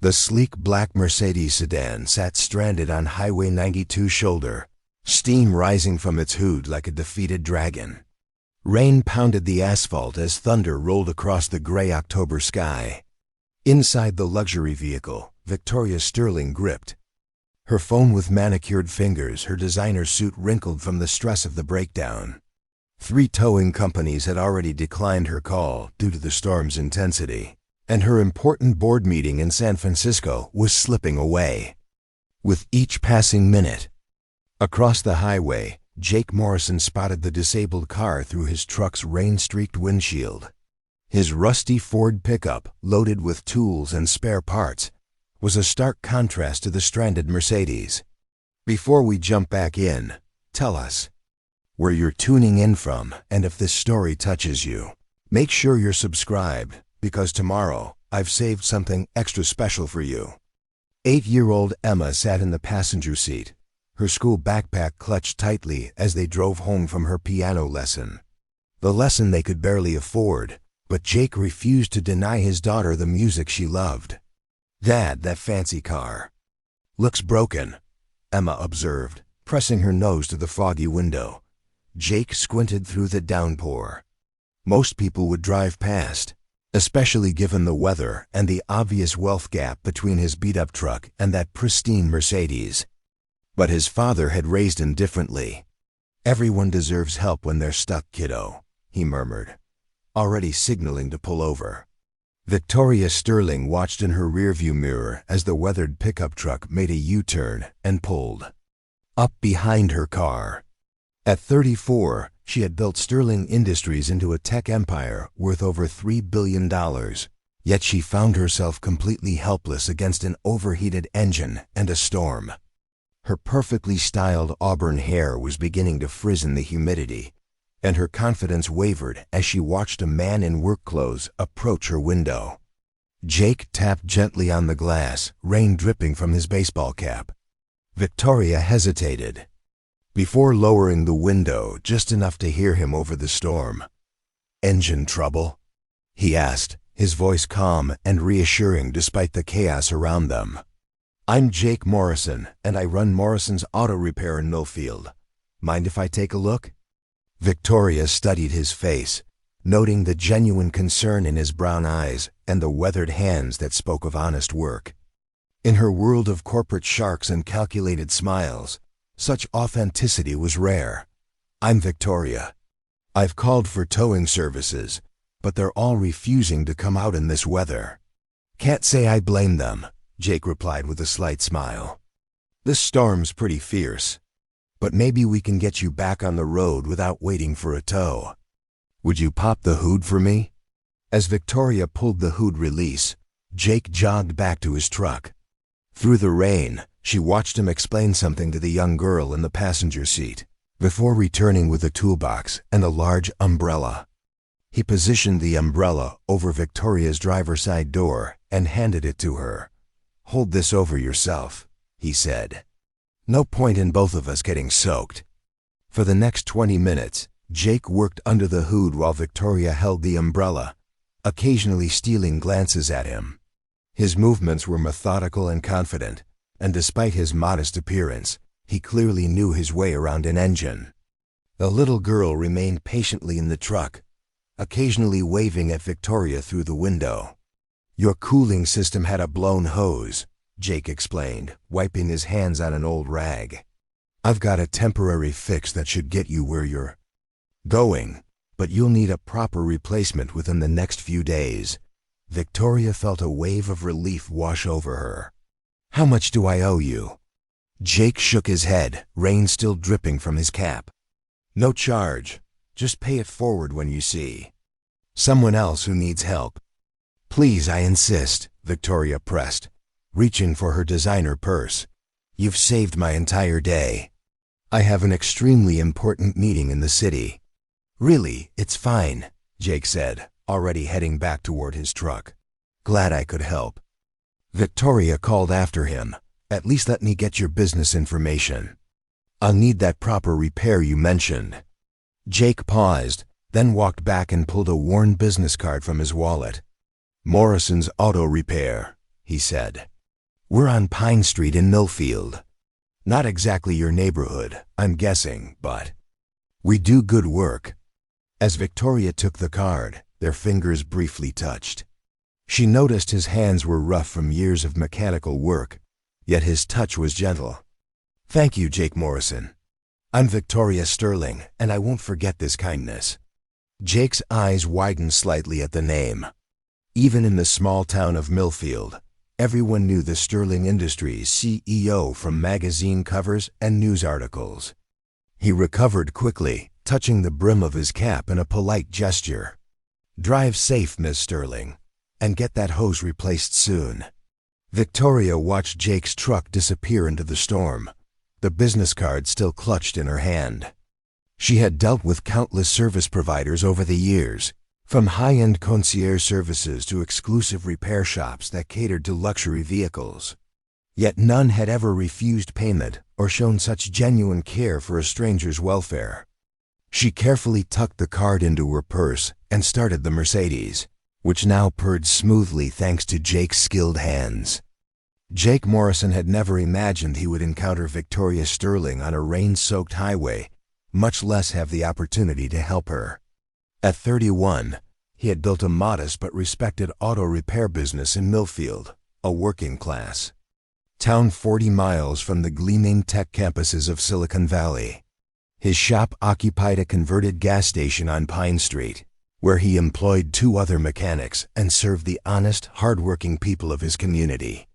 The sleek black Mercedes sedan sat stranded on Highway 92's shoulder, steam rising from its hood like a defeated dragon. Rain pounded the asphalt as thunder rolled across the gray October sky. Inside the luxury vehicle, Victoria Sterling gripped her phone with manicured fingers, her designer suit wrinkled from the stress of the breakdown. 3 towing companies had already declined her call due to the storm's intensity, and her important board meeting in San Francisco was slipping away. With each passing minute, across the highway, Jake Morrison spotted the disabled car through his truck's rain-streaked windshield. His rusty Ford pickup, loaded with tools and spare parts, was a stark contrast to the stranded Mercedes. Before we jump back in, tell us where you're tuning in from, and if this story touches you, make sure you're subscribed, because tomorrow I've saved something extra special for you. 8-year-old Emma sat in the passenger seat, her school backpack clutched tightly as they drove home from her piano lesson. The lesson they could barely afford, but Jake refused to deny his daughter the music she loved. "Dad, that fancy car looks broken," Emma observed, pressing her nose to the foggy window. Jake squinted through the downpour. Most people would drive past, especially given the weather and the obvious wealth gap between his beat-up truck and that pristine Mercedes. But his father had raised him differently. "Everyone deserves help when they're stuck, kiddo," he murmured, already signaling to pull over. Victoria Sterling watched in her rearview mirror as the weathered pickup truck made a U-turn and pulled up behind her car. At 34, she had built Sterling Industries into a tech empire worth over $3 billion, yet she found herself completely helpless against an overheated engine and a storm. Her perfectly styled auburn hair was beginning to frizz in the humidity, and her confidence wavered as she watched a man in work clothes approach her window. Jake tapped gently on the glass, rain dripping from his baseball cap. Victoria hesitated before lowering the window just enough to hear him over the storm. "Engine trouble?" he asked, his voice calm and reassuring despite the chaos around them. "I'm Jake Morrison, and I run Morrison's Auto Repair in Millfield. Mind if I take a look?" Victoria studied his face, noting the genuine concern in his brown eyes and the weathered hands that spoke of honest work. In her world of corporate sharks and calculated smiles, such authenticity was rare. "I'm Victoria. I've called for towing services, but they're all refusing to come out in this weather." "Can't say I blame them," Jake replied with a slight smile. "This storm's pretty fierce, but maybe we can get you back on the road without waiting for a tow. Would you pop the hood for me?" As Victoria pulled the hood release, Jake jogged back to his truck. Through the rain, she watched him explain something to the young girl in the passenger seat, before returning with a toolbox and a large umbrella. He positioned the umbrella over Victoria's driver's side door and handed it to her. "Hold this over yourself," he said. "No point in both of us getting soaked." For the next 20 minutes, Jake worked under the hood while Victoria held the umbrella, occasionally stealing glances at him. His movements were methodical and confident, and despite his modest appearance, he clearly knew his way around an engine. The little girl remained patiently in the truck, occasionally waving at Victoria through the window. "Your cooling system had a blown hose," Jake explained, wiping his hands on an old rag. "I've got a temporary fix that should get you where you're going, but you'll need a proper replacement within the next few days." Victoria felt a wave of relief wash over her. "How much do I owe you?" Jake shook his head, rain still dripping from his cap. "No charge. Just pay it forward when you see someone else who needs help." "Please, I insist," Victoria pressed, reaching for her designer purse. "You've saved my entire day. I have an extremely important meeting in the city." "Really, it's fine," Jake said, already heading back toward his truck. "Glad I could help." Victoria called after him, "At least let me get your business information. I'll need that proper repair you mentioned." Jake paused, then walked back and pulled a worn business card from his wallet. "Morrison's Auto Repair," he said. We're on Pine Street in Millfield. Not exactly your neighborhood, I'm guessing, but we do good work." As Victoria took the card, their fingers briefly touched. She noticed his hands were rough from years of mechanical work, yet his touch was gentle. "Thank you, Jake Morrison. I'm Victoria Sterling, and I won't forget this kindness." Jake's eyes widened slightly at the name. Even in the small town of Millfield, everyone knew the Sterling Industries CEO from magazine covers and news articles. He recovered quickly, touching the brim of his cap in a polite gesture. "Drive safe, Miss Sterling, and get that hose replaced soon." Victoria watched Jake's truck disappear into the storm, the business card still clutched in her hand. She had dealt with countless service providers over the years, from high-end concierge services to exclusive repair shops that catered to luxury vehicles. Yet none had ever refused payment or shown such genuine care for a stranger's welfare. She carefully tucked the card into her purse and started the Mercedes, which now purred smoothly thanks to Jake's skilled hands. Jake Morrison had never imagined he would encounter Victoria Sterling on a rain-soaked highway, much less have the opportunity to help her. At 31, he had built a modest but respected auto repair business in Millfield, a working class town 40 miles from the gleaming tech campuses of Silicon Valley. His shop occupied a converted gas station on Pine Street, where he employed 2 other mechanics and served the honest, hard-working people of his community.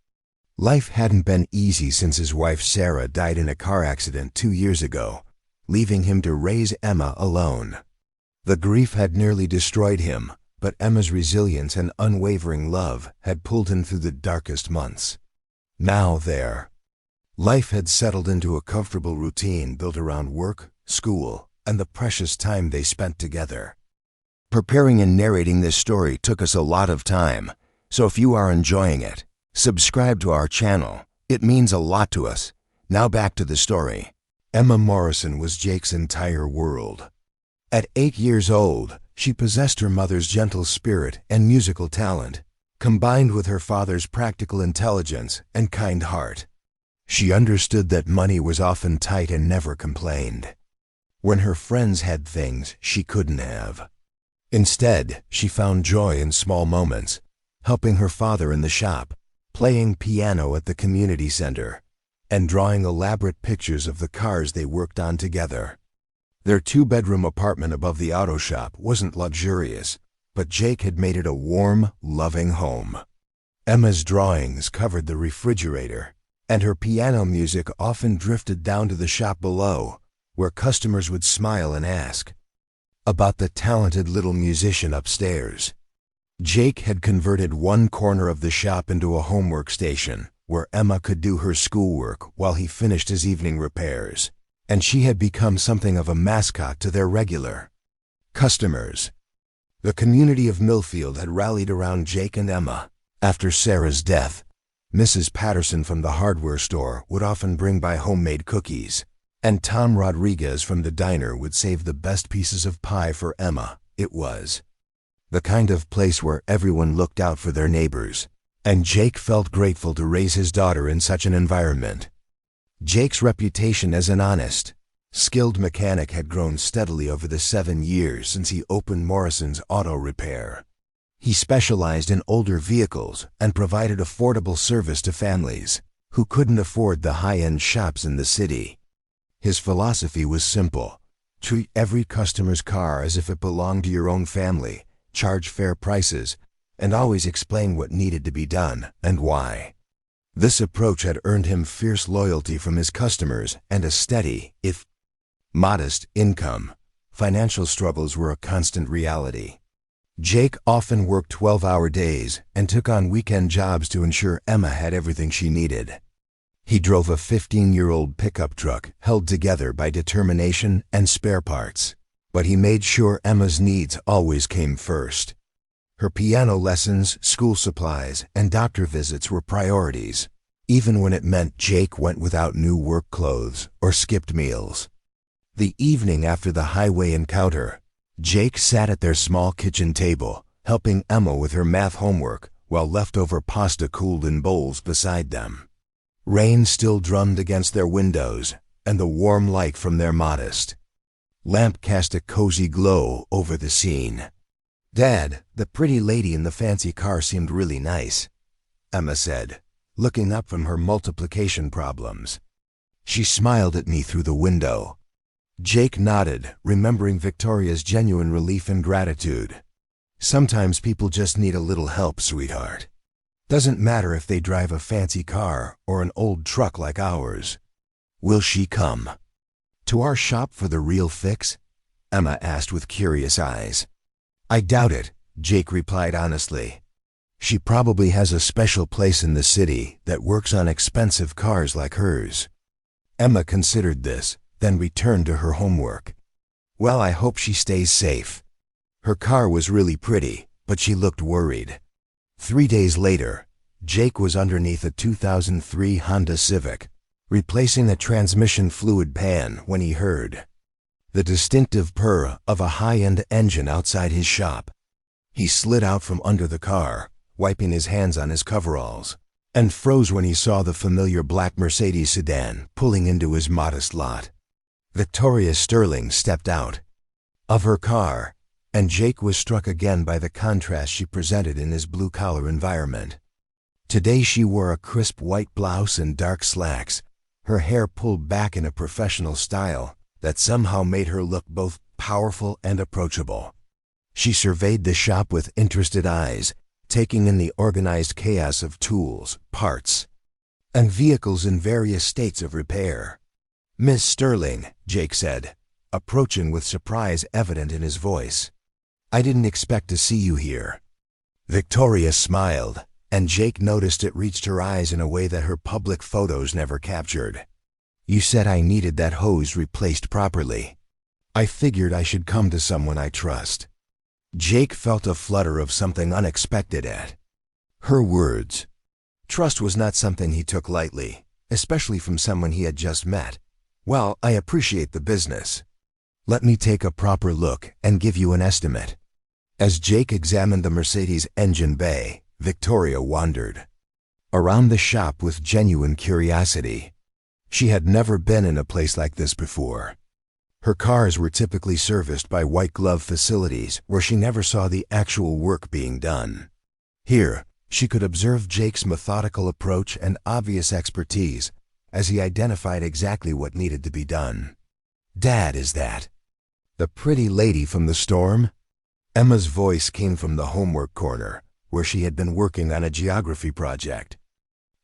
Life hadn't been easy since his wife Sarah died in a car accident 2 years ago, leaving him to raise Emma alone. The grief had nearly destroyed him, but Emma's resilience and unwavering love had pulled him through the darkest months. Now life had settled into a comfortable routine built around work, school, and the precious time they spent together. Preparing and narrating this story took us a lot of time, so if you are enjoying it, subscribe to our channel. It means a lot to us. Now back to the story. Emma Morrison was Jake's entire world. At 8 years old, she possessed her mother's gentle spirit and musical talent, combined with her father's practical intelligence and kind heart. She understood that money was often tight and never complained when her friends had things she couldn't have. Instead, she found joy in small moments, helping her father in the shop, playing piano at the community center, and drawing elaborate pictures of the cars they worked on together. Their 2-bedroom apartment above the auto shop wasn't luxurious, but Jake had made it a warm, loving home. Emma's drawings covered the refrigerator, and her piano music often drifted down to the shop below, where customers would smile and ask about the talented little musician upstairs. Jake had converted one corner of the shop into a homework station, where Emma could do her schoolwork while he finished his evening repairs, and she had become something of a mascot to their regular customers. The community of Millfield had rallied around Jake and Emma. After Sarah's death, Mrs. Patterson from the hardware store would often bring by homemade cookies, and Tom Rodriguez from the diner would save the best pieces of pie for Emma. It was the kind of place where everyone looked out for their neighbors, and Jake felt grateful to raise his daughter in such an environment. Jake's reputation as an honest, skilled mechanic had grown steadily over the 7 years since he opened Morrison's Auto Repair. He specialized in older vehicles and provided affordable service to families who couldn't afford the high-end shops in the city. His philosophy was simple: treat every customer's car as if it belonged to your own family, charge fair prices, and always explain what needed to be done and why. This approach had earned him fierce loyalty from his customers and a steady, if modest, income. Financial struggles were a constant reality. Jake often worked 12-hour days and took on weekend jobs to ensure Emma had everything she needed. He drove a 15-year-old pickup truck held together by determination and spare parts, but he made sure Emma's needs always came first. Her piano lessons, school supplies, and doctor visits were priorities, even when it meant Jake went without new work clothes or skipped meals. The evening after the highway encounter, Jake sat at their small kitchen table, helping Emma with her math homework while leftover pasta cooled in bowls beside them. Rain still drummed against their windows, and the warm light from their modest lamp cast a cozy glow over the scene. "Dad, the pretty lady in the fancy car seemed really nice," Emma said, looking up from her multiplication problems. She smiled at me through the window. Jake nodded, remembering Victoria's genuine relief and gratitude. "Sometimes people just need a little help, sweetheart. Doesn't matter if they drive a fancy car or an old truck like ours." "Will she come to our shop for the real fix?" Emma asked with curious eyes. "I doubt it," Jake replied honestly. "She probably has a special place in the city that works on expensive cars like hers." Emma considered this, then returned to her homework. "Well, I hope she stays safe." Her car was really pretty, but she looked worried. 3 days later, Jake was underneath a 2003 Honda Civic, replacing the transmission fluid pan when he heard the distinctive purr of a high-end engine outside his shop. He slid out from under the car, wiping his hands on his coveralls, and froze when he saw the familiar black Mercedes sedan pulling into his modest lot. Victoria Sterling stepped out of her car, and Jake was struck again by the contrast she presented in his blue-collar environment. Today she wore a crisp white blouse and dark slacks, her hair pulled back in a professional style that somehow made her look both powerful and approachable. She surveyed the shop with interested eyes, taking in the organized chaos of tools, parts, and vehicles in various states of repair. "Miss Sterling," Jake said, approaching with surprise evident in his voice. "I didn't expect to see you here." Victoria smiled, and Jake noticed it reached her eyes in a way that her public photos never captured. "You said I needed that hose replaced properly. I figured I should come to someone I trust." Jake felt a flutter of something unexpected at her words. Trust was not something he took lightly, especially from someone he had just met. "Well, I appreciate the business. Let me take a proper look and give you an estimate." As Jake examined the Mercedes engine bay, Victoria wandered around the shop with genuine curiosity. She had never been in a place like this before. Her cars were typically serviced by white-glove facilities where she never saw the actual work being done. Here, she could observe Jake's methodical approach and obvious expertise as he identified exactly what needed to be done. "Dad, is that the pretty lady from the storm?" Emma's voice came from the homework corner, where she had been working on a geography project.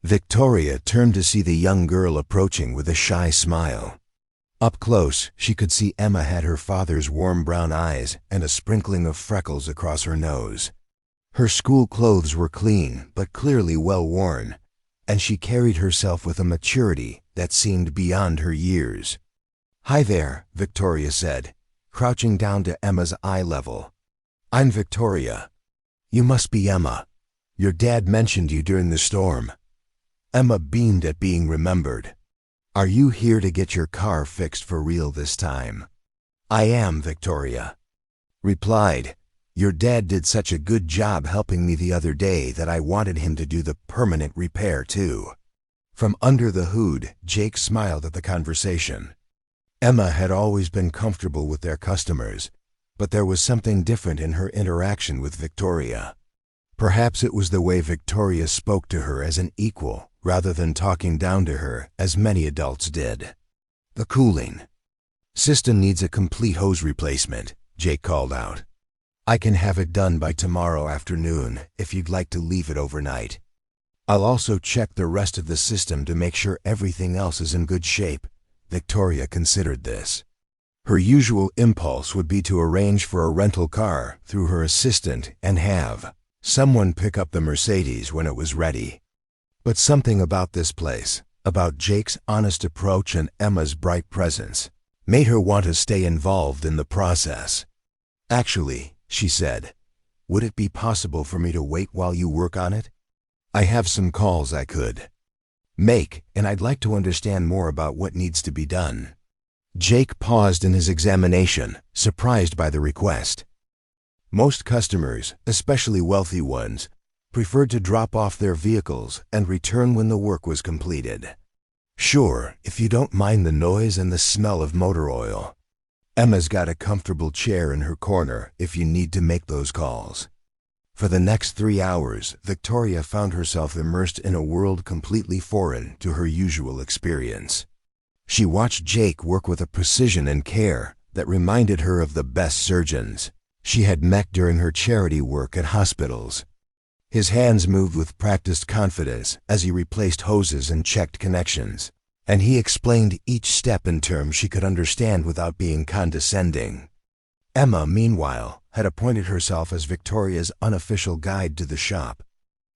Victoria turned to see the young girl approaching with a shy smile. Up close, she could see Emma had her father's warm brown eyes and a sprinkling of freckles across her nose. Her school clothes were clean but clearly well worn, and she carried herself with a maturity that seemed beyond her years. "Hi there," Victoria said, crouching down to Emma's eye level. "I'm Victoria. You must be Emma. Your dad mentioned you during the storm." Emma beamed at being remembered. "Are you here to get your car fixed for real this time?" "I am," Victoria replied. "Your dad did such a good job helping me the other day that I wanted him to do the permanent repair too." From under the hood, Jake smiled at the conversation. Emma had always been comfortable with their customers, but there was something different in her interaction with Victoria. Perhaps it was the way Victoria spoke to her as an equal, rather than talking down to her as many adults did. "The cooling system needs a complete hose replacement," Jake called out. "I can have it done by tomorrow afternoon if you'd like to leave it overnight. I'll also check the rest of the system to make sure everything else is in good shape." Victoria considered this. Her usual impulse would be to arrange for a rental car through her assistant and have someone pick up the Mercedes when it was ready. But something about this place, about Jake's honest approach and Emma's bright presence, made her want to stay involved in the process. "Actually," she said, "would it be possible for me to wait while you work on it? I have some calls I could make, and I'd like to understand more about what needs to be done." Jake paused in his examination, surprised by the request. Most customers, especially wealthy ones, preferred to drop off their vehicles and return when the work was completed. "Sure, if you don't mind the noise and the smell of motor oil. Emma's got a comfortable chair in her corner if you need to make those calls." For the next 3 hours, Victoria found herself immersed in a world completely foreign to her usual experience. She watched Jake work with a precision and care that reminded her of the best surgeons she had met during her charity work at hospitals. His hands moved with practiced confidence as he replaced hoses and checked connections, and he explained each step in terms she could understand without being condescending. Emma, meanwhile, had appointed herself as Victoria's unofficial guide to the shop.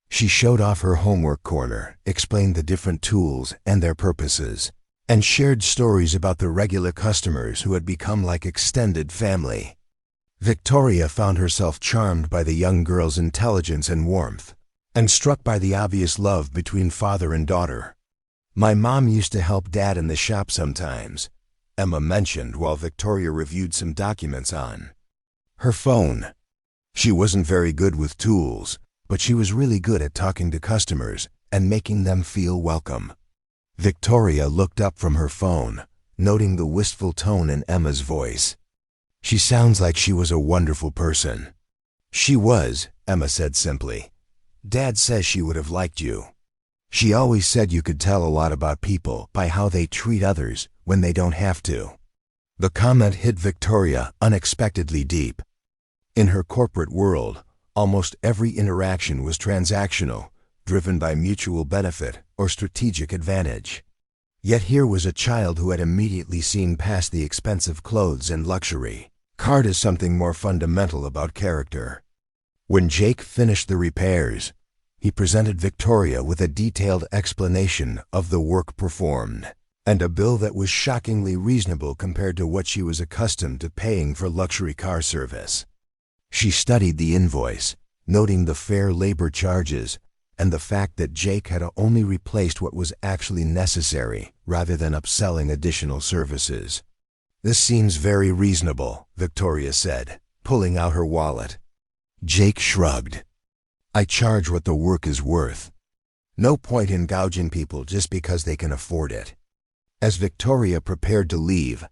She showed off her homework corner, explained the different tools and their purposes, and shared stories about the regular customers who had become like extended family. Victoria found herself charmed by the young girl's intelligence and warmth, and struck by the obvious love between father and daughter. "My mom used to help Dad in the shop sometimes," Emma mentioned while Victoria reviewed some documents on her phone. She wasn't very good with tools, but she was really good at talking to customers and making them feel welcome. Victoria looked up from her phone, noting the wistful tone in Emma's voice. "She sounds like she was a wonderful person." "She was," Emma said simply. "Dad says she would have liked you. She always said you could tell a lot about people by how they treat others when they don't have to." The comment hit Victoria unexpectedly deep. In her corporate world, almost every interaction was transactional, driven by mutual benefit or strategic advantage. Yet here was a child who had immediately seen past the expensive clothes and luxury, card as something more fundamental about character. When Jake finished the repairs, he presented Victoria with a detailed explanation of the work performed, and a bill that was shockingly reasonable compared to what she was accustomed to paying for luxury car service. She studied the invoice, noting the fair labor charges and the fact that Jake had only replaced what was actually necessary rather than upselling additional services. "This seems very reasonable," Victoria said, pulling out her wallet. Jake shrugged. "I charge what the work is worth. No point in gouging people just because they can afford it." As Victoria prepared to leave,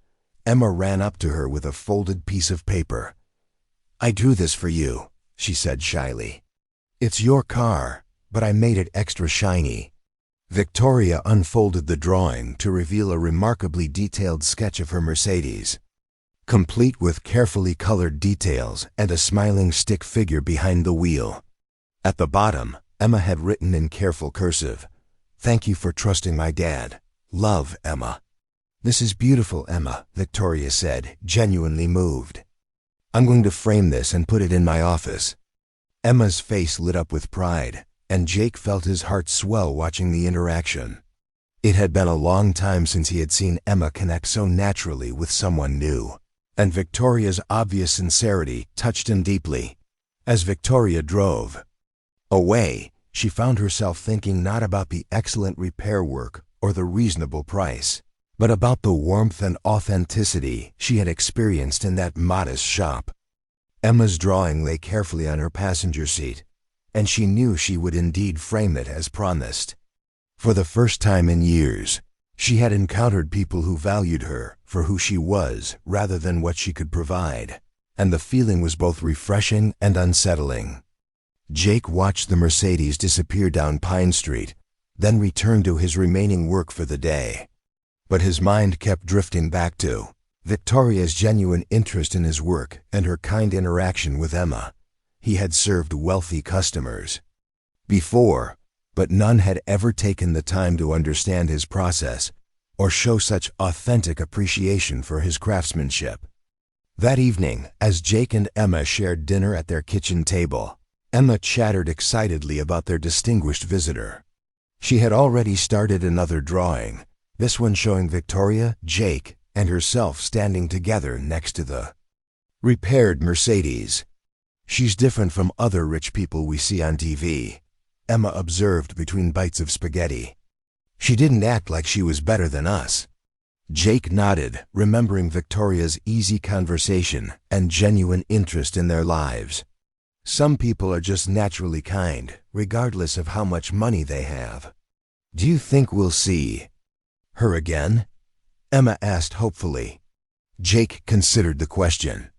Emma ran up to her with a folded piece of paper. "I drew this for you," she said shyly. "It's your car, but I made it extra shiny." Victoria unfolded the drawing to reveal a remarkably detailed sketch of her Mercedes, complete with carefully colored details and a smiling stick figure behind the wheel. At the bottom, Emma had written in careful cursive, "Thank you for trusting my dad. Love, Emma." "This is beautiful, Emma," Victoria said, genuinely moved. "I'm going to frame this and put it in my office." Emma's face lit up with pride, and Jake felt his heart swell watching the interaction. It had been a long time since he had seen Emma connect so naturally with someone new, and Victoria's obvious sincerity touched him deeply. As Victoria drove away, she found herself thinking not about the excellent repair work or the reasonable price, but about the warmth and authenticity she had experienced in that modest shop. Emma's drawing lay carefully on her passenger seat, and she knew she would indeed frame it as promised. For the first time in years, she had encountered people who valued her for who she was rather than what she could provide, and the feeling was both refreshing and unsettling. Jake watched the Mercedes disappear down Pine Street, then returned to his remaining work for the day. But his mind kept drifting back to Victoria's genuine interest in his work and her kind interaction with Emma. He had served wealthy customers before, but none had ever taken the time to understand his process or show such authentic appreciation for his craftsmanship. That evening, as Jake and Emma shared dinner at their kitchen table, Emma chattered excitedly about their distinguished visitor. She had already started another drawing, this one showing Victoria, Jake, and herself standing together next to the repaired Mercedes. "She's different from other rich people we see on TV," Emma observed between bites of spaghetti. "She didn't act like she was better than us." Jake nodded, remembering Victoria's easy conversation and genuine interest in their lives. Some people are just naturally kind, regardless of how much money they have. Do you think we'll see her again? Emma asked hopefully. Jake considered the question.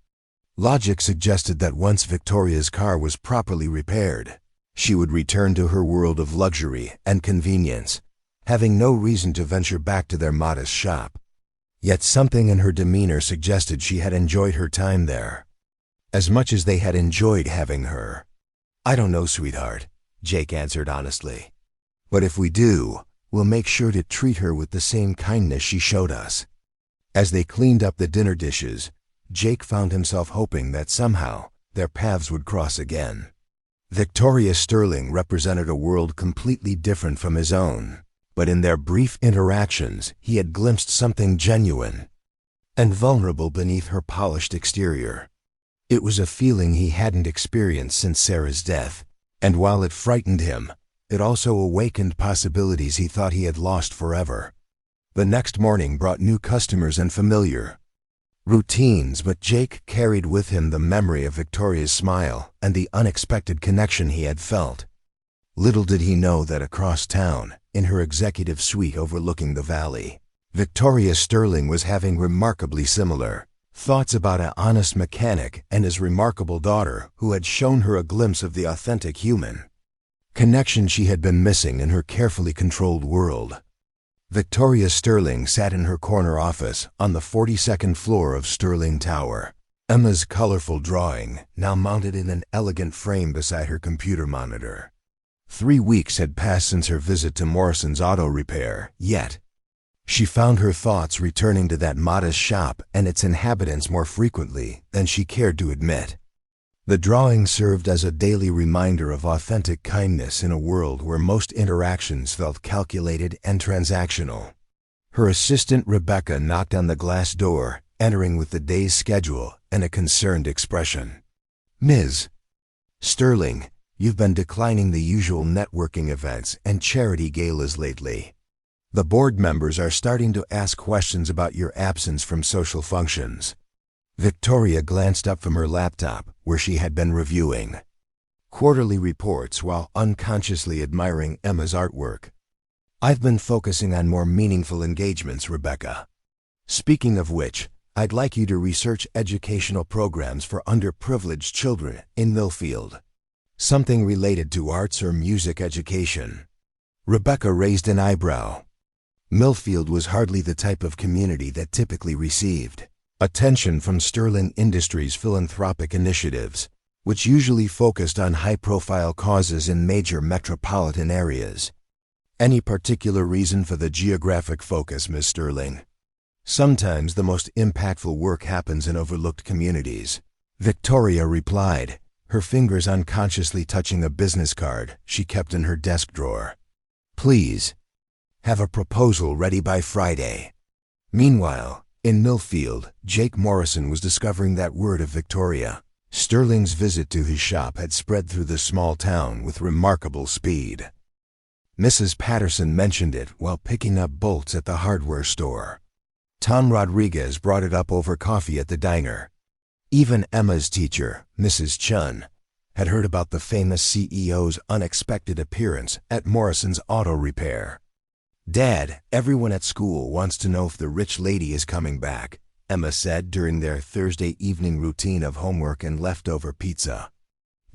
Logic suggested that once Victoria's car was properly repaired, she would return to her world of luxury and convenience, having no reason to venture back to their modest shop. Yet something in her demeanor suggested she had enjoyed her time there, as much as they had enjoyed having her. I don't know, sweetheart, Jake answered honestly. But if we do, we'll make sure to treat her with the same kindness she showed us. As they cleaned up the dinner dishes, Jake found himself hoping that somehow their paths would cross again. Victoria Sterling represented a world completely different from his own, but in their brief interactions, he had glimpsed something genuine and vulnerable beneath her polished exterior. It was a feeling he hadn't experienced since Sarah's death, and while it frightened him, it also awakened possibilities he thought he had lost forever. The next morning brought new customers and familiar routines, but Jake carried with him the memory of Victoria's smile and the unexpected connection he had felt. Little did he know that across town, in her executive suite overlooking the valley, Victoria Sterling was having remarkably similar thoughts about an honest mechanic and his remarkable daughter who had shown her a glimpse of the authentic human connection she had been missing in her carefully controlled world. Victoria Sterling sat in her corner office on the 42nd floor of Sterling Tower, Emma's colorful drawing now mounted in an elegant frame beside her computer monitor. 3 weeks had passed since her visit to Morrison's auto repair, yet she found her thoughts returning to that modest shop and its inhabitants more frequently than she cared to admit. The drawing served as a daily reminder of authentic kindness in a world where most interactions felt calculated and transactional. Her assistant Rebecca knocked on the glass door, entering with the day's schedule and a concerned expression. "Ms. Sterling, you've been declining the usual networking events and charity galas lately. The board members are starting to ask questions about your absence from social functions." Victoria glanced up from her laptop, where she had been reviewing quarterly reports while unconsciously admiring Emma's artwork. "I've been focusing on more meaningful engagements, Rebecca. Speaking of which, I'd like you to research educational programs for underprivileged children in Millfield. Something related to arts or music education." Rebecca raised an eyebrow. Millfield was hardly the type of community that typically received attention from Sterling Industries' philanthropic initiatives, which usually focused on high-profile causes in major metropolitan areas. "Any particular reason for the geographic focus, Ms. Sterling?" "Sometimes the most impactful work happens in overlooked communities," Victoria replied, her fingers unconsciously touching a business card she kept in her desk drawer. "Please have a proposal ready by Friday." Meanwhile, in Millfield, Jake Morrison was discovering that word of Victoria Sterling's visit to his shop had spread through the small town with remarkable speed. Mrs. Patterson mentioned it while picking up bolts at the hardware store. Tom Rodriguez brought it up over coffee at the diner. Even Emma's teacher, Mrs. Chun, had heard about the famous CEO's unexpected appearance at Morrison's auto repair. "Dad, everyone at school wants to know if the rich lady is coming back," Emma said during their Thursday evening routine of homework and leftover pizza.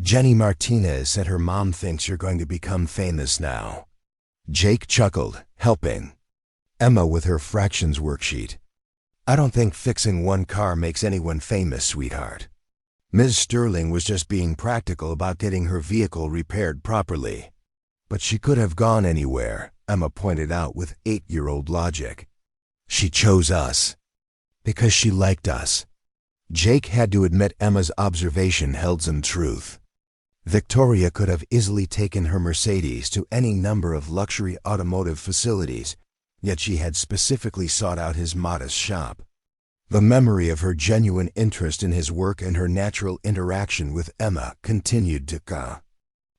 "Jenny Martinez said her mom thinks you're going to become famous now." Jake chuckled, helping Emma with her fractions worksheet. "I don't think fixing one car makes anyone famous, sweetheart." Ms. Sterling was just being practical about getting her vehicle repaired properly. "But she could have gone anywhere," Emma pointed out with 8-year-old logic. "She chose us because she liked us." Jake had to admit Emma's observation held some truth. Victoria could have easily taken her Mercedes to any number of luxury automotive facilities, yet she had specifically sought out his modest shop. The memory of her genuine interest in his work and her natural interaction with Emma continued to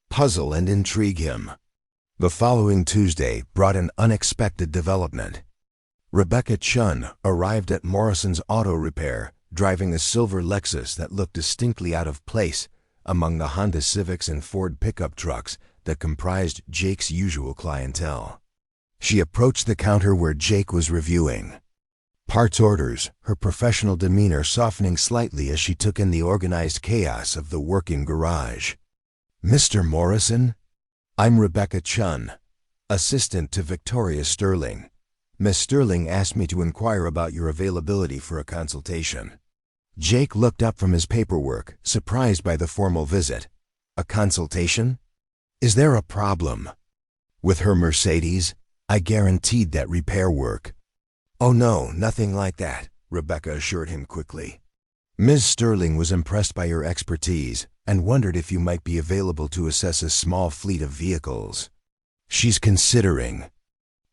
puzzle and intrigue him. The following Tuesday brought an unexpected development. Rebecca Chun arrived at Morrison's auto repair, driving a silver Lexus that looked distinctly out of place among the Honda Civics and Ford pickup trucks that comprised Jake's usual clientele. She approached the counter where Jake was reviewing parts orders, her professional demeanor softening slightly as she took in the organized chaos of the working garage. "Mr. Morrison? I'm Rebecca Chun, assistant to Victoria Sterling. Miss Sterling asked me to inquire about your availability for a consultation." Jake looked up from his paperwork, surprised by the formal visit. "A consultation? Is there a problem with her Mercedes? I guaranteed that repair work." "Oh no, nothing like that," Rebecca assured him quickly. "Ms. Sterling was impressed by your expertise and wondered if you might be available to assess a small fleet of vehicles. She's considering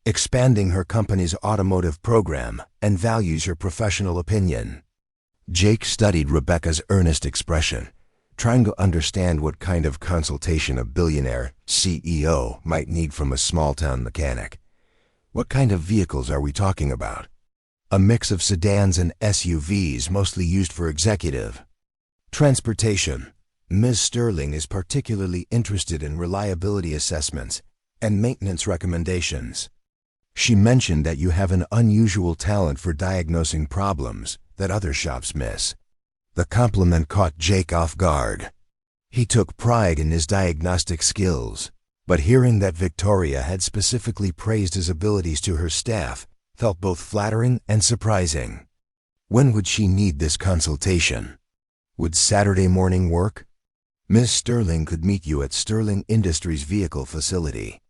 expanding her company's automotive program and values your professional opinion." Jake studied Rebecca's earnest expression, trying to understand what kind of consultation a billionaire CEO might need from a small-town mechanic. "What kind of vehicles are we talking about?" "A mix of sedans and SUVs, mostly used for executive transportation. Ms. Sterling is particularly interested in reliability assessments and maintenance recommendations. She mentioned that you have an unusual talent for diagnosing problems that other shops miss." The compliment caught Jake off guard. He took pride in his diagnostic skills, but hearing that Victoria had specifically praised his abilities to her staff felt both flattering and surprising. When would she need this consultation? Would Saturday morning work? "Miss Sterling could meet you at Sterling Industries vehicle facility.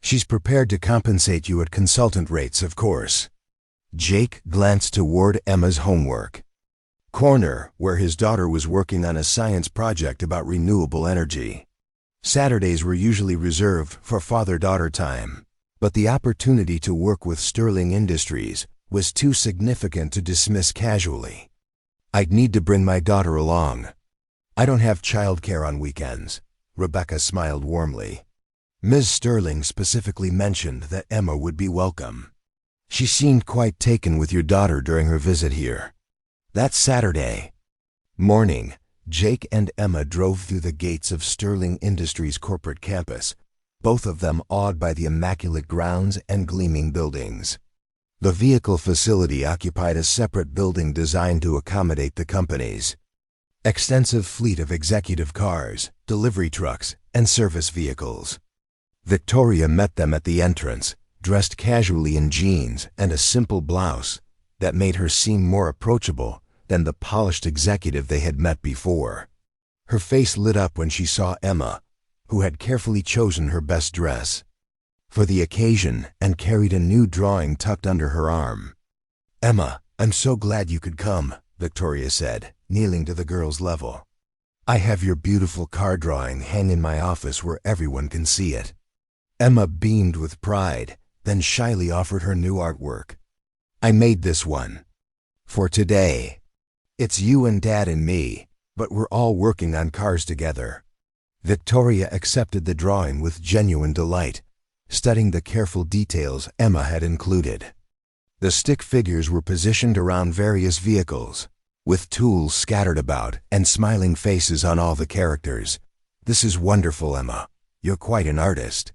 She's prepared to compensate you at consultant rates, of course." Jake glanced toward Emma's homework corner, where his daughter was working on a science project about renewable energy. Saturdays were usually reserved for father-daughter time, but the opportunity to work with Sterling Industries was too significant to dismiss casually. "I'd need to bring my daughter along. I don't have childcare on weekends." Rebecca smiled warmly. Ms. Sterling specifically mentioned that Emma would be welcome. "She seemed quite taken with your daughter during her visit here." That Saturday morning, Jake and Emma drove through the gates of Sterling Industries' corporate campus, both of them awed by the immaculate grounds and gleaming buildings. The vehicle facility occupied a separate building designed to accommodate the company's extensive fleet of executive cars, delivery trucks, and service vehicles. Victoria met them at the entrance, dressed casually in jeans and a simple blouse that made her seem more approachable than the polished executive they had met before. Her face lit up when she saw Emma, who had carefully chosen her best dress for the occasion and carried a new drawing tucked under her arm. "Emma, I'm so glad you could come," Victoria said, kneeling to the girl's level. "I have your beautiful car drawing hang in my office where everyone can see it." Emma beamed with pride, then shyly offered her new artwork. "I made this one for today. It's you and Dad and me, but we're all working on cars together." Victoria accepted the drawing with genuine delight, studying the careful details Emma had included. The stick figures were positioned around various vehicles, with tools scattered about and smiling faces on all the characters. "This is wonderful, Emma. You're quite an artist."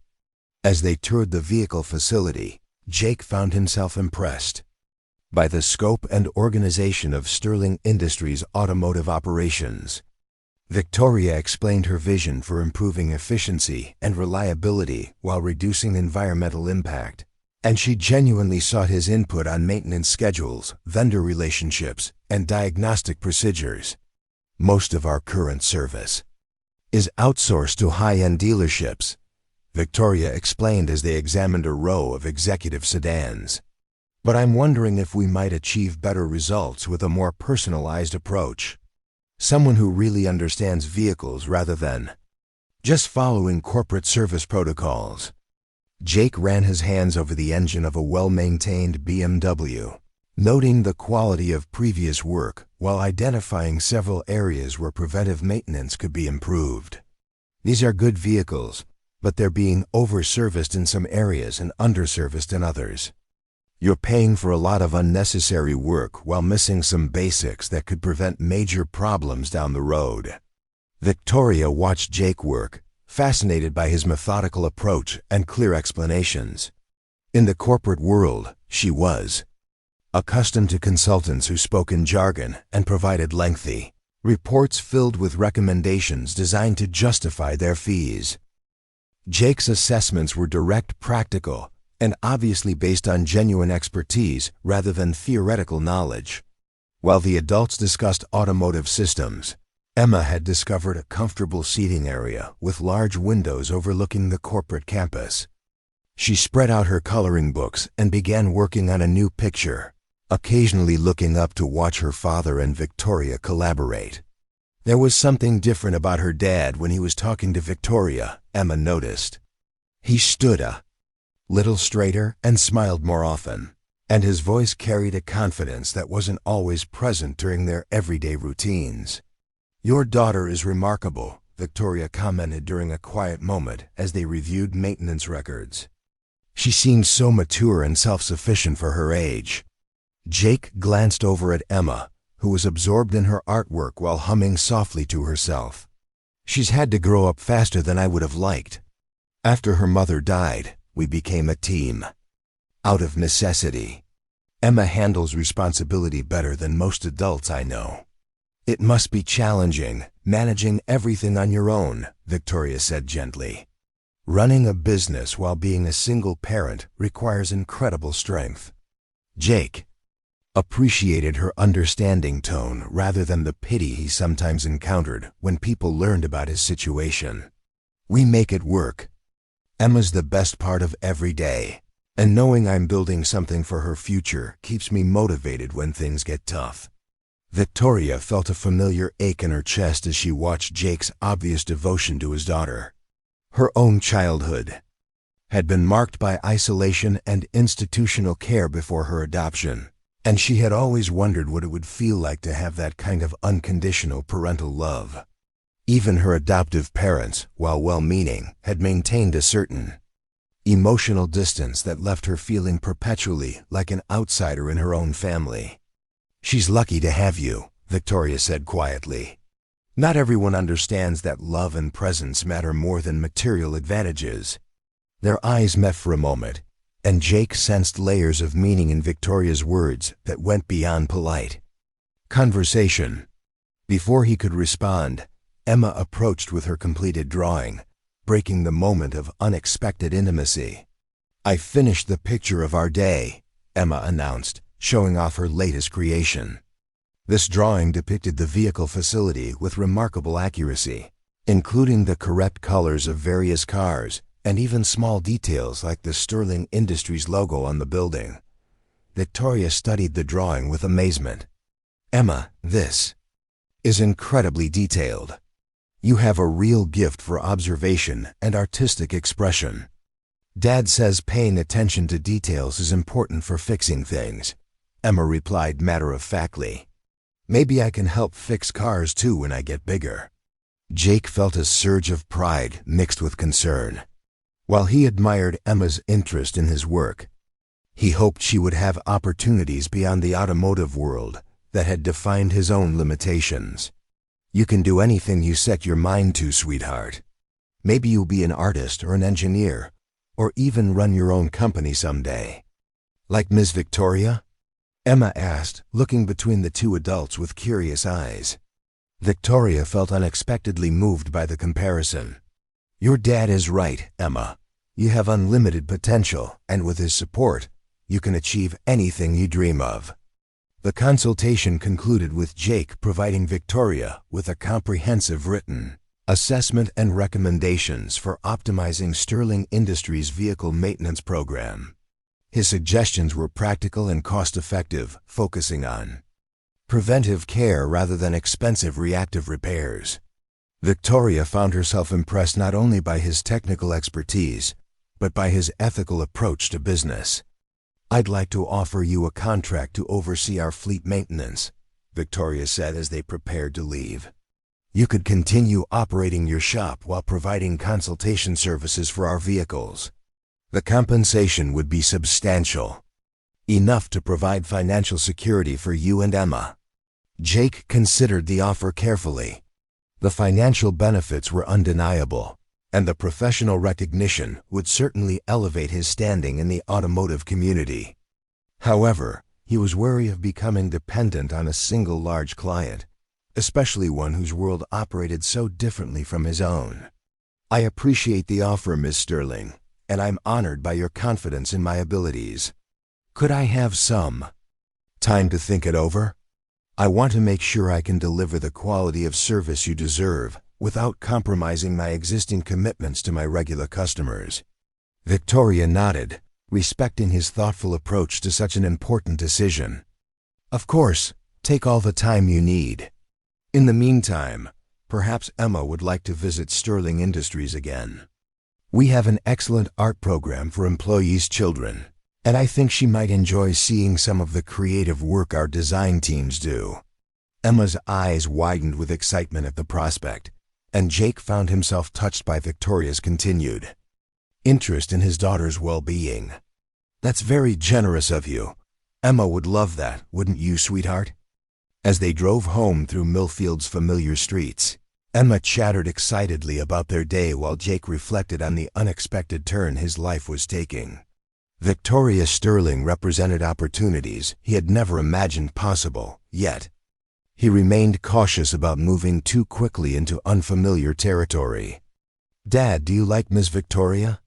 As they toured the vehicle facility, Jake found himself impressed by the scope and organization of Sterling Industries' automotive operations. Victoria explained her vision for improving efficiency and reliability while reducing environmental impact, and she genuinely sought his input on maintenance schedules, vendor relationships, and diagnostic procedures. "Most of our current service is outsourced to high-end dealerships," Victoria explained as they examined a row of executive sedans. "But I'm wondering if we might achieve better results with a more personalized approach. Someone who really understands vehicles rather than just following corporate service protocols." Jake ran his hands over the engine of a well-maintained BMW, noting the quality of previous work while identifying several areas where preventive maintenance could be improved. "These are good vehicles, but they're being over-serviced in some areas and under-serviced in others. You're paying for a lot of unnecessary work while missing some basics that could prevent major problems down the road." Victoria watched Jake work, fascinated by his methodical approach and clear explanations. In the corporate world, she was accustomed to consultants who spoke in jargon and provided lengthy reports filled with recommendations designed to justify their fees. Jake's assessments were direct, practical, and obviously based on genuine expertise rather than theoretical knowledge. While the adults discussed automotive systems, Emma had discovered a comfortable seating area with large windows overlooking the corporate campus. She spread out her coloring books and began working on a new picture, occasionally looking up to watch her father and Victoria collaborate. There was something different about her dad when he was talking to Victoria, Emma noticed. He stood a little straighter and smiled more often, and his voice carried a confidence that wasn't always present during their everyday routines. "Your daughter is remarkable," Victoria commented during a quiet moment as they reviewed maintenance records. "She seems so mature and self-sufficient for her age." Jake glanced over at Emma, who was absorbed in her artwork while humming softly to herself. "She's had to grow up faster than I would have liked. After her mother died, we became a team. Out of necessity. Emma handles responsibility better than most adults I know." "It must be challenging, managing everything on your own," Victoria said gently. "Running a business while being a single parent requires incredible strength." Jake appreciated her understanding tone rather than the pity he sometimes encountered when people learned about his situation. "We make it work. Emma's the best part of every day, and knowing I'm building something for her future keeps me motivated when things get tough." Victoria felt a familiar ache in her chest as she watched Jake's obvious devotion to his daughter. Her own childhood had been marked by isolation and institutional care before her adoption, and she had always wondered what it would feel like to have that kind of unconditional parental love. Even her adoptive parents, while well-meaning, had maintained a certain emotional distance that left her feeling perpetually like an outsider in her own family. "She's lucky to have you," Victoria said quietly. "Not everyone understands that love and presence matter more than material advantages." Their eyes met for a moment, and Jake sensed layers of meaning in Victoria's words that went beyond polite conversation. Before he could respond, Emma approached with her completed drawing, breaking the moment of unexpected intimacy. "I finished the picture of our day," Emma announced, showing off her latest creation. This drawing depicted the vehicle facility with remarkable accuracy, including the correct colors of various cars and even small details like the Sterling Industries logo on the building. Victoria studied the drawing with amazement. "Emma, this is incredibly detailed. You have a real gift for observation and artistic expression." "Dad says paying attention to details is important for fixing things," Emma replied matter-of-factly. "Maybe I can help fix cars too when I get bigger." Jake felt a surge of pride mixed with concern. While he admired Emma's interest in his work, he hoped she would have opportunities beyond the automotive world that had defined his own limitations. "You can do anything you set your mind to, sweetheart. Maybe you'll be an artist or an engineer, or even run your own company someday." "Like Ms. Victoria?" Emma asked, looking between the two adults with curious eyes. Victoria felt unexpectedly moved by the comparison. "Your dad is right, Emma. You have unlimited potential, and with his support, you can achieve anything you dream of." The consultation concluded with Jake providing Victoria with a comprehensive written assessment and recommendations for optimizing Sterling Industries' vehicle maintenance program. His suggestions were practical and cost-effective, focusing on preventive care rather than expensive reactive repairs. Victoria found herself impressed not only by his technical expertise, but by his ethical approach to business. "I'd like to offer you a contract to oversee our fleet maintenance," Victoria said as they prepared to leave. "You could continue operating your shop while providing consultation services for our vehicles. The compensation would be substantial, enough to provide financial security for you and Emma." Jake considered the offer carefully. The financial benefits were undeniable, and the professional recognition would certainly elevate his standing in the automotive community. However, he was wary of becoming dependent on a single large client, especially one whose world operated so differently from his own. "I appreciate the offer, Miss Sterling, and I'm honored by your confidence in my abilities. Could I have some time to think it over? I want to make sure I can deliver the quality of service you deserve without compromising my existing commitments to my regular customers." Victoria nodded, respecting his thoughtful approach to such an important decision. "Of course, take all the time you need. In the meantime, perhaps Emma would like to visit Sterling Industries again. We have an excellent art program for employees' children, and I think she might enjoy seeing some of the creative work our design teams do." Emma's eyes widened with excitement at the prospect, and Jake found himself touched by Victoria's continued interest in his daughter's well-being. "That's very generous of you. Emma would love that, wouldn't you, sweetheart?" As they drove home through Millfield's familiar streets, Emma chattered excitedly about their day while Jake reflected on the unexpected turn his life was taking. Victoria Sterling represented opportunities he had never imagined possible, yet he remained cautious about moving too quickly into unfamiliar territory. "Dad, do you like Miss Victoria?"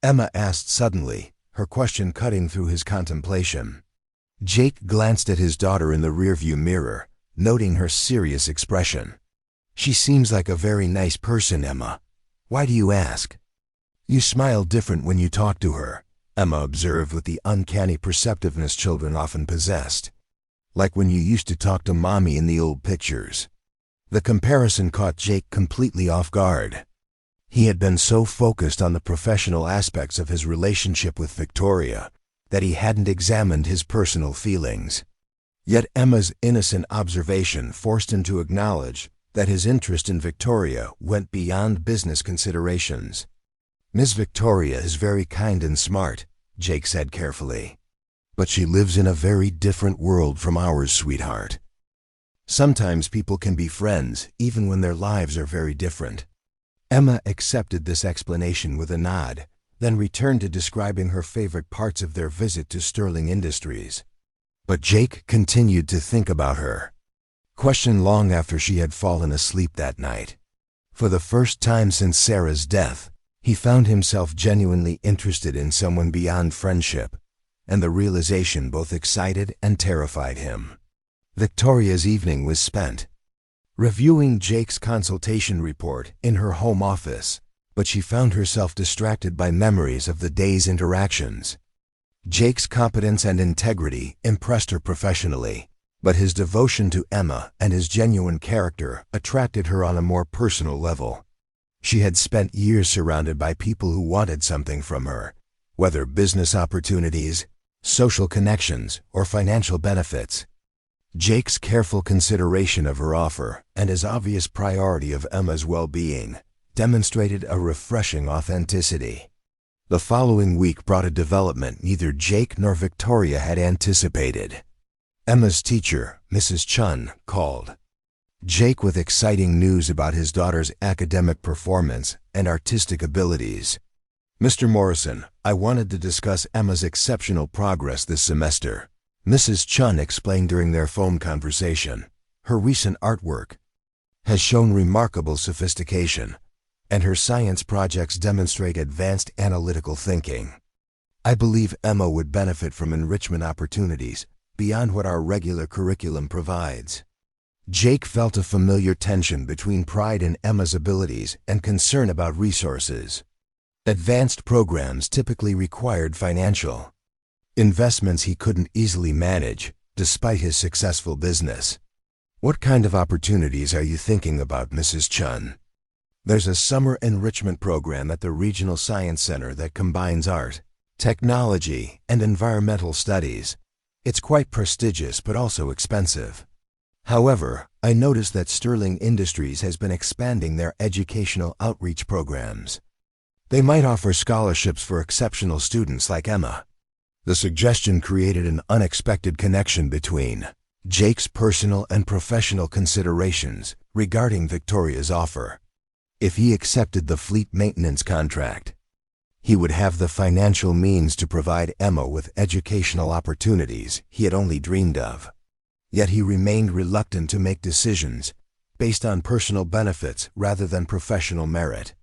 Emma asked suddenly, her question cutting through his contemplation. Jake glanced at his daughter in the rearview mirror, noting her serious expression. "She seems like a very nice person, Emma. Why do you ask?" "You smile different when you talk to her," Emma observed with the uncanny perceptiveness children often possessed. "Like when you used to talk to Mommy in the old pictures." The comparison caught Jake completely off guard. He had been so focused on the professional aspects of his relationship with Victoria that he hadn't examined his personal feelings. Yet Emma's innocent observation forced him to acknowledge that his interest in Victoria went beyond business considerations. "Miss Victoria is very kind and smart," Jake said carefully. "But she lives in a very different world from ours, sweetheart. Sometimes people can be friends even when their lives are very different." Emma accepted this explanation with a nod, then returned to describing her favorite parts of their visit to Sterling Industries. But Jake continued to think about her, questioned long after she had fallen asleep that night. For the first time since Sarah's death, he found himself genuinely interested in someone beyond friendship, and the realization both excited and terrified him. Victoria's evening was spent reviewing Jake's consultation report in her home office, but she found herself distracted by memories of the day's interactions. Jake's competence and integrity impressed her professionally, but his devotion to Emma and his genuine character attracted her on a more personal level. She had spent years surrounded by people who wanted something from her, whether business opportunities, social connections, or financial benefits. Jake's careful consideration of her offer and his obvious priority of Emma's well-being demonstrated a refreshing authenticity. The following week brought a development neither Jake nor Victoria had anticipated. Emma's teacher, Mrs. Chun, called Jake with exciting news about his daughter's academic performance and artistic abilities. "Mr. Morrison, I wanted to discuss Emma's exceptional progress this semester," Mrs. Chun explained during their phone conversation. "Her recent artwork has shown remarkable sophistication, and her science projects demonstrate advanced analytical thinking. I believe Emma would benefit from enrichment opportunities beyond what our regular curriculum provides." Jake felt a familiar tension between pride in Emma's abilities and concern about resources. Advanced programs typically required financial investments he couldn't easily manage, despite his successful business. "What kind of opportunities are you thinking about, Mrs. Chun?" "There's a summer enrichment program at the Regional Science Center that combines art, technology, and environmental studies. It's quite prestigious but also expensive. However, I noticed that Sterling Industries has been expanding their educational outreach programs. They might offer scholarships for exceptional students like Emma." The suggestion created an unexpected connection between Jake's personal and professional considerations, regarding Victoria's offer. If he accepted the fleet maintenance contract, he would have the financial means to provide Emma with educational opportunities he had only dreamed of. Yet he remained reluctant to make decisions based on personal benefits rather than professional merit.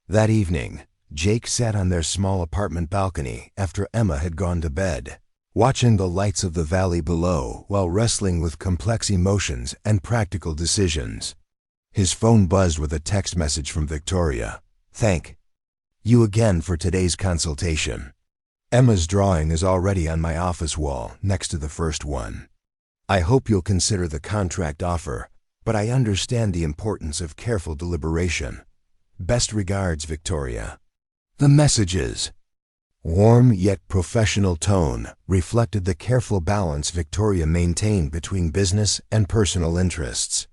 That evening, Jake sat on their small apartment balcony after Emma had gone to bed, watching the lights of the valley below while wrestling with complex emotions and practical decisions. His phone buzzed with a text message from Victoria. "Thank you again for today's consultation. Emma's drawing is already on my office wall next to the first one. I hope you'll consider the contract offer, but I understand the importance of careful deliberation. Best regards, Victoria." The message's warm yet professional tone reflected the careful balance Victoria maintained between business and personal interests.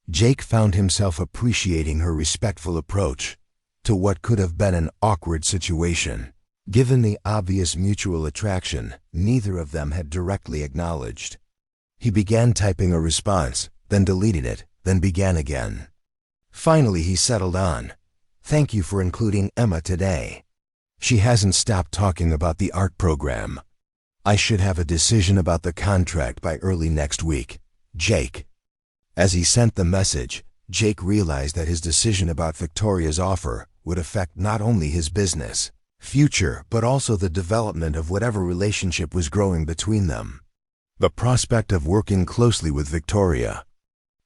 Jake found himself appreciating her respectful approach to what could have been an awkward situation, given the obvious mutual attraction neither of them had directly acknowledged. He began typing a response, then deleted it, then began again. Finally he settled on, "Thank you for including Emma today. She hasn't stopped talking about the art program. I should have a decision about the contract by early next week. Jake." As he sent the message, Jake realized that his decision about Victoria's offer would affect not only his business future but also the development of whatever relationship was growing between them. The prospect of working closely with Victoria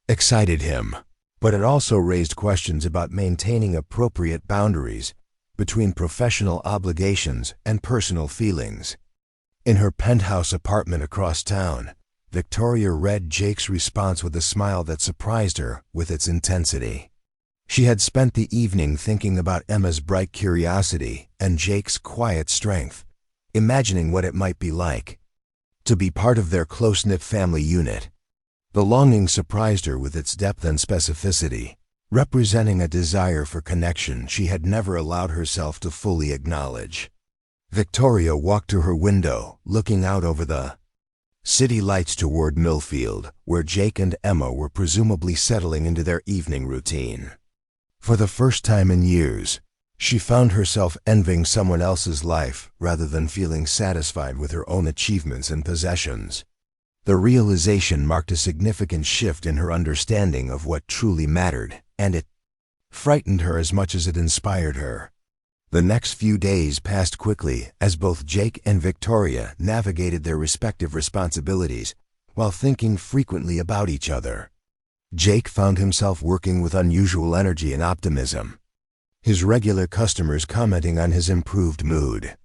excited him, but it also raised questions about maintaining appropriate boundaries between professional obligations and personal feelings. In her penthouse apartment across town, Victoria read Jake's response with a smile that surprised her with its intensity. She had spent the evening thinking about Emma's bright curiosity and Jake's quiet strength, imagining what it might be like to be part of their close-knit family unit. The longing surprised her with its depth and specificity, representing a desire for connection she had never allowed herself to fully acknowledge. Victoria walked to her window, looking out over the city lights toward Millfield, where Jake and Emma were presumably settling into their evening routine. For the first time in years, she found herself envying someone else's life rather than feeling satisfied with her own achievements and possessions. The realization marked a significant shift in her understanding of what truly mattered, and it frightened her as much as it inspired her. The next few days passed quickly as both Jake and Victoria navigated their respective responsibilities while thinking frequently about each other. Jake found himself working with unusual energy and optimism, his regular customers commenting on his improved mood.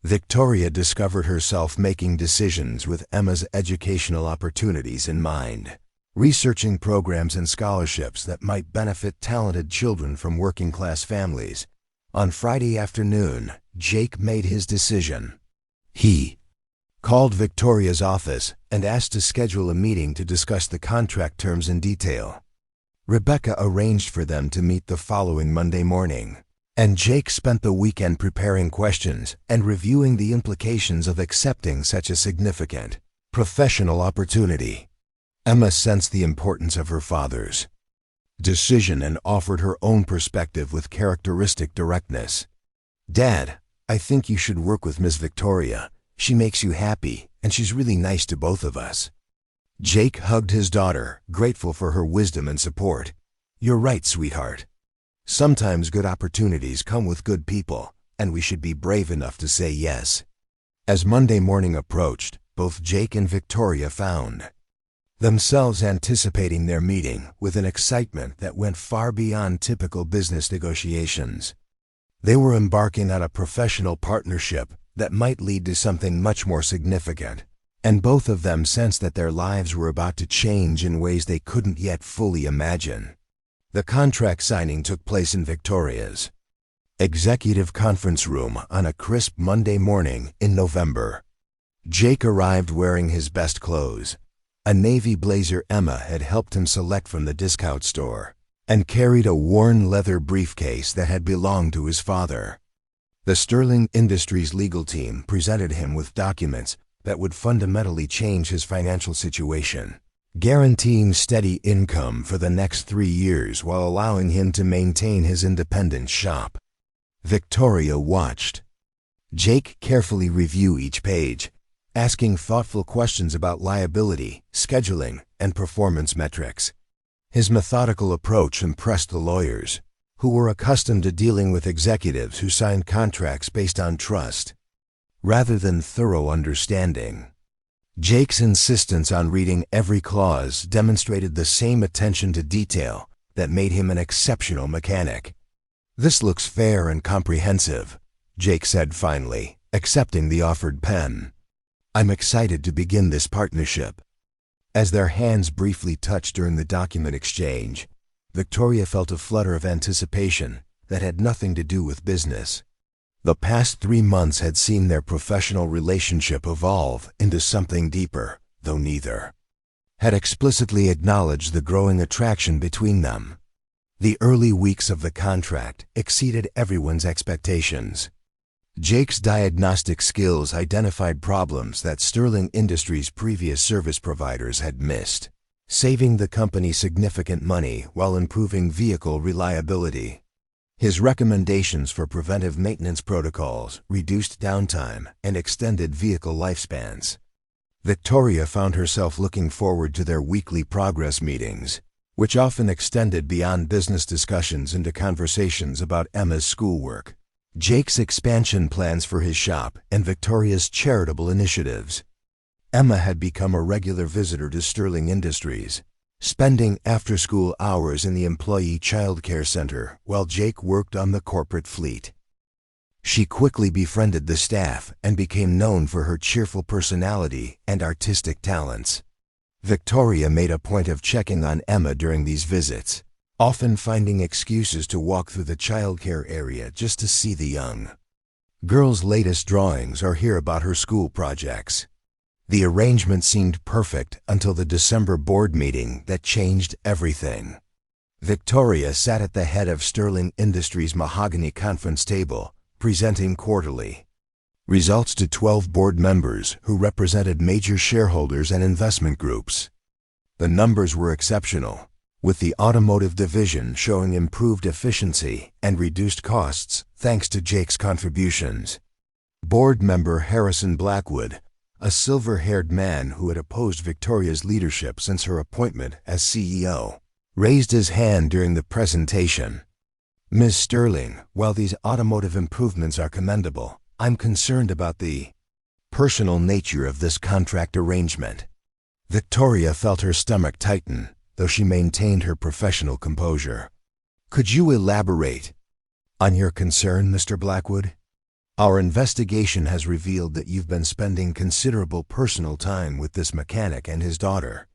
Victoria discovered herself making decisions with Emma's educational opportunities in mind, researching programs and scholarships that might benefit talented children from working-class families. On Friday afternoon, Jake made his decision. He called Victoria's office and asked to schedule a meeting to discuss the contract terms in detail. Rebecca arranged for them to meet the following Monday morning, and Jake spent the weekend preparing questions and reviewing the implications of accepting such a significant professional opportunity. Emma sensed the importance of her father's decision and offered her own perspective with characteristic directness. "Dad, I think you should work with Miss Victoria. She makes you happy, and she's really nice to both of us." Jake hugged his daughter, grateful for her wisdom and support. "You're right, sweetheart. Sometimes good opportunities come with good people, and we should be brave enough to say yes." As Monday morning approached, both Jake and Victoria found themselves anticipating their meeting with an excitement that went far beyond typical business negotiations. They were embarking on a professional partnership that might lead to something much more significant, and both of them sensed that their lives were about to change in ways they couldn't yet fully imagine. The contract signing took place in Victoria's executive conference room on a crisp Monday morning in November. Jake arrived wearing his best clothes, a navy blazer Emma had helped him select from the discount store, and carried a worn leather briefcase that had belonged to his father. The Sterling Industries legal team presented him with documents that would fundamentally change his financial situation. guaranteeing steady income for the next 3 years while allowing him to maintain his independent shop. Victoria watched Jake carefully review each page, asking thoughtful questions about liability, scheduling, and performance metrics. His methodical approach impressed the lawyers, who were accustomed to dealing with executives who signed contracts based on trust, rather than thorough understanding. Jake's insistence on reading every clause demonstrated the same attention to detail that made him an exceptional mechanic. "This looks fair and comprehensive," Jake said finally, accepting the offered pen. "I'm excited to begin this partnership." As their hands briefly touched during the document exchange, Victoria felt a flutter of anticipation that had nothing to do with business. The past 3 months had seen their professional relationship evolve into something deeper, though neither had explicitly acknowledged the growing attraction between them. The early weeks of the contract exceeded everyone's expectations. Jake's diagnostic skills identified problems that Sterling Industries' previous service providers had missed, saving the company significant money while improving vehicle reliability. His recommendations for preventive maintenance protocols reduced downtime and extended vehicle lifespans. Victoria found herself looking forward to their weekly progress meetings, which often extended beyond business discussions into conversations about Emma's schoolwork, Jake's expansion plans for his shop, and Victoria's charitable initiatives. Emma had become a regular visitor to Sterling Industries, spending after-school hours in the employee child care center while Jake worked on the corporate fleet. She quickly befriended the staff and became known for her cheerful personality and artistic talents. Victoria made a point of checking on Emma during these visits, often finding excuses to walk through the childcare area just to see the young girl's latest drawings or hear about her school projects. The arrangement seemed perfect until the December board meeting that changed everything. Victoria sat at the head of Sterling Industries' mahogany conference table, presenting quarterly results to 12 board members who represented major shareholders and investment groups. The numbers were exceptional, with the automotive division showing improved efficiency and reduced costs thanks to Jake's contributions. Board member Harrison Blackwood, a silver-haired man who had opposed Victoria's leadership since her appointment as CEO, raised his hand during the presentation. "Ms. Sterling, while these automotive improvements are commendable, I'm concerned about the personal nature of this contract arrangement." Victoria felt her stomach tighten, though she maintained her professional composure. "Could you elaborate on your concern, Mr. Blackwood? Our investigation has revealed that you've been spending considerable personal time with this mechanic and his daughter.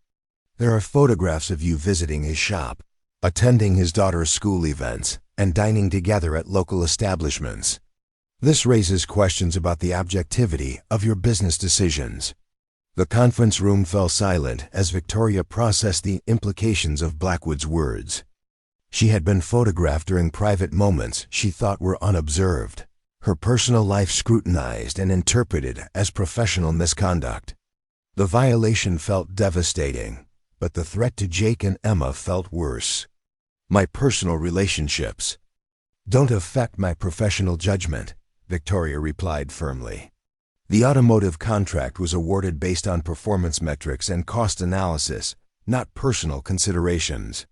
There are photographs of you visiting his shop, attending his daughter's school events, and dining together at local establishments. This raises questions about the objectivity of your business decisions." The conference room fell silent as Victoria processed the implications of Blackwood's words. She had been photographed during private moments she thought were unobserved, her personal life scrutinized and interpreted as professional misconduct. The violation felt devastating, but the threat to Jake and Emma felt worse. "My personal relationships don't affect my professional judgment," Victoria replied firmly. The automotive contract was awarded based on performance metrics and cost analysis, not personal considerations.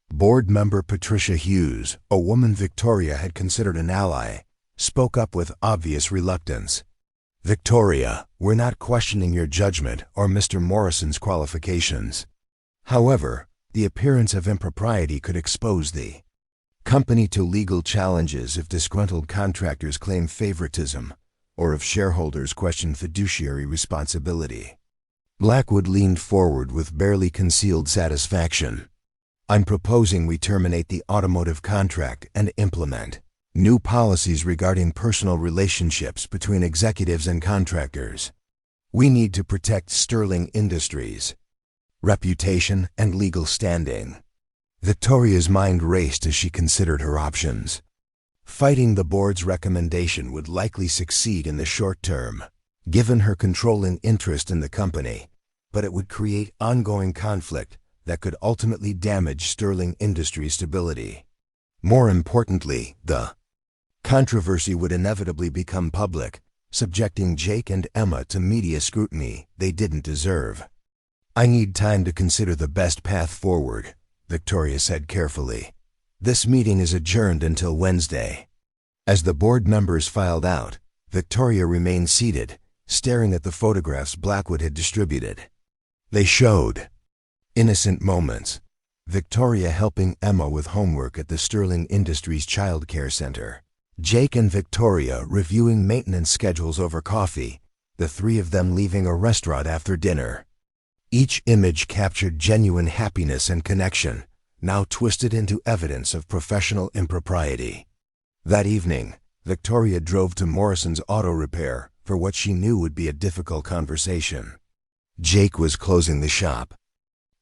Board member Patricia Hughes, a woman Victoria had considered an ally, spoke up with obvious reluctance. "Victoria, we're not questioning your judgment or Mr. Morrison's qualifications. However, the appearance of impropriety could expose the company to legal challenges if disgruntled contractors claim favoritism or if shareholders question fiduciary responsibility." Blackwood leaned forward with barely concealed satisfaction. "I'm proposing we terminate the automotive contract and implement new policies regarding personal relationships between executives and contractors. We need to protect Sterling Industries' reputation and legal standing." Victoria's mind raced as she considered her options. Fighting the board's recommendation would likely succeed in the short term, given her controlling interest in the company. but it would create ongoing conflict that could ultimately damage Sterling Industries' stability. More importantly, the controversy would inevitably become public, subjecting Jake and Emma to media scrutiny they didn't deserve. "I need time to consider the best path forward," Victoria said carefully. "This meeting is adjourned until Wednesday." As the board members filed out, Victoria remained seated, staring at the photographs Blackwood had distributed. They showed innocent moments. Victoria helping Emma with homework at the Sterling Industries Child Care Center. Jake and Victoria reviewing maintenance schedules over coffee, the three of them leaving a restaurant after dinner. Each image captured genuine happiness and connection, now twisted into evidence of professional impropriety. That evening, Victoria drove to Morrison's Auto Repair for what she knew would be a difficult conversation. Jake was closing the shop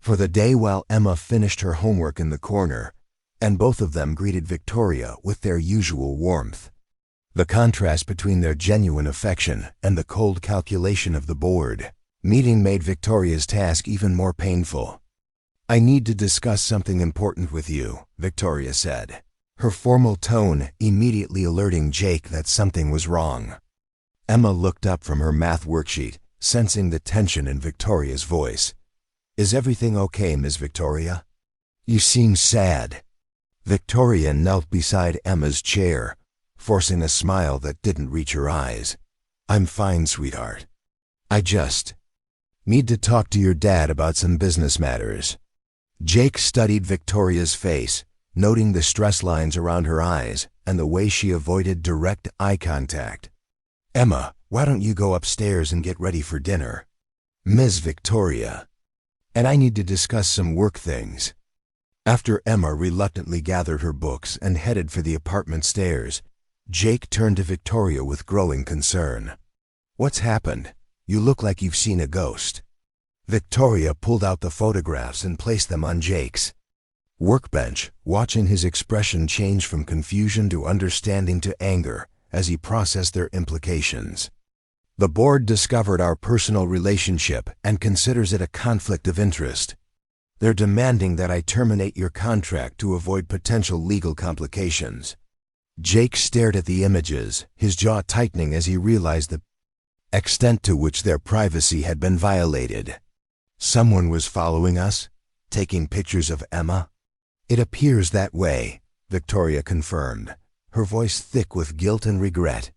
for the day while Emma finished her homework in the corner, and both of them greeted Victoria with their usual warmth. The contrast between their genuine affection and the cold calculation of the board meeting made Victoria's task even more painful. "I need to discuss something important with you," Victoria said, her formal tone immediately alerting Jake that something was wrong. Emma looked up from her math worksheet, sensing the tension in Victoria's voice. "Is everything okay, Miss Victoria? You seem sad." Victoria knelt beside Emma's chair, forcing a smile that didn't reach her eyes. "I'm fine, sweetheart. I just need to talk to your dad about some business matters." Jake studied Victoria's face, noting the stress lines around her eyes and the way she avoided direct eye contact. "Emma, why don't you go upstairs and get ready for dinner? Ms. Victoria and I need to discuss some work things." After Emma reluctantly gathered her books and headed for the apartment stairs, Jake turned to Victoria with growing concern. "What's happened? You look like you've seen a ghost." Victoria pulled out the photographs and placed them on Jake's workbench, watching his expression change from confusion to understanding to anger as he processed their implications. "The board discovered our personal relationship and considers it a conflict of interest. They're demanding that I terminate your contract to avoid potential legal complications." Jake stared at the images, his jaw tightening as he realized the extent to which their privacy had been violated. "Someone was following us, taking pictures of Emma?" "It appears that way," Victoria confirmed, her voice thick with guilt and regret.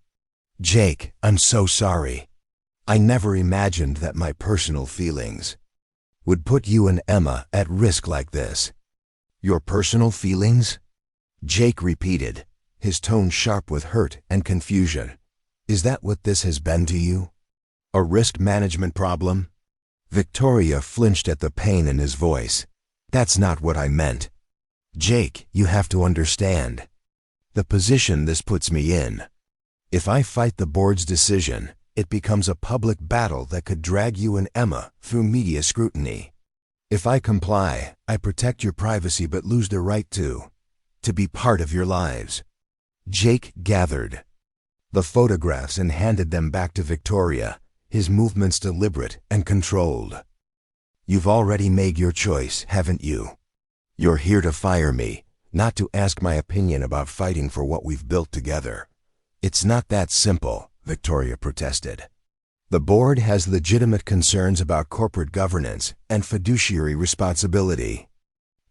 "Jake, I'm so sorry. I never imagined that my personal feelings would put you and Emma at risk like this." "Your personal feelings?" Jake repeated, his tone sharp with hurt and confusion. "Is that what this has been to you? A risk management problem?" Victoria flinched at the pain in his voice. "That's not what I meant. Jake, you have to understand the position this puts me in. If I fight the board's decision, it becomes a public battle that could drag you and Emma through media scrutiny. If I comply, I protect your privacy but lose the right to be part of your lives." Jake gathered the photographs and handed them back to Victoria, his movements deliberate and controlled. "You've already made your choice, haven't you? You're here to fire me, not to ask my opinion about fighting for what we've built together." "It's not that simple," Victoria protested. "The board has legitimate concerns about corporate governance and fiduciary responsibility.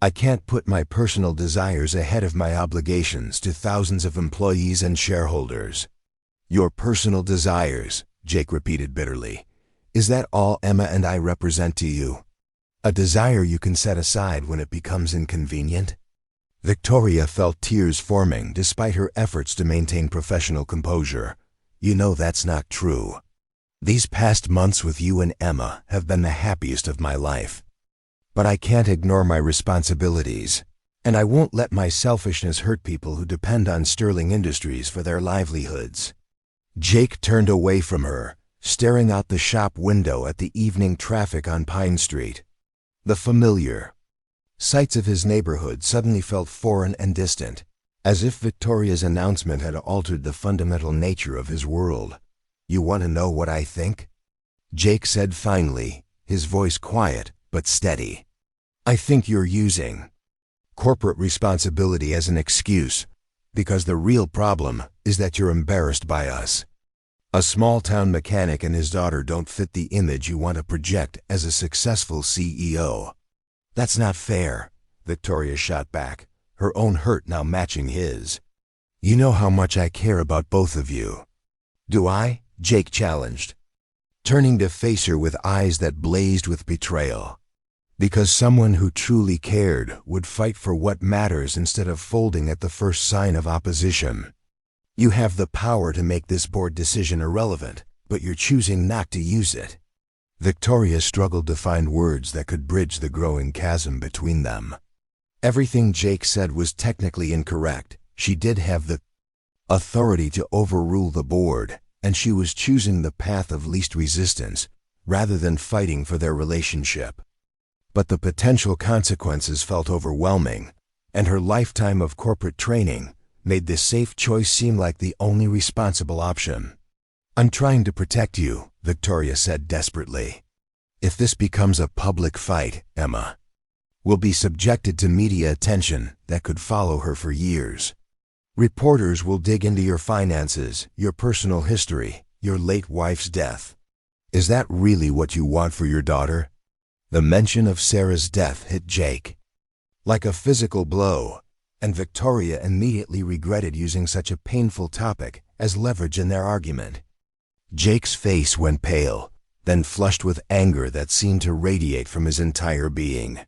I can't put my personal desires ahead of my obligations to thousands of employees and shareholders." "Your personal desires," Jake repeated bitterly. "Is that all Emma and I represent to you? A desire you can set aside when it becomes inconvenient?" Victoria felt tears forming despite her efforts to maintain professional composure. "You know that's not true. These past months with you and Emma have been the happiest of my life. But I can't ignore my responsibilities, and I won't let my selfishness hurt people who depend on Sterling Industries for their livelihoods." Jake turned away from her, staring out the shop window at the evening traffic on Pine Street. The familiar sights of his neighborhood suddenly felt foreign and distant, as if Victoria's announcement had altered the fundamental nature of his world. "You want to know what I think?" Jake said finally, his voice quiet but steady. "I think you're using corporate responsibility as an excuse, because the real problem is that you're embarrassed by us. A small-town mechanic and his daughter don't fit the image you want to project as a successful CEO." "That's not fair," Victoria shot back, her own hurt now matching his. "You know how much I care about both of you." "Do I?" Jake challenged, turning to face her with eyes that blazed with betrayal. "Because someone who truly cared would fight for what matters instead of folding at the first sign of opposition. You have the power to make this board decision irrelevant, but you're choosing not to use it." Victoria struggled to find words that could bridge the growing chasm between them. Everything Jake said was technically incorrect. She did have the authority to overrule the board, and she was choosing the path of least resistance rather than fighting for their relationship. But the potential consequences felt overwhelming, and her lifetime of corporate training made the safe choice seem like the only responsible option. "I'm trying to protect you," Victoria said desperately. "If this becomes a public fight, Emma will be subjected to media attention that could follow her for years. Reporters will dig into your finances, your personal history, your late wife's death. Is that really what you want for your daughter?" The mention of Sarah's death hit Jake like a physical blow, and Victoria immediately regretted using such a painful topic as leverage in their argument. Jake's face went pale, then flushed with anger that seemed to radiate from his entire being.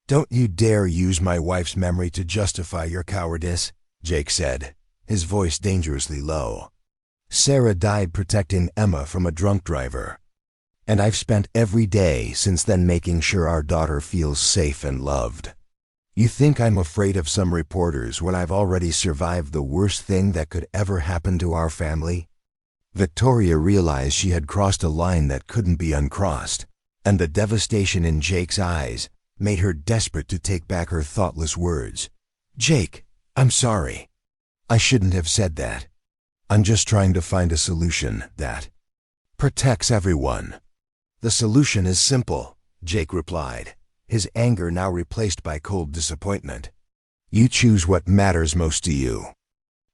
"Don't you dare use my wife's memory to justify your cowardice," Jake said, his voice dangerously low. "Sarah died protecting Emma from a drunk driver, and I've spent every day since then making sure our daughter feels safe and loved. You think I'm afraid of some reporters when I've already survived the worst thing that could ever happen to our family?" Victoria realized she had crossed a line that couldn't be uncrossed, and the devastation in Jake's eyes made her desperate to take back her thoughtless words. "Jake, I'm sorry. I shouldn't have said that. I'm just trying to find a solution that protects everyone." "The solution is simple," Jake replied, his anger now replaced by cold disappointment. "You choose what matters most to you.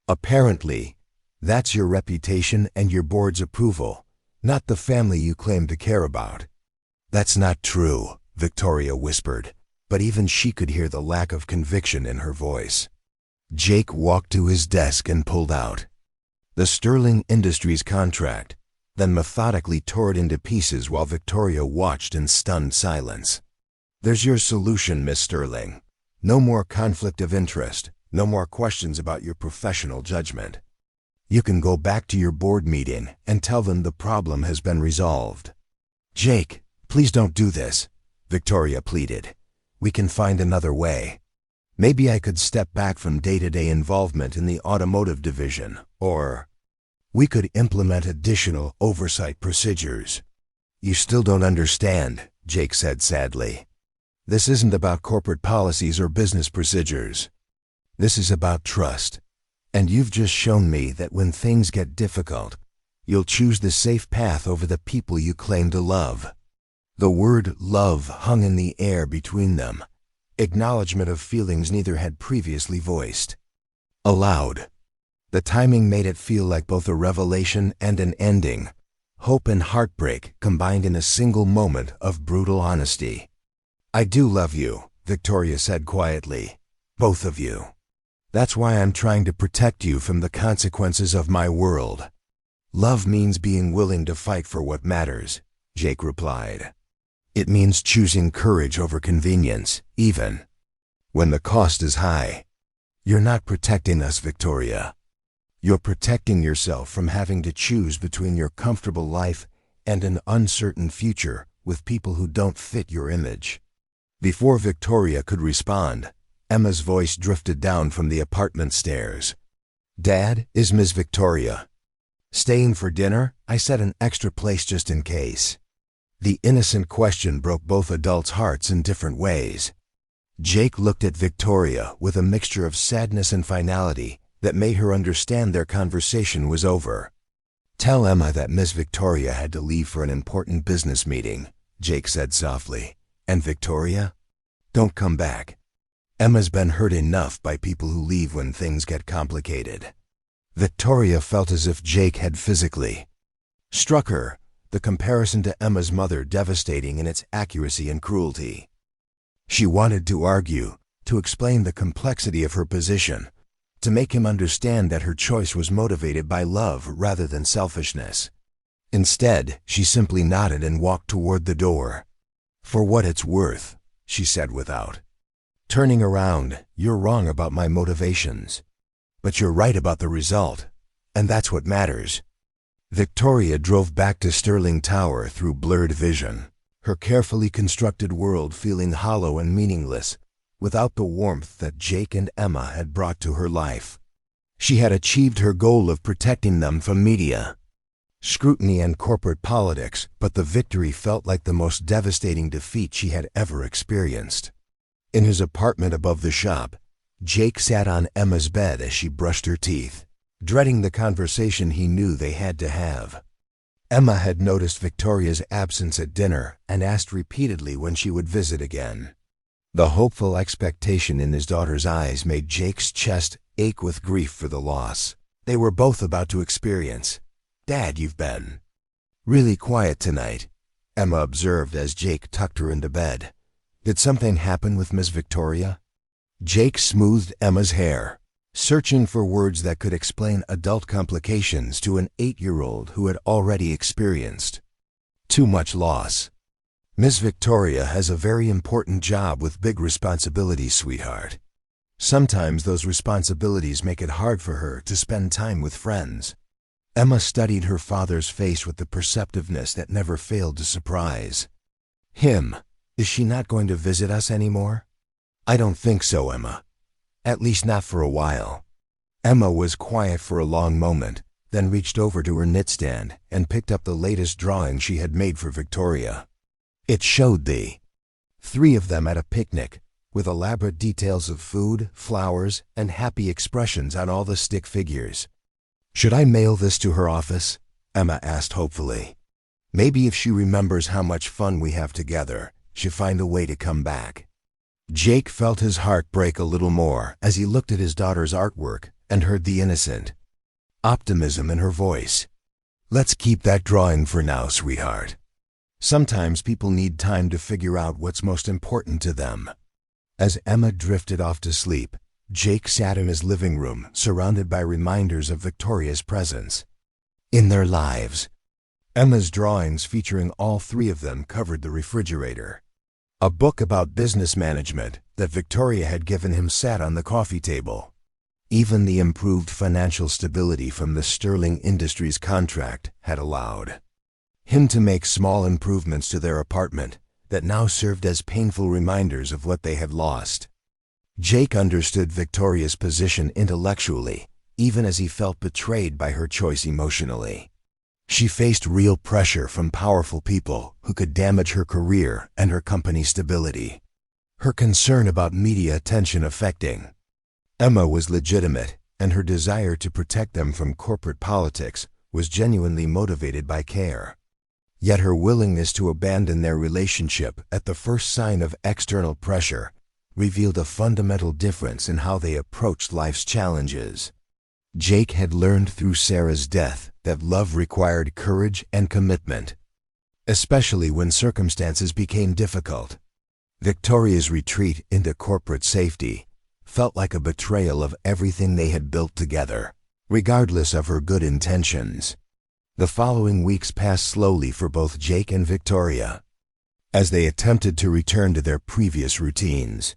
Apparently, that's your reputation and your board's approval, not the family you claim to care about." "That's not true," Victoria whispered, but even she could hear the lack of conviction in her voice. Jake walked to his desk and pulled out the Sterling Industries contract, then methodically tore it into pieces while Victoria watched in stunned silence. "There's your solution, Miss Sterling. No more conflict of interest, no more questions about your professional judgment. You can go back to your board meeting and tell them the problem has been resolved." "Jake, please don't do this," Victoria pleaded. "We can find another way. Maybe I could step back from day-to-day involvement in the automotive division, or we could implement additional oversight procedures." "You still don't understand," Jake said sadly. "This isn't about corporate policies or business procedures. This is about trust. And you've just shown me that when things get difficult, you'll choose the safe path over the people you claim to love." The word love hung in the air between them, acknowledgement of feelings neither had previously voiced aloud. The timing made it feel like both a revelation and an ending, hope and heartbreak combined in a single moment of brutal honesty. "I do love you," Victoria said quietly. "Both of you. That's why I'm trying to protect you from the consequences of my world." "Love means being willing to fight for what matters," Jake replied. "It means choosing courage over convenience, even when the cost is high." "You're not protecting us, Victoria. You're protecting yourself from having to choose between your comfortable life and an uncertain future with people who don't fit your image." Before Victoria could respond, Emma's voice drifted down from the apartment stairs. "Dad, is Miss Victoria staying for dinner? I set an extra place just in case." The innocent question broke both adults' hearts in different ways. Jake looked at Victoria with a mixture of sadness and finality that made her understand their conversation was over. "Tell Emma that Miss Victoria had to leave for an important business meeting," Jake said softly. "And Victoria? Don't come back. Emma's been hurt enough by people who leave when things get complicated." Victoria felt as if Jake had physically struck her, the comparison to Emma's mother devastating in its accuracy and cruelty. She wanted to argue, to explain the complexity of her position, to make him understand that her choice was motivated by love rather than selfishness. Instead, she simply nodded and walked toward the door. "For what it's worth," she said without turning around, "you're wrong about my motivations. But you're right about the result, and that's what matters." Victoria drove back to Sterling Tower through blurred vision, her carefully constructed world feeling hollow and meaningless, without the warmth that Jake and Emma had brought to her life. She had achieved her goal of protecting them from media scrutiny and corporate politics, but the victory felt like the most devastating defeat she had ever experienced. In his apartment above the shop, Jake sat on Emma's bed as she brushed her teeth, dreading the conversation he knew they had to have. Emma had noticed Victoria's absence at dinner and asked repeatedly when she would visit again. The hopeful expectation in his daughter's eyes made Jake's chest ache with grief for the loss they were both about to experience. "Dad, you've been really quiet tonight," Emma observed as Jake tucked her into bed. "Did something happen with Miss Victoria?" Jake smoothed Emma's hair, searching for words that could explain adult complications to an 8-year-old who had already experienced too much loss. "Miss Victoria has a very important job with big responsibilities, sweetheart. Sometimes those responsibilities make it hard for her to spend time with friends." Emma studied her father's face with the perceptiveness that never failed to surprise him. "Is she not going to visit us anymore?" "I don't think so, Emma. At least not for a while." Emma was quiet for a long moment, then reached over to her knitstand and picked up the latest drawing she had made for Victoria. It showed the three of them at a picnic, with elaborate details of food, flowers, and happy expressions on all the stick figures. "Should I mail this to her office?" Emma asked hopefully. "Maybe if she remembers how much fun we have together, she'll find a way to come back." Jake felt his heart break a little more as he looked at his daughter's artwork and heard the innocent optimism in her voice. "Let's keep that drawing for now, sweetheart. Sometimes people need time to figure out what's most important to them." As Emma drifted off to sleep, Jake sat in his living room, surrounded by reminders of Victoria's presence in their lives. Emma's drawings featuring all three of them covered the refrigerator. A book about business management that Victoria had given him sat on the coffee table. Even the improved financial stability from the Sterling Industries contract had allowed him to make small improvements to their apartment that now served as painful reminders of what they had lost. Jake understood Victoria's position intellectually, even as he felt betrayed by her choice emotionally. She faced real pressure from powerful people who could damage her career and her company's stability. Her concern about media attention affecting Emma was legitimate, and her desire to protect them from corporate politics was genuinely motivated by care. Yet her willingness to abandon their relationship at the first sign of external pressure revealed a fundamental difference in how they approached life's challenges. Jake had learned through Sarah's death that love required courage and commitment, especially when circumstances became difficult. Victoria's retreat into corporate safety felt like a betrayal of everything they had built together, regardless of her good intentions. The following weeks passed slowly for both Jake and Victoria, as they attempted to return to their previous routines.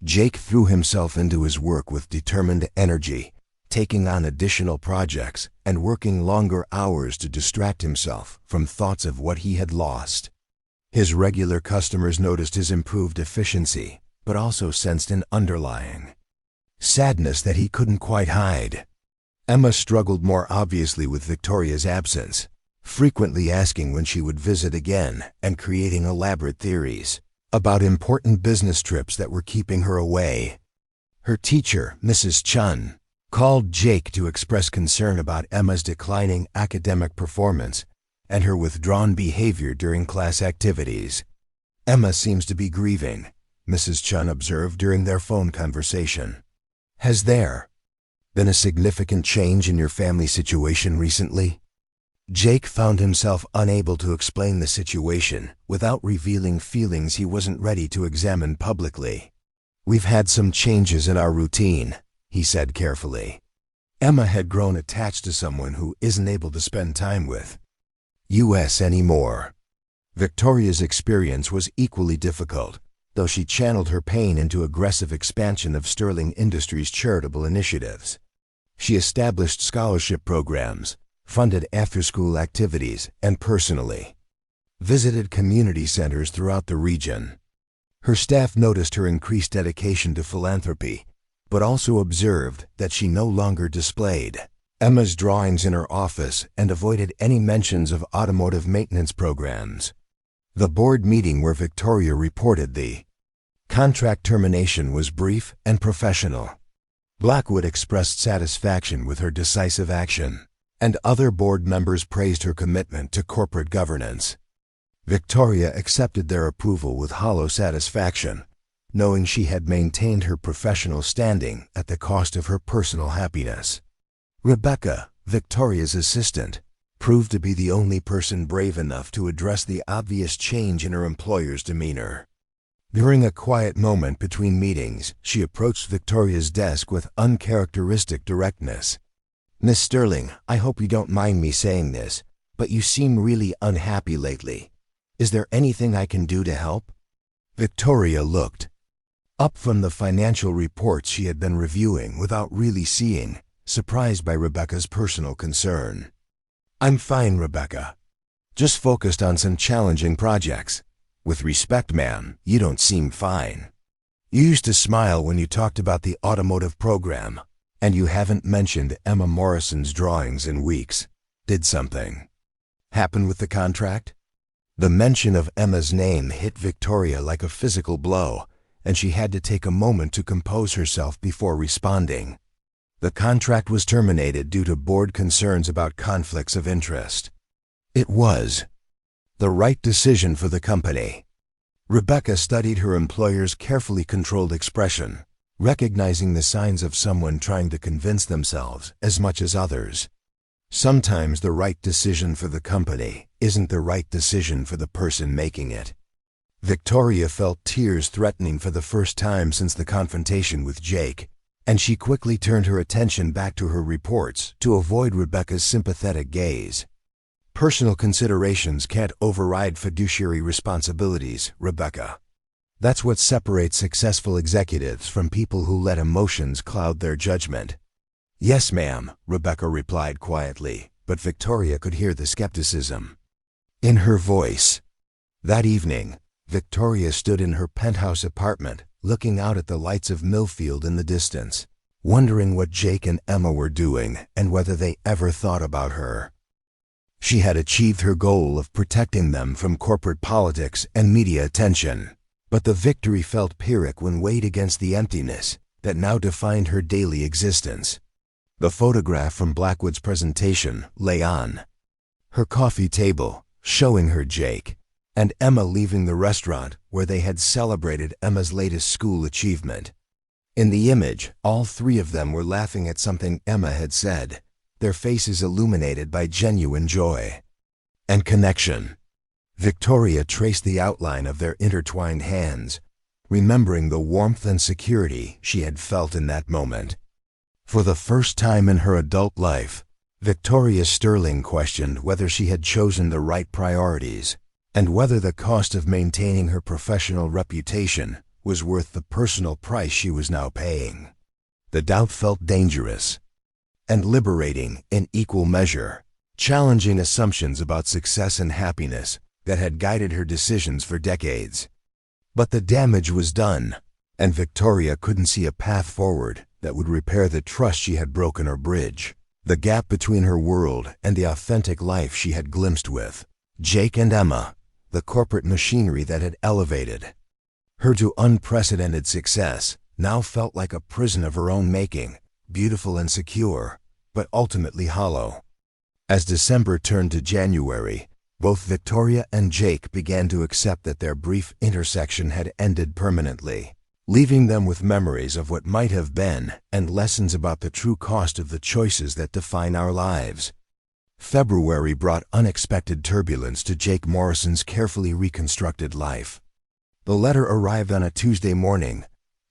Jake threw himself into his work with determined energy, taking on additional projects and working longer hours to distract himself from thoughts of what he had lost. His regular customers noticed his improved efficiency, but also sensed an underlying sadness that he couldn't quite hide. Emma struggled more obviously with Victoria's absence, frequently asking when she would visit again and creating elaborate theories about important business trips that were keeping her away. Her teacher, Mrs. Chun, called Jake to express concern about Emma's declining academic performance and her withdrawn behavior during class activities. "Emma seems to be grieving," Mrs. Chun observed during their phone conversation. "Has there been a significant change in your family situation recently?" Jake found himself unable to explain the situation without revealing feelings he wasn't ready to examine publicly. "We've had some changes in our routine," he said carefully. Emma had grown attached to someone who isn't able to spend time with us anymore. Victoria's experience was equally difficult, though she channeled her pain into aggressive expansion of Sterling Industries' charitable initiatives. She established scholarship programs, funded after-school activities, and personally visited community centers throughout the region. Her staff noticed her increased dedication to philanthropy, but also observed that she no longer displayed Emma's drawings in her office and avoided any mentions of automotive maintenance programs. The board meeting where Victoria reported the contract termination was brief and professional. Blackwood expressed satisfaction with her decisive action, and other board members praised her commitment to corporate governance. Victoria accepted their approval with hollow satisfaction, knowing she had maintained her professional standing at the cost of her personal happiness. Rebecca, Victoria's assistant, proved to be the only person brave enough to address the obvious change in her employer's demeanor. During a quiet moment between meetings, she approached Victoria's desk with uncharacteristic directness. "Miss Sterling, I hope you don't mind me saying this, but you seem really unhappy lately. Is there anything I can do to help?" Victoria looked up from the financial reports she had been reviewing without really seeing, surprised by Rebecca's personal concern. "I'm fine, Rebecca. Just focused on some challenging projects. With respect, ma'am, you don't seem fine. You used to smile when you talked about the automotive program, and you haven't mentioned Emma Morrison's drawings in weeks. Did something happen with the contract?" The mention of Emma's name hit Victoria like a physical blow, and she had to take a moment to compose herself before responding. The contract was terminated due to board concerns about conflicts of interest. It was the right decision for the company. Rebecca studied her employer's carefully controlled expression, recognizing the signs of someone trying to convince themselves as much as others. Sometimes the right decision for the company isn't the right decision for the person making it. Victoria felt tears threatening for the first time since the confrontation with Jake, and she quickly turned her attention back to her reports to avoid Rebecca's sympathetic gaze. "Personal considerations can't override fiduciary responsibilities, Rebecca. That's what separates successful executives from people who let emotions cloud their judgment." "Yes, ma'am," Rebecca replied quietly, but Victoria could hear the skepticism in her voice. That evening, Victoria stood in her penthouse apartment, looking out at the lights of Millfield in the distance, wondering what Jake and Emma were doing and whether they ever thought about her. She had achieved her goal of protecting them from corporate politics and media attention, but the victory felt pyrrhic when weighed against the emptiness that now defined her daily existence. The photograph from Blackwood's presentation lay on her coffee table, showing her Jake and Emma leaving the restaurant where they had celebrated Emma's latest school achievement. In the image, all three of them were laughing at something Emma had said, their faces illuminated by genuine joy and connection. Victoria traced the outline of their intertwined hands, remembering the warmth and security she had felt in that moment. For the first time in her adult life, Victoria Sterling questioned whether she had chosen the right priorities, and whether the cost of maintaining her professional reputation was worth the personal price she was now paying. The doubt felt dangerous and liberating in equal measure, challenging assumptions about success and happiness that had guided her decisions for decades. But the damage was done, and Victoria couldn't see a path forward that would repair the trust she had broken or bridge the gap between her world and the authentic life she had glimpsed with Jake and Emma, the corporate machinery that had elevated her to unprecedented success. Now felt like a prison of her own making, beautiful and secure, but ultimately hollow. As December turned to January, Both Victoria and Jake began to accept that their brief intersection had ended permanently, leaving them with memories of what might have been and lessons about the true cost of the choices that define our lives. February brought unexpected turbulence to Jake Morrison's carefully reconstructed life. The letter arrived on a Tuesday morning,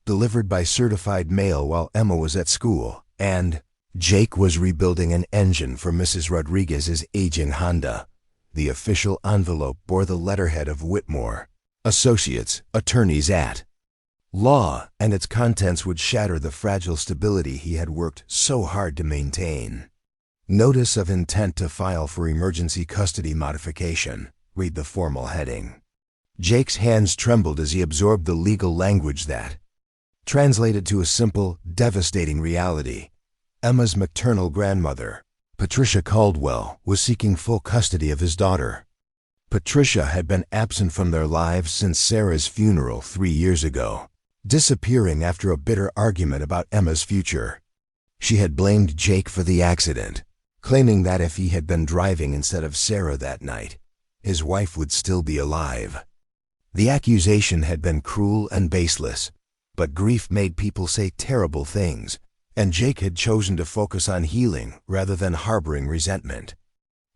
delivered by certified mail while Emma was at school, and Jake was rebuilding an engine for Mrs. Rodriguez's aging Honda. The official envelope bore the letterhead of Whitmore, Associates, Attorneys at Law, and its contents would shatter the fragile stability he had worked so hard to maintain. Notice of intent to file for emergency custody modification, read the formal heading. Jake's hands trembled as he absorbed the legal language that translated to a simple, devastating reality. Emma's maternal grandmother, Patricia Caldwell, was seeking full custody of his daughter. Patricia had been absent from their lives since Sarah's funeral 3 years ago, disappearing after a bitter argument about Emma's future. She had blamed Jake for the accident, claiming that if he had been driving instead of Sarah that night, his wife would still be alive. The accusation had been cruel and baseless, but grief made people say terrible things, and Jake had chosen to focus on healing rather than harboring resentment.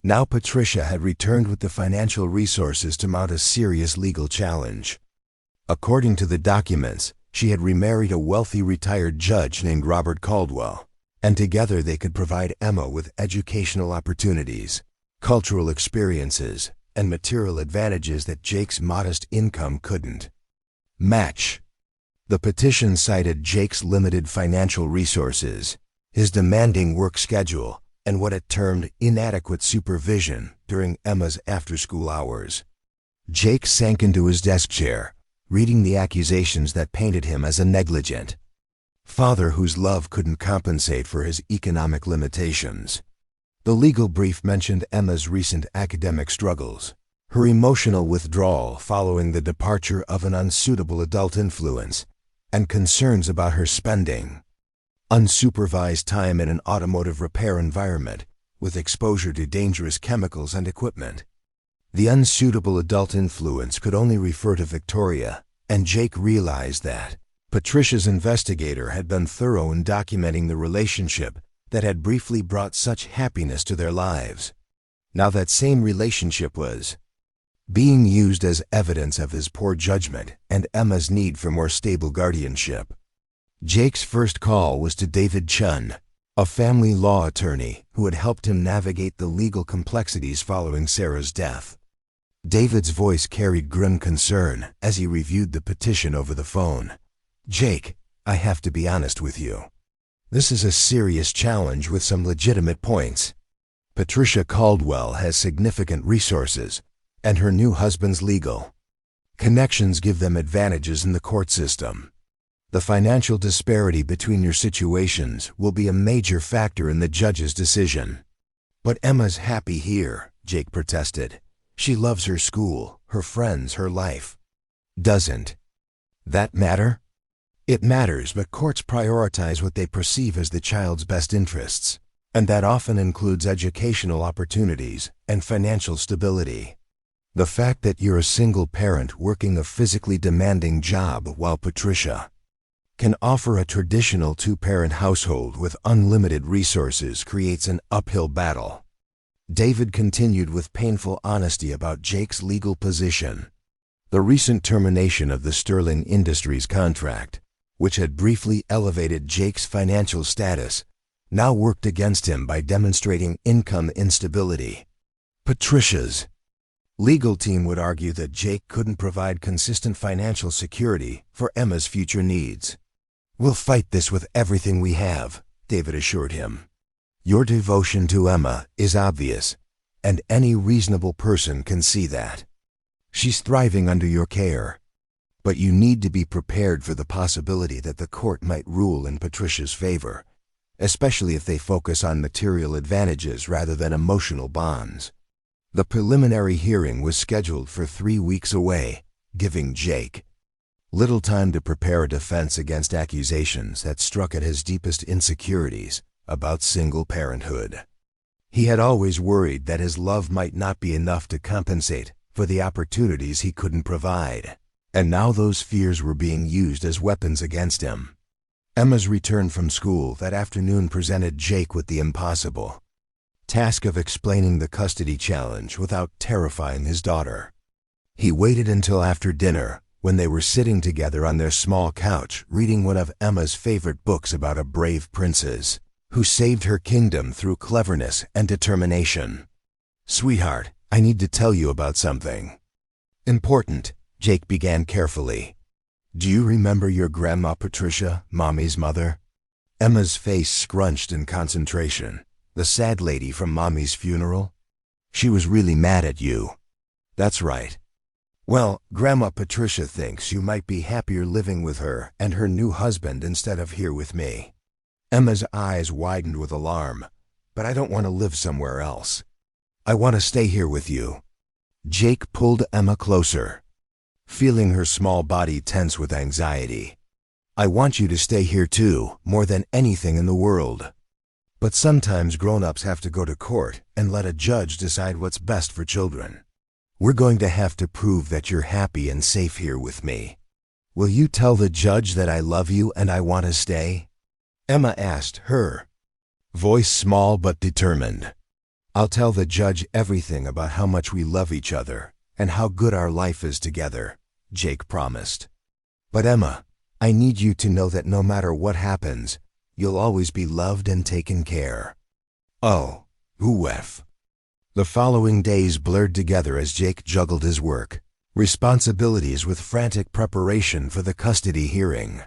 Now Patricia had returned with the financial resources to mount a serious legal challenge. According to the documents, she had remarried a wealthy retired judge named Robert Caldwell, and together they could provide Emma with educational opportunities, cultural experiences, and material advantages that Jake's modest income couldn't match. The petition cited Jake's limited financial resources, his demanding work schedule, and what it termed inadequate supervision during Emma's after-school hours. Jake sank into his desk chair, reading the accusations that painted him as a negligent father whose love couldn't compensate for his economic limitations. The legal brief mentioned Emma's recent academic struggles, her emotional withdrawal following the departure of an unsuitable adult influence, and concerns about her spending unsupervised time in an automotive repair environment with exposure to dangerous chemicals and equipment. The unsuitable adult influence could only refer to Victoria, and Jake realized that Patricia's investigator had been thorough in documenting the relationship that had briefly brought such happiness to their lives. Now that same relationship was being used as evidence of his poor judgment and Emma's need for more stable guardianship. Jake's first call was to David Chun, a family law attorney who had helped him navigate the legal complexities following Sarah's death. David's voice carried grim concern as he reviewed the petition over the phone. "Jake, I have to be honest with you. This is a serious challenge with some legitimate points. Patricia Caldwell has significant resources, and her new husband's legal connections give them advantages in the court system. The financial disparity between your situations will be a major factor in the judge's decision." "But Emma's happy here," Jake protested. "She loves her school, her friends, her life." "Doesn't that matter?" "It matters, but courts prioritize what they perceive as the child's best interests, and that often includes educational opportunities and financial stability. The fact that you're a single parent working a physically demanding job while Patricia can offer a traditional two-parent household with unlimited resources creates an uphill battle." David continued with painful honesty about Jake's legal position. The recent termination of the Sterling Industries contract, which had briefly elevated Jake's financial status, now worked against him by demonstrating income instability. Patricia's legal team would argue that Jake couldn't provide consistent financial security for Emma's future needs. "We'll fight this with everything we have," David assured him. "Your devotion to Emma is obvious, and any reasonable person can see that. She's thriving under your care. But you need to be prepared for the possibility that the court might rule in Patricia's favor, especially if they focus on material advantages rather than emotional bonds." The preliminary hearing was scheduled for 3 weeks away, giving Jake little time to prepare a defense against accusations that struck at his deepest insecurities about single parenthood. He had always worried that his love might not be enough to compensate for the opportunities he couldn't provide. And now those fears were being used as weapons against him. Emma's return from school that afternoon presented Jake with the impossible task of explaining the custody challenge without terrifying his daughter. He waited until after dinner, when they were sitting together on their small couch reading one of Emma's favorite books about a brave princess who saved her kingdom through cleverness and determination. "Sweetheart, I need to tell you about something important," Jake began carefully. "Do you remember your Grandma Patricia, Mommy's mother?" Emma's face scrunched in concentration. "The sad lady from Mommy's funeral? She was really mad at you." "That's right. Well, Grandma Patricia thinks you might be happier living with her and her new husband instead of here with me." Emma's eyes widened with alarm. "But I don't want to live somewhere else. I want to stay here with you." Jake pulled Emma closer, feeling her small body tense with anxiety. "I want you to stay here too, more than anything in the world. But sometimes grown-ups have to go to court and let a judge decide what's best for children. We're going to have to prove that you're happy and safe here with me. Will you tell the judge that I love you and I want to stay?" Emma asked, her voice small but determined. "I'll tell the judge everything about how much we love each other and how good our life is together," Jake promised. "But Emma, I need you to know that no matter what happens, you'll always be loved and taken care." "Oh, oof." The following days blurred together as Jake juggled his work, responsibilities with frantic preparation for the custody hearing.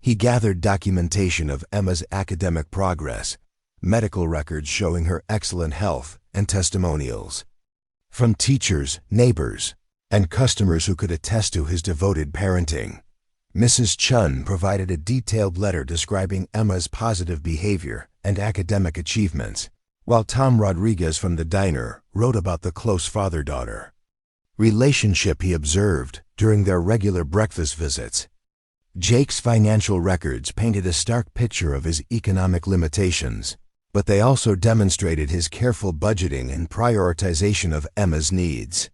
He gathered documentation of Emma's academic progress, medical records showing her excellent health, and testimonials from teachers, neighbors, and customers who could attest to his devoted parenting. Mrs. Chun provided a detailed letter describing Emma's positive behavior and academic achievements, while Tom Rodriguez from the diner wrote about the close father-daughter relationship he observed during their regular breakfast visits. Jake's financial records painted a stark picture of his economic limitations, but they also demonstrated his careful budgeting and prioritization of Emma's needs.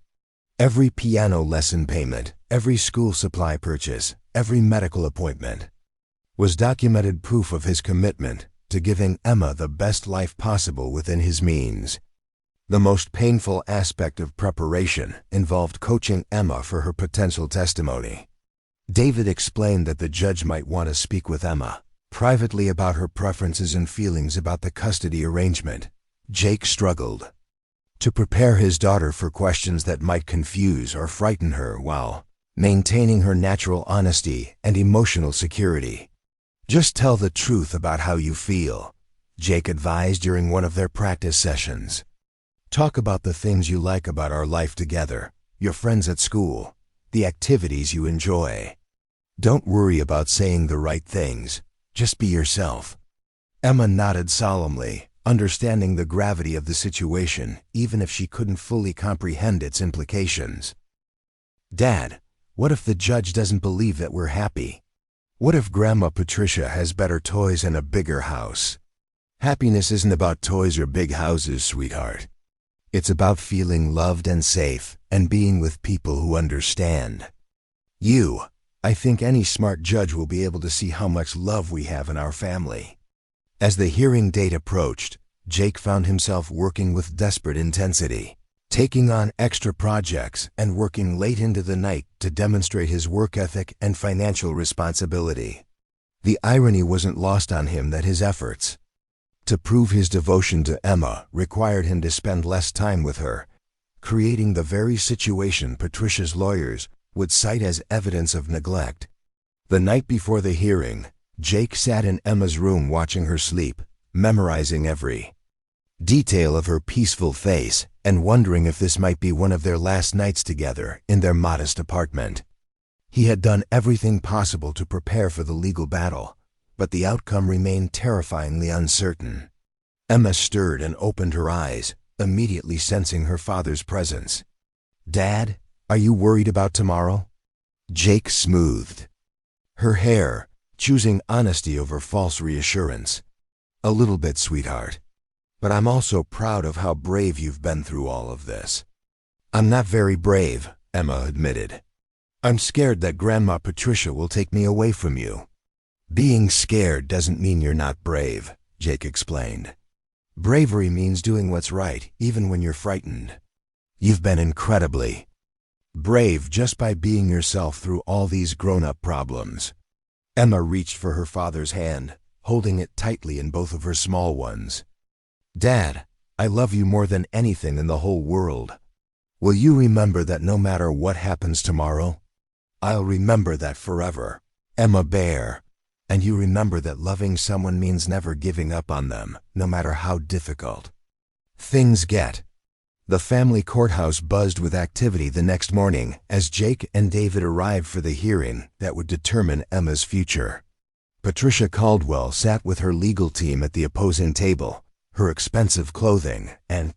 Every piano lesson payment, every school supply purchase, every medical appointment was documented proof of his commitment to giving Emma the best life possible within his means. The most painful aspect of preparation involved coaching Emma for her potential testimony. David explained that the judge might want to speak with Emma privately about her preferences and feelings about the custody arrangement. Jake struggled to prepare his daughter for questions that might confuse or frighten her while maintaining her natural honesty and emotional security. "Just tell the truth about how you feel," Jake advised during one of their practice sessions. "Talk about the things you like about our life together, your friends at school, the activities you enjoy. Don't worry about saying the right things, just be yourself." Emma nodded solemnly, understanding the gravity of the situation even if she couldn't fully comprehend its implications. "Dad, what if the judge doesn't believe that we're happy? What if Grandma Patricia has better toys and a bigger house?" "Happiness isn't about toys or big houses, sweetheart. It's about feeling loved and safe and being with people who understand you. I think any smart judge will be able to see how much love we have in our family." As the hearing date approached, Jake found himself working with desperate intensity, taking on extra projects and working late into the night to demonstrate his work ethic and financial responsibility. The irony wasn't lost on him that his efforts to prove his devotion to Emma required him to spend less time with her, creating the very situation Patricia's lawyers would cite as evidence of neglect. The night before the hearing, Jake sat in Emma's room watching her sleep, memorizing every detail of her peaceful face and wondering if this might be one of their last nights together in their modest apartment. He had done everything possible to prepare for the legal battle, but the outcome remained terrifyingly uncertain. Emma stirred and opened her eyes, immediately sensing her father's presence. "Dad, are you worried about tomorrow?" Jake smoothed her hair, choosing honesty over false reassurance. "A little bit, sweetheart. But I'm also proud of how brave you've been through all of this. I'm not very brave, Emma admitted. I'm scared that Grandma Patricia will take me away from you. Being scared doesn't mean you're not brave, Jake explained. Bravery means doing what's right, even when you're frightened. You've been incredibly brave just by being yourself through all these grown-up problems. Emma reached for her father's hand, holding it tightly in both of her small ones. Dad, I love you more than anything in the whole world. Will you remember that no matter what happens tomorrow? I'll remember that forever. Emma Bear. And you remember that loving someone means never giving up on them, no matter how difficult things get. The family courthouse buzzed with activity the next morning as Jake and David arrived for the hearing that would determine Emma's future. Patricia Caldwell sat with her legal team at the opposing table, her expensive clothing and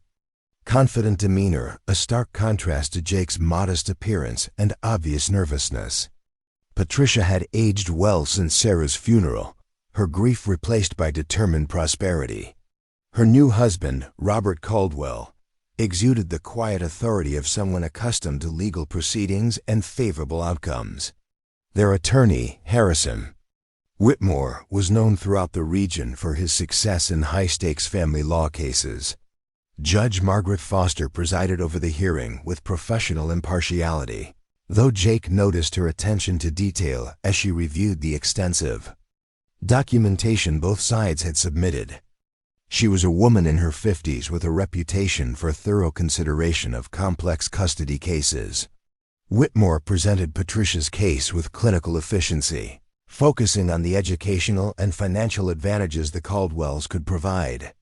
confident demeanor a stark contrast to Jake's modest appearance and obvious nervousness. Patricia had aged well since Sarah's funeral, her grief replaced by determined prosperity. Her new husband, Robert Caldwell, exuded the quiet authority of someone accustomed to legal proceedings and favorable outcomes. Their attorney, Harrison Whitmore, was known throughout the region for his success in high-stakes family law cases. Judge Margaret Foster presided over the hearing with professional impartiality, though Jake noticed her attention to detail as she reviewed the extensive documentation both sides had submitted. She was a woman in her 50s with a reputation for thorough consideration of complex custody cases. Whitmore presented Patricia's case with clinical efficiency, focusing on the educational and financial advantages the Caldwells could provide.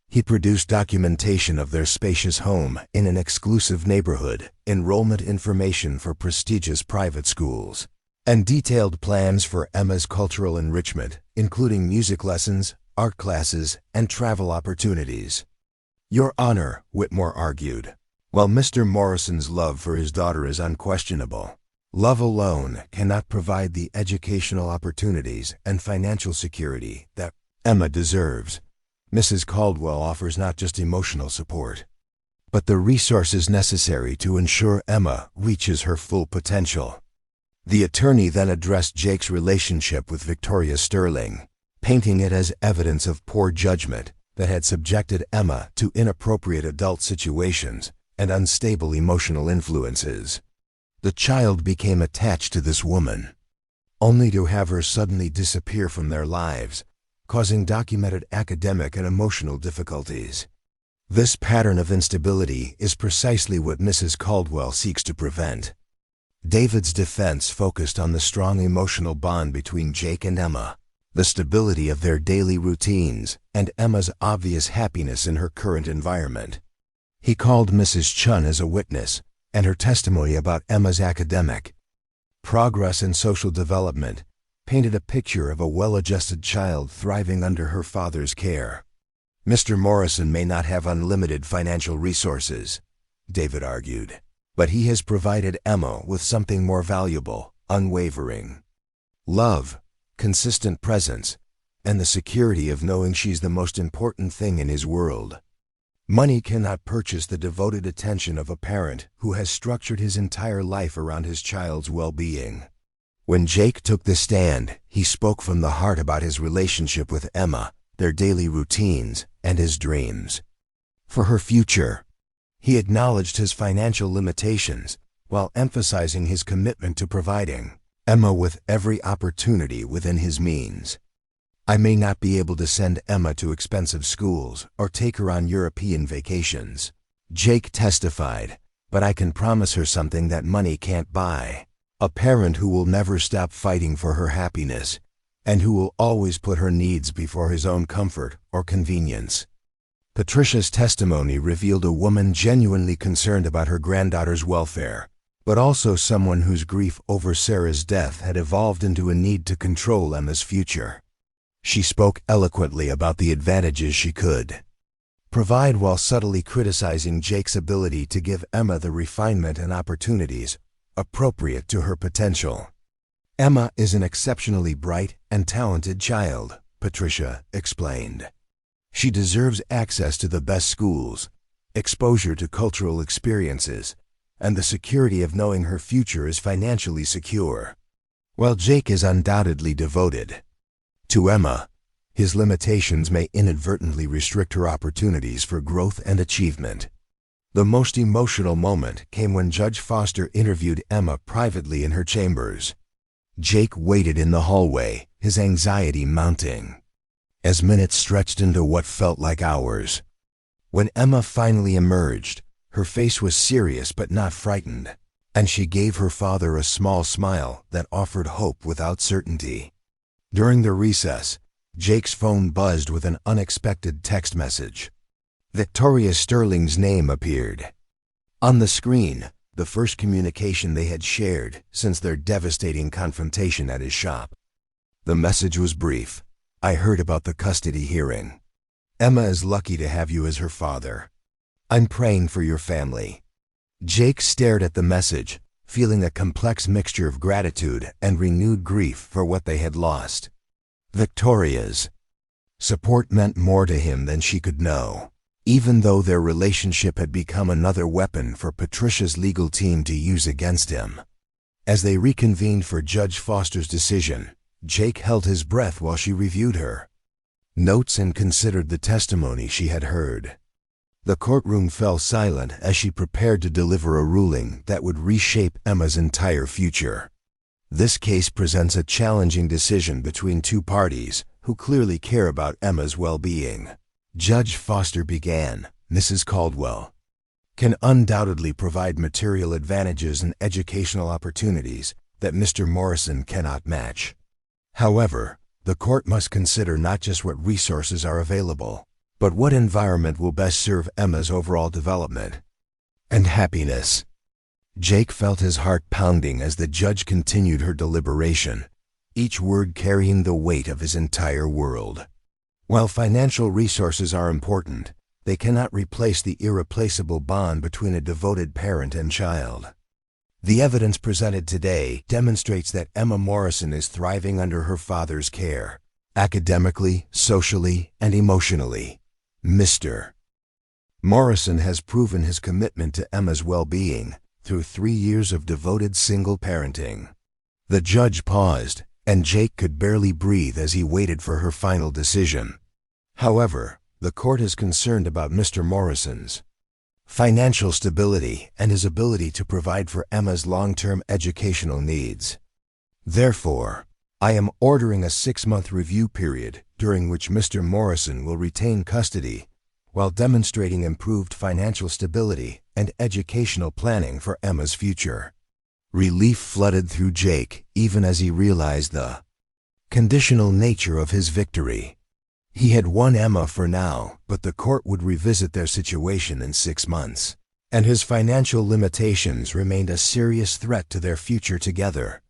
He produced documentation of their spacious home in an exclusive neighborhood, enrollment information for prestigious private schools, and detailed plans for Emma's cultural enrichment, including music lessons, art classes, and travel opportunities. Your Honor, Whitmore argued, while Mr. Morrison's love for his daughter is unquestionable, love alone cannot provide the educational opportunities and financial security that Emma deserves. Mrs. Caldwell offers not just emotional support, but the resources necessary to ensure Emma reaches her full potential. The attorney then addressed Jake's relationship with Victoria Sterling, painting it as evidence of poor judgment that had subjected Emma to inappropriate adult situations and unstable emotional influences. The child became attached to this woman, only to have her suddenly disappear from their lives, causing documented academic and emotional difficulties. This pattern of instability is precisely what Mrs. Caldwell seeks to prevent. David's defense focused on the strong emotional bond between Jake and Emma, the stability of their daily routines, and Emma's obvious happiness in her current environment. He called Mrs. Chun as a witness, and her testimony about Emma's academic progress and social development painted a picture of a well-adjusted child thriving under her father's care. Mr. Morrison may not have unlimited financial resources, David argued, but he has provided Emma with something more valuable, unwavering love, consistent presence, and the security of knowing she's the most important thing in his world. Money cannot purchase the devoted attention of a parent who has structured his entire life around his child's well-being. When Jake took the stand, he spoke from the heart about his relationship with Emma, their daily routines, and his dreams for her future. He acknowledged his financial limitations while emphasizing his commitment to providing Emma with every opportunity within his means. I may not be able to send Emma to expensive schools or take her on European vacations, Jake testified, but I can promise her something that money can't buy. A parent who will never stop fighting for her happiness, and who will always put her needs before his own comfort or convenience. Patricia's testimony revealed a woman genuinely concerned about her granddaughter's welfare, but also someone whose grief over Sarah's death had evolved into a need to control Emma's future. She spoke eloquently about the advantages she could provide while subtly criticizing Jake's ability to give Emma the refinement and opportunities appropriate to her potential. Emma is an exceptionally bright and talented child, Patricia explained. She deserves access to the best schools, exposure to cultural experiences, and the security of knowing her future is financially secure. While Jake is undoubtedly devoted to Emma, his limitations may inadvertently restrict her opportunities for growth and achievement. The most emotional moment came when Judge Foster interviewed Emma privately in her chambers. Jake waited in the hallway, his anxiety mounting, as minutes stretched into what felt like hours. When Emma finally emerged, her face was serious but not frightened, and she gave her father a small smile that offered hope without certainty. During the recess, Jake's phone buzzed with an unexpected text message. Victoria Sterling's name appeared on the screen, the first communication they had shared since their devastating confrontation at his shop. The message was brief. "I heard about the custody hearing. Emma is lucky to have you as her father. I'm praying for your family." Jake stared at the message, feeling a complex mixture of gratitude and renewed grief for what they had lost. Victoria's support meant more to him than she could know, even though their relationship had become another weapon for Patricia's legal team to use against him. As they reconvened for Judge Foster's decision, Jake held his breath while she reviewed her notes and considered the testimony she had heard. The courtroom fell silent as she prepared to deliver a ruling that would reshape Emma's entire future. This case presents a challenging decision between two parties who clearly care about Emma's well-being. Judge Foster began, "Mrs. Caldwell can undoubtedly provide material advantages and educational opportunities that Mr. Morrison cannot match. However, the court must consider not just what resources are available, but what environment will best serve Emma's overall development and happiness." Jake felt his heart pounding as the judge continued her deliberation, each word carrying the weight of his entire world. While financial resources are important, they cannot replace the irreplaceable bond between a devoted parent and child. The evidence presented today demonstrates that Emma Morrison is thriving under her father's care, academically, socially, and emotionally. Mr. Morrison has proven his commitment to Emma's well-being through 3 years of devoted single parenting. The judge paused, and Jake could barely breathe as he waited for her final decision. However, the court is concerned about Mr. Morrison's financial stability and his ability to provide for Emma's long-term educational needs. Therefore, I am ordering a 6-month review period during which Mr. Morrison will retain custody while demonstrating improved financial stability and educational planning for Emma's future. Relief flooded through Jake even as he realized the conditional nature of his victory. He had won Emma for now, but the court would revisit their situation in 6 months, and his financial limitations remained a serious threat to their future together.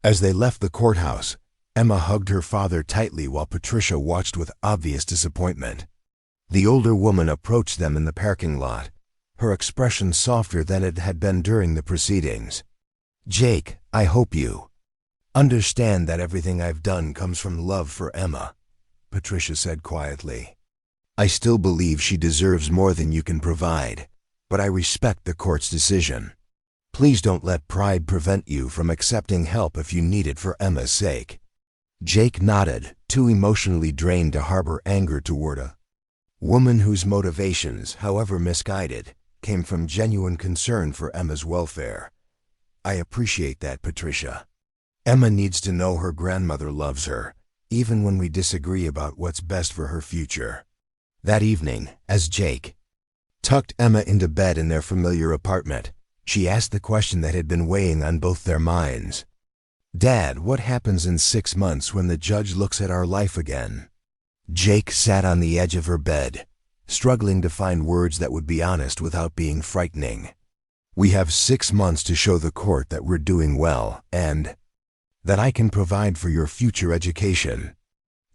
As they left the courthouse, Emma hugged her father tightly while Patricia watched with obvious disappointment. The older woman approached them in the parking lot, her expression softer than it had been during the proceedings. "Jake, I hope you understand that everything I've done comes from love for Emma," Patricia said quietly. "I still believe she deserves more than you can provide, but I respect the court's decision. Please don't let pride prevent you from accepting help if you need it for Emma's sake." Jake nodded, too emotionally drained to harbor anger toward a woman whose motivations, however misguided, came from genuine concern for Emma's welfare. "I appreciate that, Patricia. Emma needs to know her grandmother loves her, even when we disagree about what's best for her future." That evening, as Jake tucked Emma into bed in their familiar apartment, she asked the question that had been weighing on both their minds. "Dad, what happens in 6 months when the judge looks at our life again?" Jake sat on the edge of her bed, struggling to find words that would be honest without being frightening. "We have 6 months to show the court that we're doing well and that I can provide for your future education.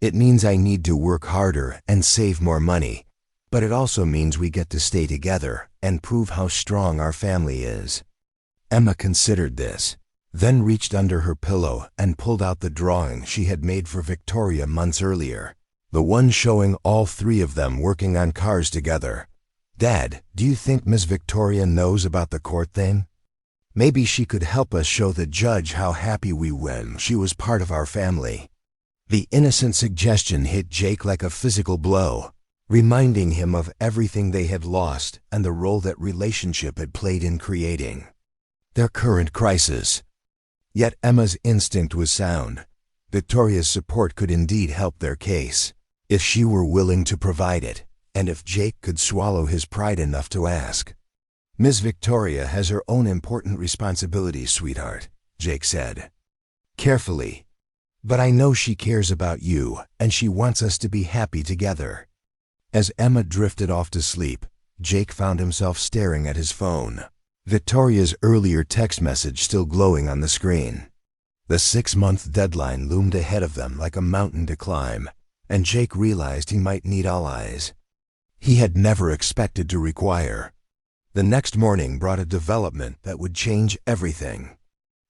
It means I need to work harder and save more money, but it also means we get to stay together and prove how strong our family is." Emma considered this, then reached under her pillow and pulled out the drawing she had made for Victoria months earlier. the one showing all three of them working on cars together. "Dad, do you think Miss Victoria knows about the court thing? Maybe she could help us show the judge how happy we were she was part of our family." The innocent suggestion hit Jake like a physical blow, reminding him of everything they had lost and the role that relationship had played in creating their current crisis. Yet Emma's instinct was sound. Victoria's support could indeed help their case, if she were willing to provide it, and if Jake could swallow his pride enough to ask. "Miss Victoria has her own important responsibilities, sweetheart," Jake said carefully. "But I know she cares about you, and she wants us to be happy together." As Emma drifted off to sleep, Jake found himself staring at his phone, Victoria's earlier text message still glowing on the screen. The 6-month deadline loomed ahead of them like a mountain to climb, and Jake realized he might need allies he had never expected to require. The next morning brought a development that would change everything.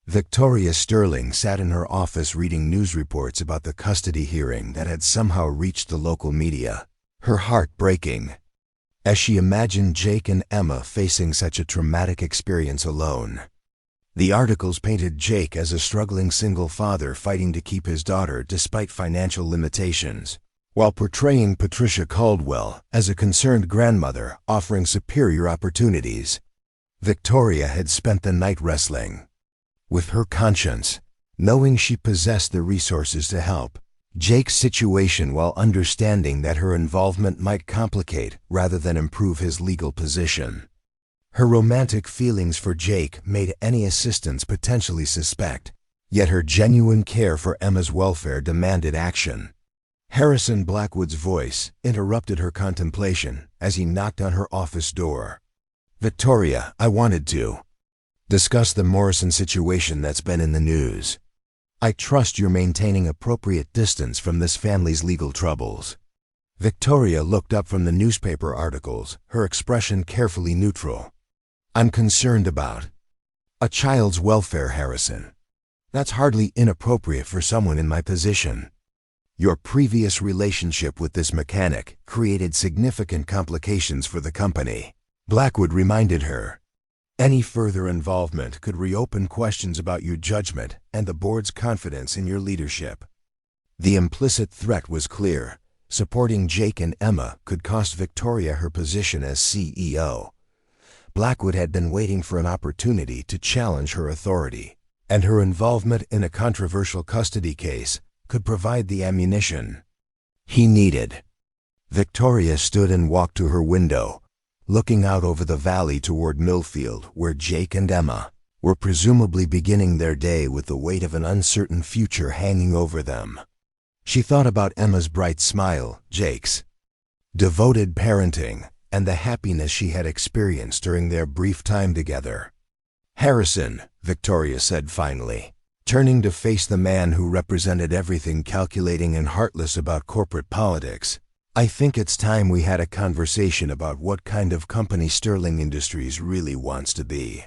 Victoria Sterling sat in her office reading news reports about the custody hearing that had somehow reached the local media, her heart breaking, as she imagined Jake and Emma facing such a traumatic experience alone. The articles painted Jake as a struggling single father fighting to keep his daughter despite financial limitations, while portraying Patricia Caldwell as a concerned grandmother offering superior opportunities. Victoria had spent the night wrestling with her conscience, knowing she possessed the resources to help Jake's situation while understanding that her involvement might complicate rather than improve his legal position. Her romantic feelings for Jake made any assistance potentially suspect, yet her genuine care for Emma's welfare demanded action. Harrison Blackwood's voice interrupted her contemplation as he knocked on her office door. "Victoria, I wanted to discuss the Morrison situation that's been in the news. I trust you're maintaining appropriate distance from this family's legal troubles." Victoria looked up from the newspaper articles, her expression carefully neutral. "I'm concerned about a child's welfare, Harrison. That's hardly inappropriate for someone in my position. Your previous relationship with this mechanic created significant complications for the company," Blackwood reminded her. "Any further involvement could reopen questions about your judgment and the board's confidence in your leadership." The implicit threat was clear. Supporting Jake and Emma could cost Victoria her position as CEO. Blackwood had been waiting for an opportunity to challenge her authority, and her involvement in a controversial custody case could provide the ammunition he needed. Victoria stood and walked to her window, looking out over the valley toward Millfield, where Jake and Emma were presumably beginning their day with the weight of an uncertain future hanging over them. She thought about Emma's bright smile, Jake's devoted parenting, and the happiness she had experienced during their brief time together. "Harrison," Victoria said finally, turning to face the man who represented everything calculating and heartless about corporate politics, "I think it's time we had a conversation about what kind of company Sterling Industries really wants to be."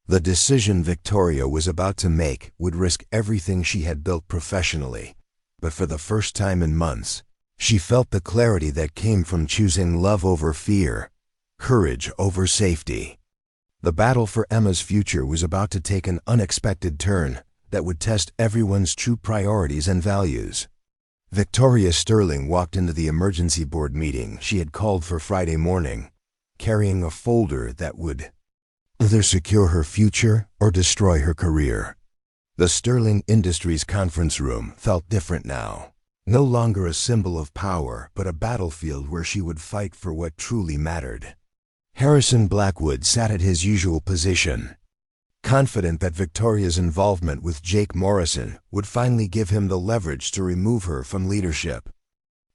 The decision Victoria was about to make would risk everything she had built professionally, but for the first time in months, she felt the clarity that came from choosing love over fear, courage over safety. The battle for Emma's future was about to take an unexpected turn that would test everyone's true priorities and values. Victoria Sterling walked into the emergency board meeting she had called for Friday morning, carrying a folder that would either secure her future or destroy her career. The Sterling Industries conference room felt different now, no longer a symbol of power but a battlefield where she would fight for what truly mattered. Harrison Blackwood sat at his usual position, confident that Victoria's involvement with Jake Morrison would finally give him the leverage to remove her from leadership.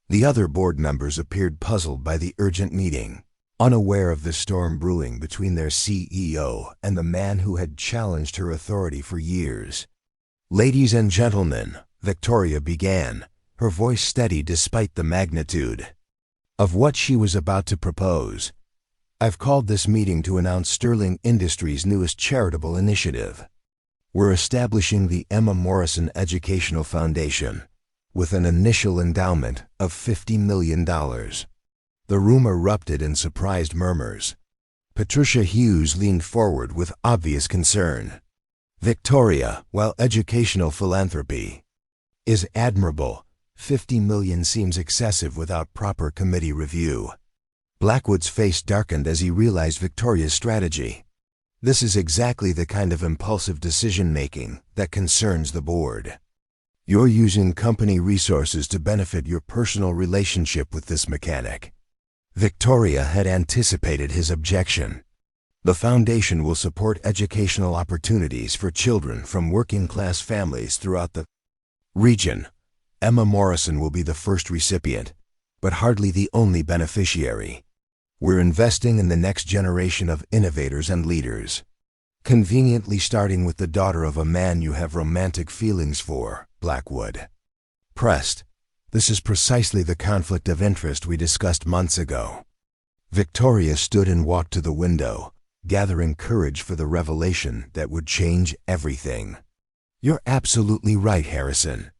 The other board members appeared puzzled by the urgent meeting, unaware of the storm brewing between their CEO and the man who had challenged her authority for years. "Ladies and gentlemen," Victoria began, her voice steady despite the magnitude of what she was about to propose. "I've called this meeting to announce Sterling Industries' newest charitable initiative. We're establishing the Emma Morrison Educational Foundation, with an initial endowment of $50 million. The room erupted in surprised murmurs. Patricia Hughes leaned forward with obvious concern. Victoria, while educational philanthropy is admirable, $50 million seems excessive without proper committee review. Blackwood's face darkened as he realized Victoria's strategy. This is exactly the kind of impulsive decision-making that concerns the board. You're using company resources to benefit your personal relationship with this mechanic. Victoria had anticipated his objection. The foundation will support educational opportunities for children from working-class families throughout the region. Emma Morrison will be the first recipient, but hardly the only beneficiary. We're investing in the next generation of innovators and leaders. Conveniently starting with the daughter of a man you have romantic feelings for, Blackwood pressed. This is precisely the conflict of interest we discussed months ago. Victoria stood and walked to the window, gathering courage for the revelation that would change everything. You're absolutely right, Harrison.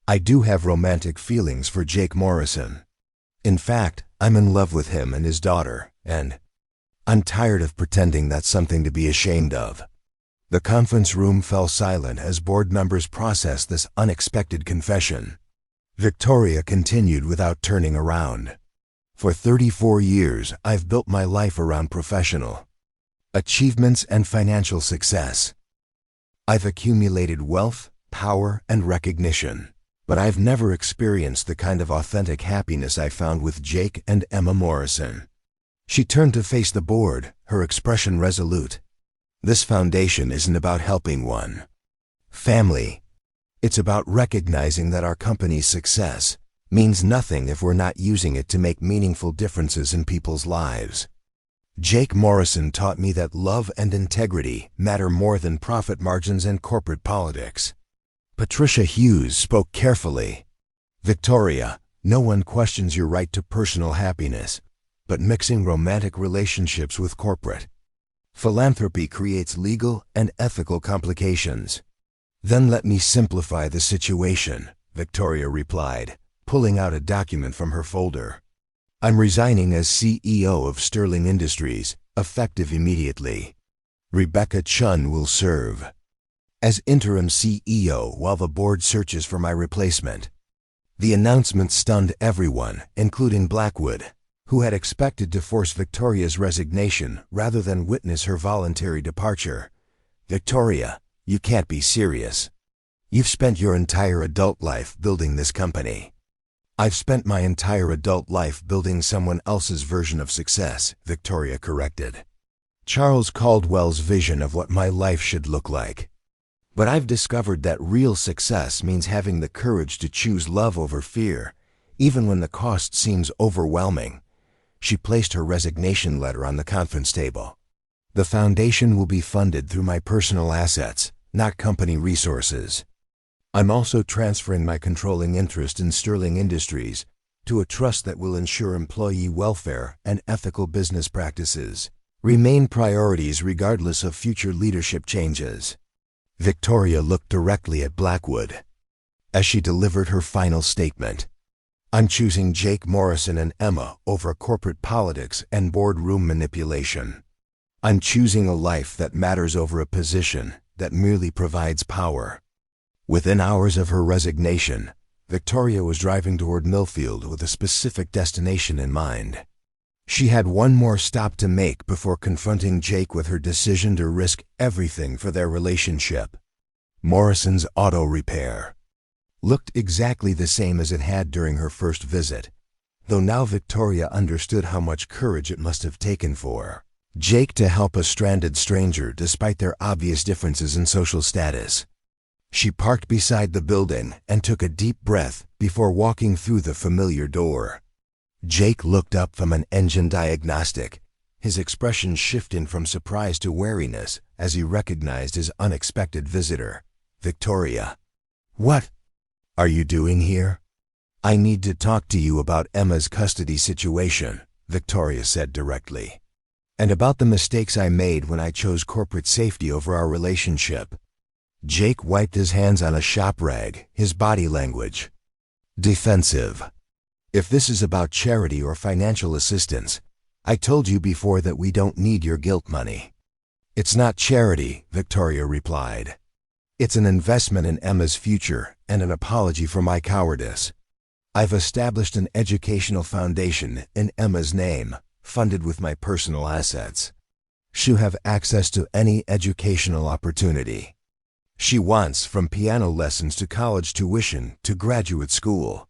I do have romantic feelings for Jake Morrison. In fact, I'm in love with him and his daughter, and I'm tired of pretending that's something to be ashamed of. The conference room fell silent as board members processed this unexpected confession. Victoria continued without turning around. For 34 years, I've built my life around professional achievements and financial success. I've accumulated wealth, power, and recognition, but I've never experienced the kind of authentic happiness I found with Jake and Emma Morrison. She turned to face the board, her expression resolute. This foundation isn't about helping one family. It's about recognizing that our company's success means nothing if we're not using it to make meaningful differences in people's lives. Jake Morrison taught me that love and integrity matter more than profit margins and corporate politics. Patricia Hughes spoke carefully. Victoria, no one questions your right to personal happiness, but mixing romantic relationships with corporate philanthropy creates legal and ethical complications. Then let me simplify the situation, Victoria replied, pulling out a document from her folder. I'm resigning as CEO of Sterling Industries, effective immediately. Rebecca Chun will serve as interim CEO while the board searches for my replacement. The announcement stunned everyone, including Blackwood, who had expected to force Victoria's resignation rather than witness her voluntary departure. Victoria, you can't be serious. You've spent your entire adult life building this company. I've spent my entire adult life building someone else's version of success, Victoria corrected. Charles Caldwell's vision of what my life should look like. But I've discovered that real success means having the courage to choose love over fear, even when the cost seems overwhelming. She placed her resignation letter on the conference table. The foundation will be funded through my personal assets, not company resources. I'm also transferring my controlling interest in Sterling Industries to a trust that will ensure employee welfare and ethical business practices remain priorities regardless of future leadership changes. Victoria looked directly at Blackwood as she delivered her final statement. I'm choosing Jake Morrison and Emma over corporate politics and boardroom manipulation. I'm choosing a life that matters over a position that merely provides power. Within hours of her resignation, Victoria was driving toward Millfield with a specific destination in mind. She had one more stop to make before confronting Jake with her decision to risk everything for their relationship. Morrison's Auto Repair looked exactly the same as it had during her first visit, though now Victoria understood how much courage it must have taken for Jake to help a stranded stranger despite their obvious differences in social status. She parked beside the building and took a deep breath before walking through the familiar door. Jake looked up from an engine diagnostic, his expression shifting from surprise to wariness as he recognized his unexpected visitor, Victoria. What are you doing here? I need to talk to you about Emma's custody situation, Victoria said directly, and about the mistakes I made when I chose corporate safety over our relationship. Jake wiped his hands on a shop rag, his body language Defensive. If this is about charity or financial assistance, I told you before that we don't need your guilt money. It's not charity, Victoria replied. It's an investment in Emma's future and an apology for my cowardice. I've established an educational foundation in Emma's name, funded with my personal assets. She'll have access to any educational opportunity she wants, from piano lessons to college tuition to graduate school.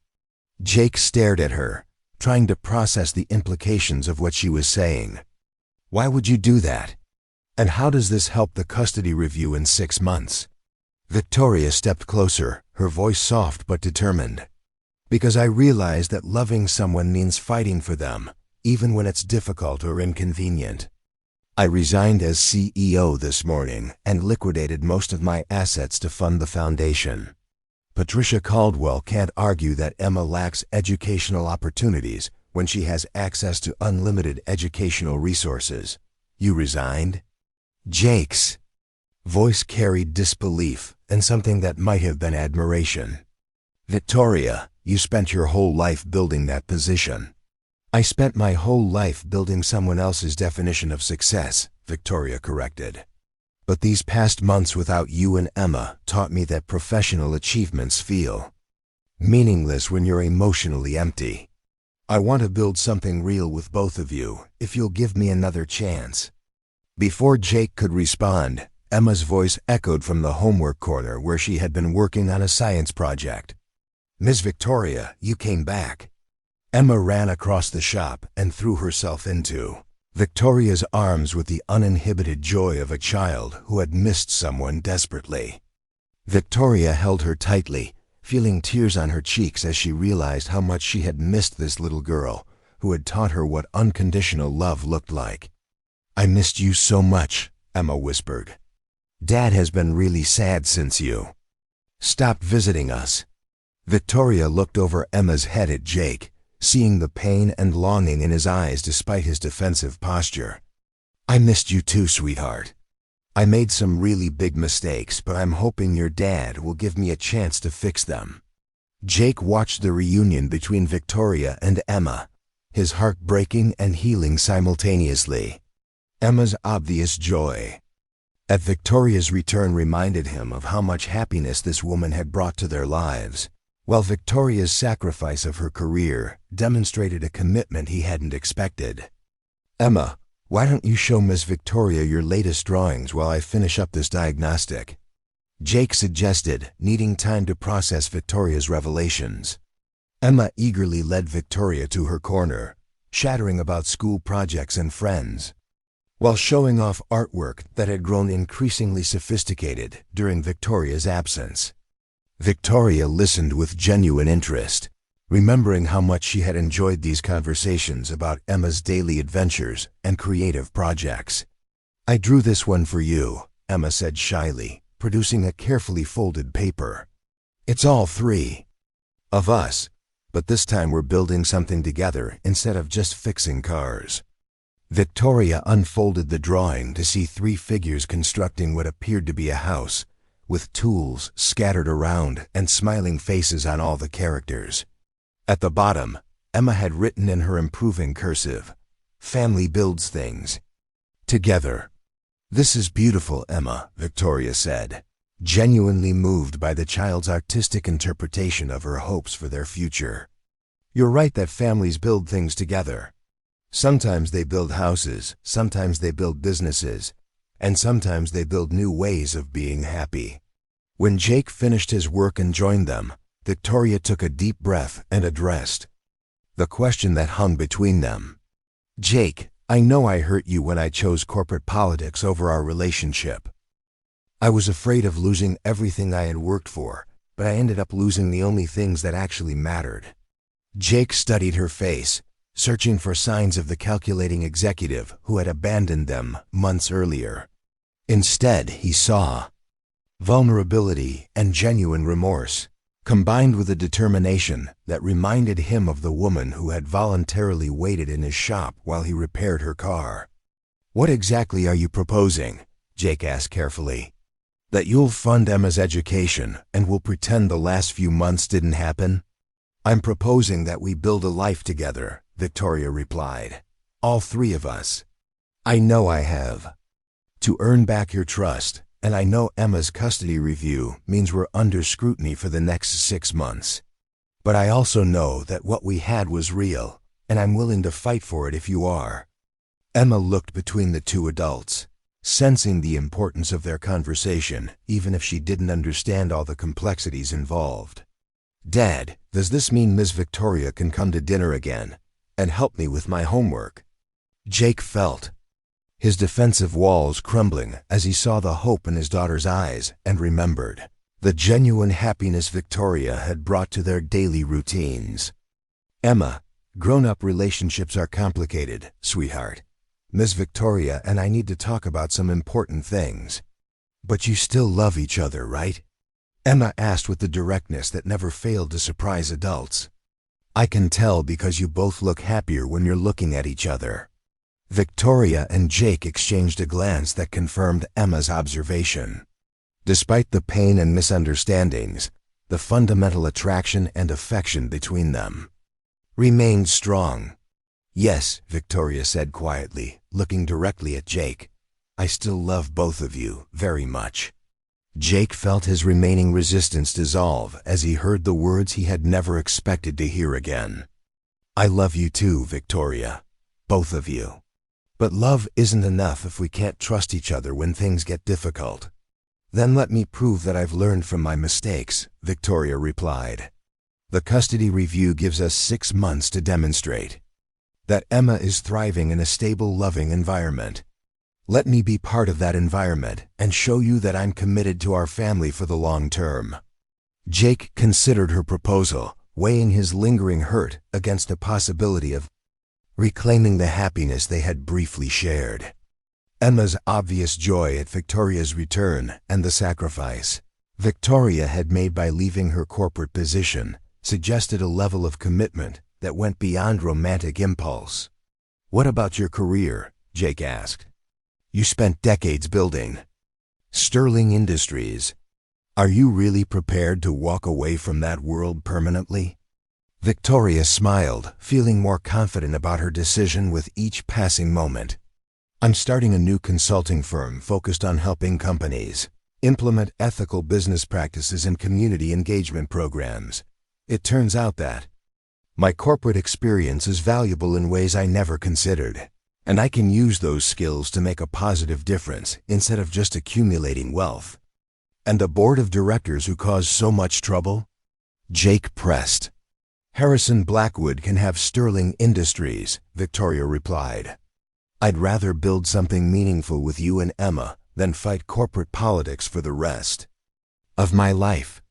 Jake stared at her, trying to process the implications of what she was saying. Why would you do that? And how does this help the custody review in 6 months? Victoria stepped closer, her voice soft but determined. Because I realize that loving someone means fighting for them, even when it's difficult or inconvenient. I resigned as CEO this morning and liquidated most of my assets to fund the foundation. Patricia Caldwell can't argue that Emma lacks educational opportunities when she has access to unlimited educational resources. You resigned? Jake's voice carried disbelief and something that might have been admiration. Victoria, you spent your whole life building that position. I spent my whole life building someone else's definition of success, Victoria corrected. But these past months without you and Emma taught me that professional achievements feel meaningless when you're emotionally empty. I want to build something real with both of you, if you'll give me another chance. Before Jake could respond, Emma's voice echoed from the homework corner where she had been working on a science project. Miss Victoria, you came back. Emma ran across the shop and threw herself into Victoria's arms with the uninhibited joy of a child who had missed someone desperately. Victoria held her tightly, feeling tears on her cheeks as she realized how much she had missed this little girl who had taught her what unconditional love looked like. I missed you so much, Emma whispered. Dad has been really sad since you stopped visiting us. Victoria looked over Emma's head at Jake, seeing the pain and longing in his eyes despite his defensive posture. I missed you too, sweetheart. I made some really big mistakes, but I'm hoping your dad will give me a chance to fix them. Jake watched the reunion between Victoria and Emma, his heart breaking and healing simultaneously. Emma's obvious joy at Victoria's return reminded him of how much happiness this woman had brought to their lives, while Victoria's sacrifice of her career demonstrated a commitment he hadn't expected. Emma, why don't you show Miss Victoria your latest drawings while I finish up this diagnostic? Jake suggested, needing time to process Victoria's revelations. Emma eagerly led Victoria to her corner, chattering about school projects and friends, while showing off artwork that had grown increasingly sophisticated during Victoria's absence. Victoria listened with genuine interest, remembering how much she had enjoyed these conversations about Emma's daily adventures and creative projects. I drew this one for you, Emma said shyly, producing a carefully folded paper. It's all 3 of us, but this time we're building something together instead of just fixing cars. Victoria unfolded the drawing to see 3 figures constructing what appeared to be a house, with tools scattered around and smiling faces on all the characters. At the bottom, Emma had written in her improving cursive, "Family builds things together." This is beautiful, Emma, Victoria said, genuinely moved by the child's artistic interpretation of her hopes for their future. You're right that families build things together. Sometimes they build houses, sometimes they build businesses, and sometimes they build new ways of being happy. When Jake finished his work and joined them, Victoria took a deep breath and addressed the question that hung between them. Jake, I know I hurt you when I chose corporate politics over our relationship. I was afraid of losing everything I had worked for, but I ended up losing the only things that actually mattered. Jake studied her face, searching for signs of the calculating executive who had abandoned them months earlier. Instead, he saw vulnerability and genuine remorse, combined with a determination that reminded him of the woman who had voluntarily waited in his shop while he repaired her car. What exactly are you proposing? Jake asked carefully. That you'll fund Emma's education and will pretend the last few months didn't happen? I'm proposing that we build a life together, Victoria replied. All three of us. I know I have. To earn back your trust, and I know Emma's custody review means we're under scrutiny for the next 6 months. But I also know that what we had was real, and I'm willing to fight for it if you are. Emma looked between the two adults, sensing the importance of their conversation, even if she didn't understand all the complexities involved. Dad, does this mean Miss Victoria can come to dinner again and help me with my homework? Jake felt his defensive walls crumbling as he saw the hope in his daughter's eyes and remembered the genuine happiness Victoria had brought to their daily routines. Emma, grown-up relationships are complicated, sweetheart. Miss Victoria and I need to talk about some important things. But you still love each other, right? Emma asked with the directness that never failed to surprise adults. I can tell because you both look happier when you're looking at each other. Victoria and Jake exchanged a glance that confirmed Emma's observation. Despite the pain and misunderstandings, the fundamental attraction and affection between them remained strong. Yes, Victoria said quietly, looking directly at Jake. I still love both of you very much. Jake felt his remaining resistance dissolve as he heard the words he had never expected to hear again. I love you too, Victoria. Both of you. But love isn't enough if we can't trust each other when things get difficult. Then let me prove that I've learned from my mistakes, Victoria replied. The custody review gives us 6 months to demonstrate that Emma is thriving in a stable, loving environment. Let me be part of that environment and show you that I'm committed to our family for the long term. Jake considered her proposal, weighing his lingering hurt against the possibility of reclaiming the happiness they had briefly shared. Emma's obvious joy at Victoria's return and the sacrifice Victoria had made by leaving her corporate position suggested a level of commitment that went beyond romantic impulse. What about your career? Jake asked. You spent decades building Sterling Industries. Are you really prepared to walk away from that world permanently? Victoria smiled, feeling more confident about her decision with each passing moment. I'm starting a new consulting firm focused on helping companies implement ethical business practices and community engagement programs. It turns out that my corporate experience is valuable in ways I never considered. And I can use those skills to make a positive difference instead of just accumulating wealth. And a board of directors who cause so much trouble? Jake pressed. Harrison Blackwood can have Sterling Industries, Victoria replied. I'd rather build something meaningful with you and Emma than fight corporate politics for the rest of my life.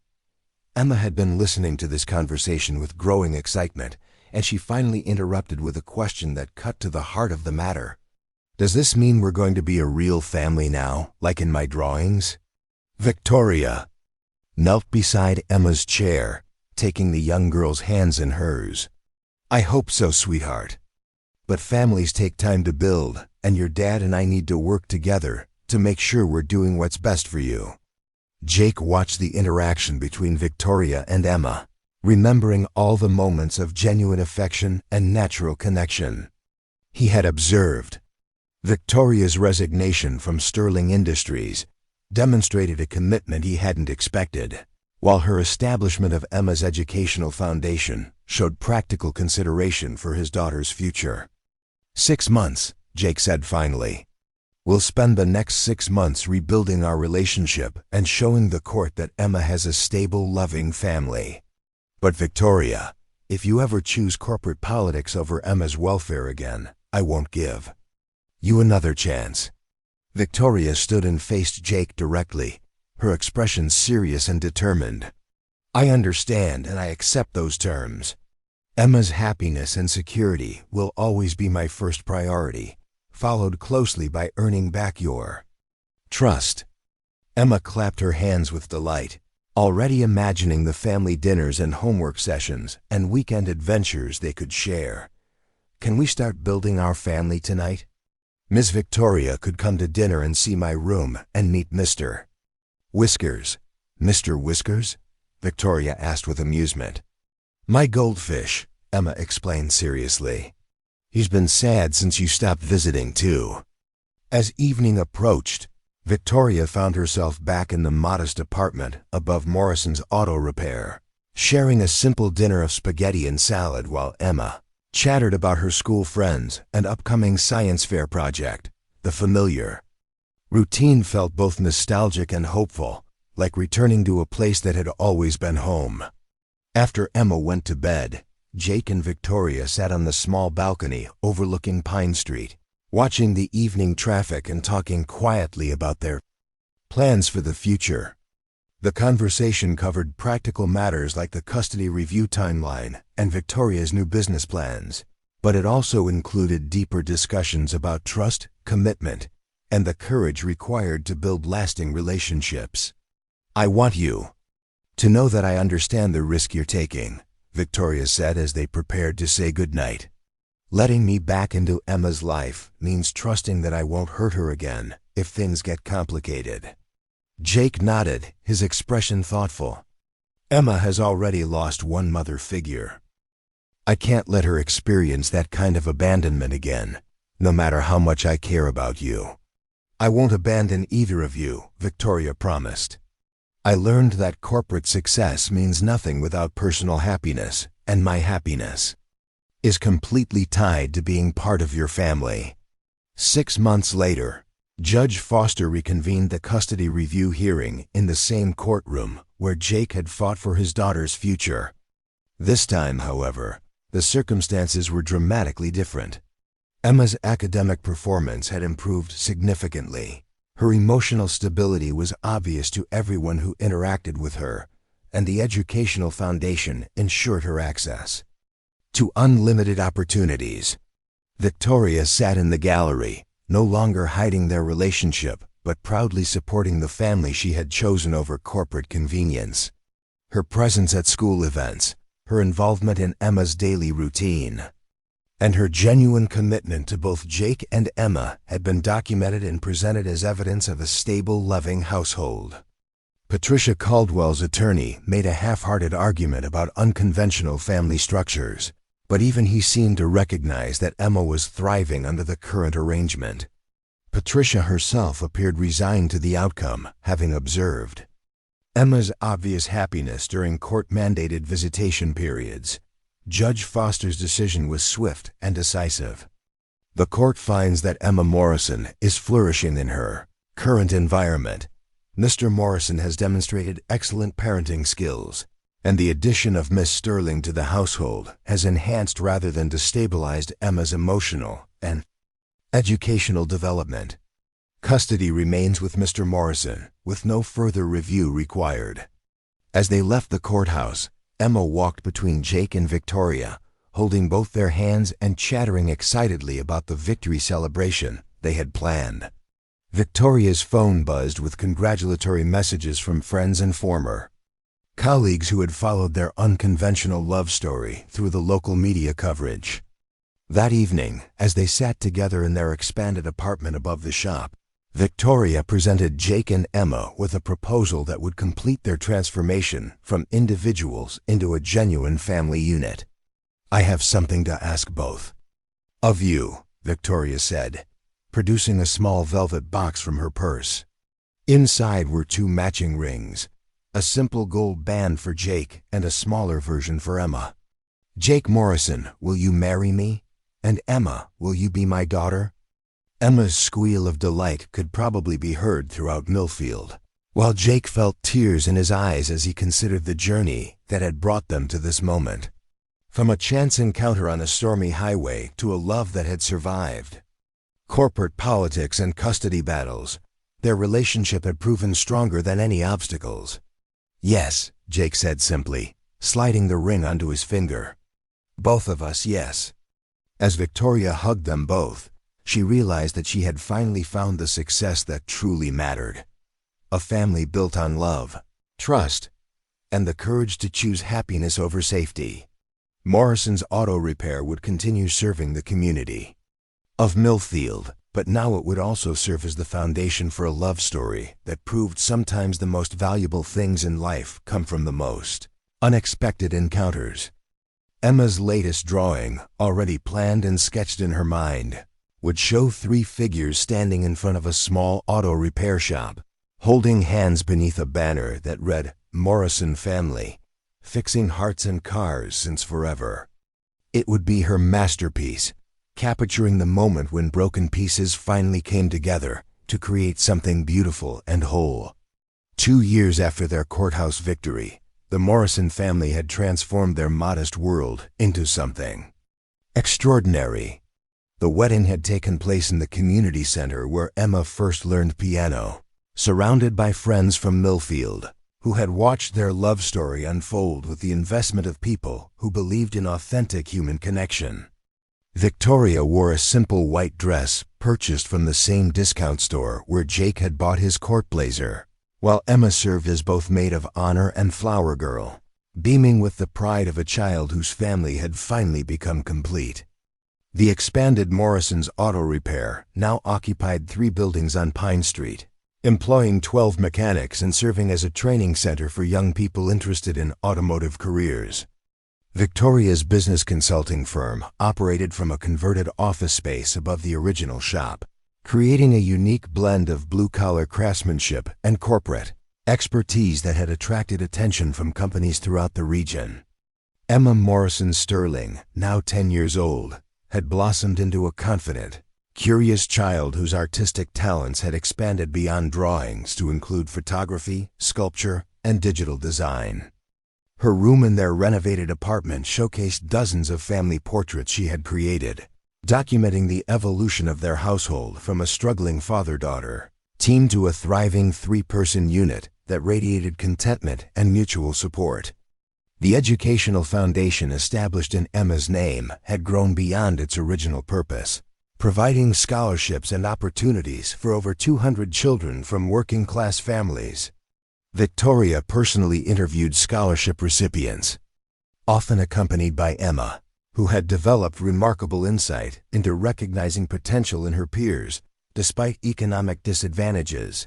Emma had been listening to this conversation with growing excitement, and she finally interrupted with a question that cut to the heart of the matter. Does this mean we're going to be a real family now, like in my drawings? Victoria knelt beside Emma's chair, taking the young girl's hands in hers. I hope so, sweetheart. But families take time to build, and your dad and I need to work together to make sure we're doing what's best for you. Jake watched the interaction between Victoria and Emma, remembering all the moments of genuine affection and natural connection. He had observed Victoria's resignation from Sterling Industries demonstrated a commitment he hadn't expected, while her establishment of Emma's educational foundation showed practical consideration for his daughter's future. 6 months, Jake said finally. We'll spend the next 6 months rebuilding our relationship and showing the court that Emma has a stable, loving family. But Victoria, if you ever choose corporate politics over Emma's welfare again, I won't give you another chance. Victoria stood and faced Jake directly, her expression serious and determined. I understand and I accept those terms. Emma's happiness and security will always be my first priority, followed closely by earning back your trust. Emma clapped her hands with delight, already imagining the family dinners and homework sessions and weekend adventures they could share. Can we start building our family tonight? Miss Victoria could come to dinner and see my room and meet Mr. Whiskers. Mr. Whiskers? Victoria asked with amusement. My goldfish, Emma explained seriously. He's been sad since you stopped visiting, too. As evening approached, Victoria found herself back in the modest apartment above Morrison's auto repair, sharing a simple dinner of spaghetti and salad while Emma chattered about her school friends and upcoming science fair project. The familiar routine felt both nostalgic and hopeful, like returning to a place that had always been home. After Emma went to bed, Jake and Victoria sat on the small balcony overlooking Pine Street, watching the evening traffic and talking quietly about their plans for the future. The conversation covered practical matters like the custody review timeline and Victoria's new business plans, but it also included deeper discussions about trust, commitment, and the courage required to build lasting relationships. I want you to know that I understand the risk you're taking, Victoria said as they prepared to say goodnight. Letting me back into Emma's life means trusting that I won't hurt her again if things get complicated. Jake nodded, his expression thoughtful. Emma has already lost one mother figure. I can't let her experience that kind of abandonment again, no matter how much I care about you. I won't abandon either of you, Victoria promised. I learned that corporate success means nothing without personal happiness, and my happiness is completely tied to being part of your family. 6 months later, Judge Foster reconvened the custody review hearing in the same courtroom where Jake had fought for his daughter's future. This time, however, the circumstances were dramatically different. Emma's academic performance had improved significantly. Her emotional stability was obvious to everyone who interacted with her, and the educational foundation ensured her access to unlimited opportunities. Victoria sat in the gallery, no longer hiding their relationship, but proudly supporting the family she had chosen over corporate convenience. Her presence at school events, her involvement in Emma's daily routine, and her genuine commitment to both Jake and Emma had been documented and presented as evidence of a stable, loving household. Patricia Caldwell's attorney made a half-hearted argument about unconventional family structures, but even he seemed to recognize that Emma was thriving under the current arrangement. Patricia herself appeared resigned to the outcome, having observed Emma's obvious happiness during court-mandated visitation periods. Judge Foster's decision was swift and decisive. The court finds that Emma Morrison is flourishing in her current environment. Mr. Morrison has demonstrated excellent parenting skills, and the addition of Miss Sterling to the household has enhanced rather than destabilized Emma's emotional and educational development. Custody remains with Mr. Morrison, with no further review required. As they left the courthouse, Emma walked between Jake and Victoria, holding both their hands and chattering excitedly about the victory celebration they had planned. Victoria's phone buzzed with congratulatory messages from friends and former colleagues who had followed their unconventional love story through the local media coverage. That evening, as they sat together in their expanded apartment above the shop, Victoria presented Jake and Emma with a proposal that would complete their transformation from individuals into a genuine family unit. I have something to ask both of you, Victoria said, producing a small velvet box from her purse. Inside were 2 matching rings, a simple gold band for Jake and a smaller version for Emma. Jake Morrison, will you marry me? And Emma, will you be my daughter? Emma's squeal of delight could probably be heard throughout Millfield, while Jake felt tears in his eyes as he considered the journey that had brought them to this moment. From a chance encounter on a stormy highway to a love that had survived corporate politics and custody battles, their relationship had proven stronger than any obstacles. Yes, Jake said simply, sliding the ring onto his finger. Both of us, yes. As Victoria hugged them both, she realized that she had finally found the success that truly mattered. A family built on love, trust, and the courage to choose happiness over safety. Morrison's Auto Repair would continue serving the community of Millfield, but now it would also serve as the foundation for a love story that proved sometimes the most valuable things in life come from the most unexpected encounters. Emma's latest drawing, already planned and sketched in her mind, would show three figures standing in front of a small auto repair shop, holding hands beneath a banner that read, "Morrison Family, fixing hearts and cars since forever." It would be her masterpiece, capturing the moment when broken pieces finally came together to create something beautiful and whole. 2 years after their courthouse victory, the Morrison family had transformed their modest world into something extraordinary. The wedding had taken place in the community center where Emma first learned piano, surrounded by friends from Millfield, who had watched their love story unfold with the investment of people who believed in authentic human connection. Victoria wore a simple white dress purchased from the same discount store where Jake had bought his court blazer, while Emma served as both maid of honor and flower girl, beaming with the pride of a child whose family had finally become complete. The expanded Morrison's Auto Repair now occupied 3 buildings on Pine Street, employing 12 mechanics and serving as a training center for young people interested in automotive careers. Victoria's business consulting firm operated from a converted office space above the original shop, creating a unique blend of blue-collar craftsmanship and corporate expertise that had attracted attention from companies throughout the region. Emma Morrison Sterling, now 10 years old, had blossomed into a confident, curious child whose artistic talents had expanded beyond drawings to include photography, sculpture, and digital design. Her room in their renovated apartment showcased dozens of family portraits she had created, documenting the evolution of their household from a struggling father-daughter team to a thriving 3-person unit that radiated contentment and mutual support. The educational foundation established in Emma's name had grown beyond its original purpose, providing scholarships and opportunities for over 200 children from working-class families. Victoria personally interviewed scholarship recipients, often accompanied by Emma, who had developed remarkable insight into recognizing potential in her peers despite economic disadvantages.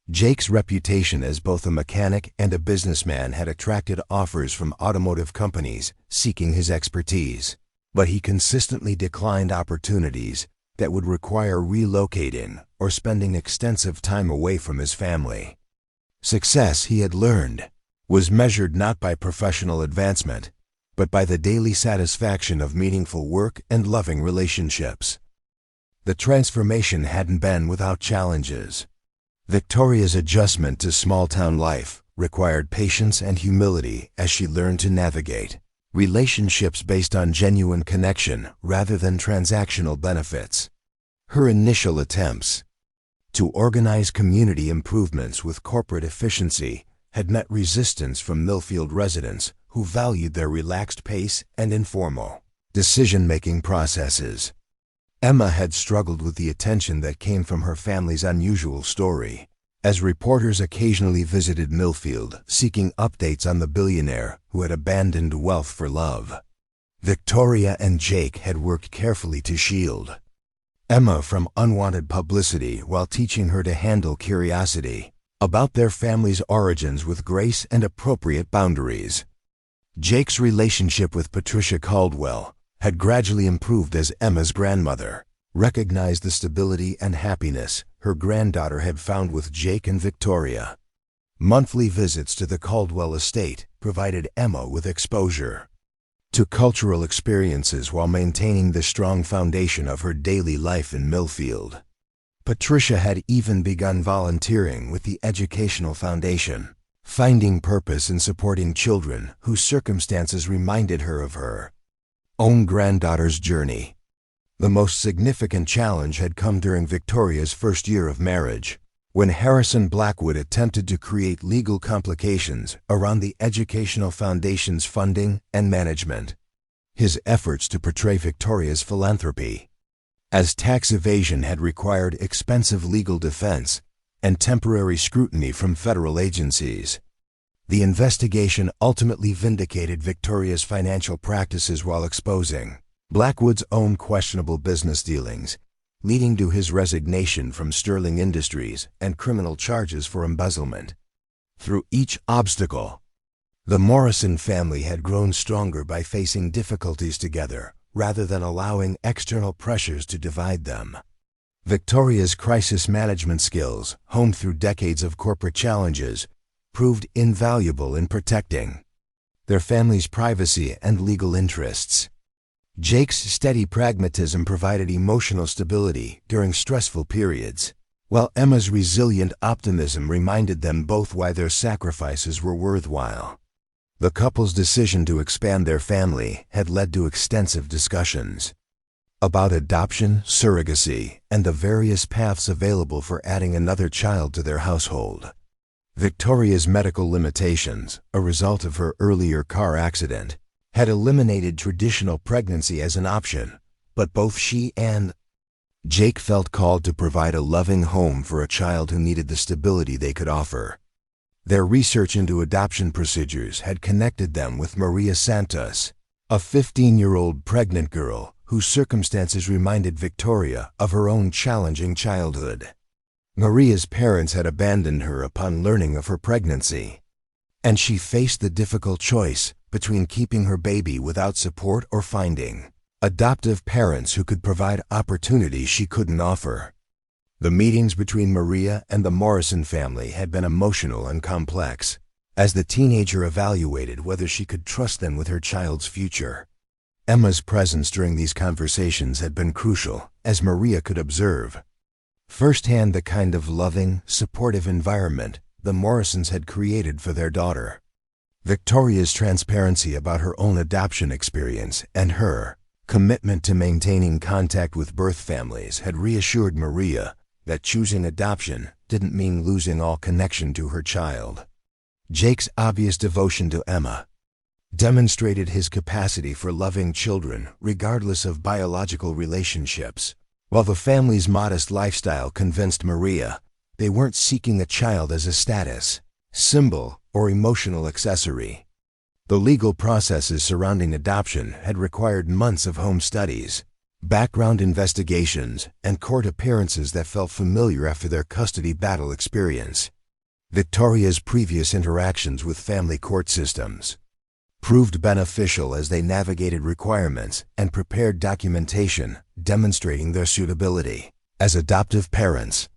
Jake's reputation as both a mechanic and a businessman had attracted offers from automotive companies seeking his expertise, but he consistently declined opportunities that would require relocating or spending extensive time away from his family. Success, he had learned, was measured not by professional advancement, but by the daily satisfaction of meaningful work and loving relationships. The transformation hadn't been without challenges. Victoria's adjustment to small-town life required patience and humility as she learned to navigate relationships based on genuine connection rather than transactional benefits. Her initial attempts to organize community improvements with corporate efficiency had met resistance from Millfield residents who valued their relaxed pace and informal decision-making processes. Emma had struggled with the attention that came from her family's unusual story, as reporters occasionally visited Millfield seeking updates on the billionaire who had abandoned wealth for love. Victoria and Jake had worked carefully to shield Emma from unwanted publicity while teaching her to handle curiosity about their family's origins with grace and appropriate boundaries. Jake's relationship with Patricia Caldwell had gradually improved as Emma's grandmother recognized the stability and happiness her granddaughter had found with Jake and Victoria. Monthly visits to the Caldwell estate provided Emma with exposure to cultural experiences while maintaining the strong foundation of her daily life in Millfield. Patricia had even begun volunteering with the Educational Foundation, finding purpose in supporting children whose circumstances reminded her of her own granddaughter's journey. The most significant challenge had come during Victoria's first year of marriage, when Harrison Blackwood attempted to create legal complications around the Educational Foundation's funding and management. His efforts to portray Victoria's philanthropy as tax evasion had required expensive legal defense and temporary scrutiny from federal agencies. The investigation ultimately vindicated Victoria's financial practices while exposing Blackwood's own questionable business dealings, leading to his resignation from Sterling Industries and criminal charges for embezzlement. Through each obstacle, The Morrison family had grown stronger by facing difficulties together, rather than allowing external pressures to divide them. Victoria's crisis management skills, honed through decades of corporate challenges, proved invaluable in protecting their family's privacy and legal interests. Jake's steady pragmatism provided emotional stability during stressful periods, while Emma's resilient optimism reminded them both why their sacrifices were worthwhile. The couple's decision to expand their family had led to extensive discussions about adoption, surrogacy, and the various paths available for adding another child to their household. Victoria's medical limitations, a result of her earlier car accident, had eliminated traditional pregnancy as an option, but both she and Jake felt called to provide a loving home for a child who needed the stability they could offer. Their research into adoption procedures had connected them with Maria Santos, a 15-year-old pregnant girl whose circumstances reminded Victoria of her own challenging childhood. Maria's parents had abandoned her upon learning of her pregnancy, and she faced the difficult choice between keeping her baby without support or finding adoptive parents who could provide opportunities she couldn't offer. The meetings between Maria and the Morrison family had been emotional and complex, as the teenager evaluated whether she could trust them with her child's future. Emma's presence during these conversations had been crucial, as Maria could observe firsthand the kind of loving, supportive environment the Morrisons had created for their daughter. Victoria's transparency about her own adoption experience and her commitment to maintaining contact with birth families had reassured Maria that choosing adoption didn't mean losing all connection to her child. Jake's obvious devotion to Emma demonstrated his capacity for loving children regardless of biological relationships, while the family's modest lifestyle convinced Maria they weren't seeking a child as a status symbol or emotional accessory. The legal processes surrounding adoption had required months of home studies, background investigations, and court appearances that felt familiar after their custody battle experience. Victoria's previous interactions with family court systems proved beneficial as they navigated requirements and prepared documentation demonstrating their suitability as adoptive parents.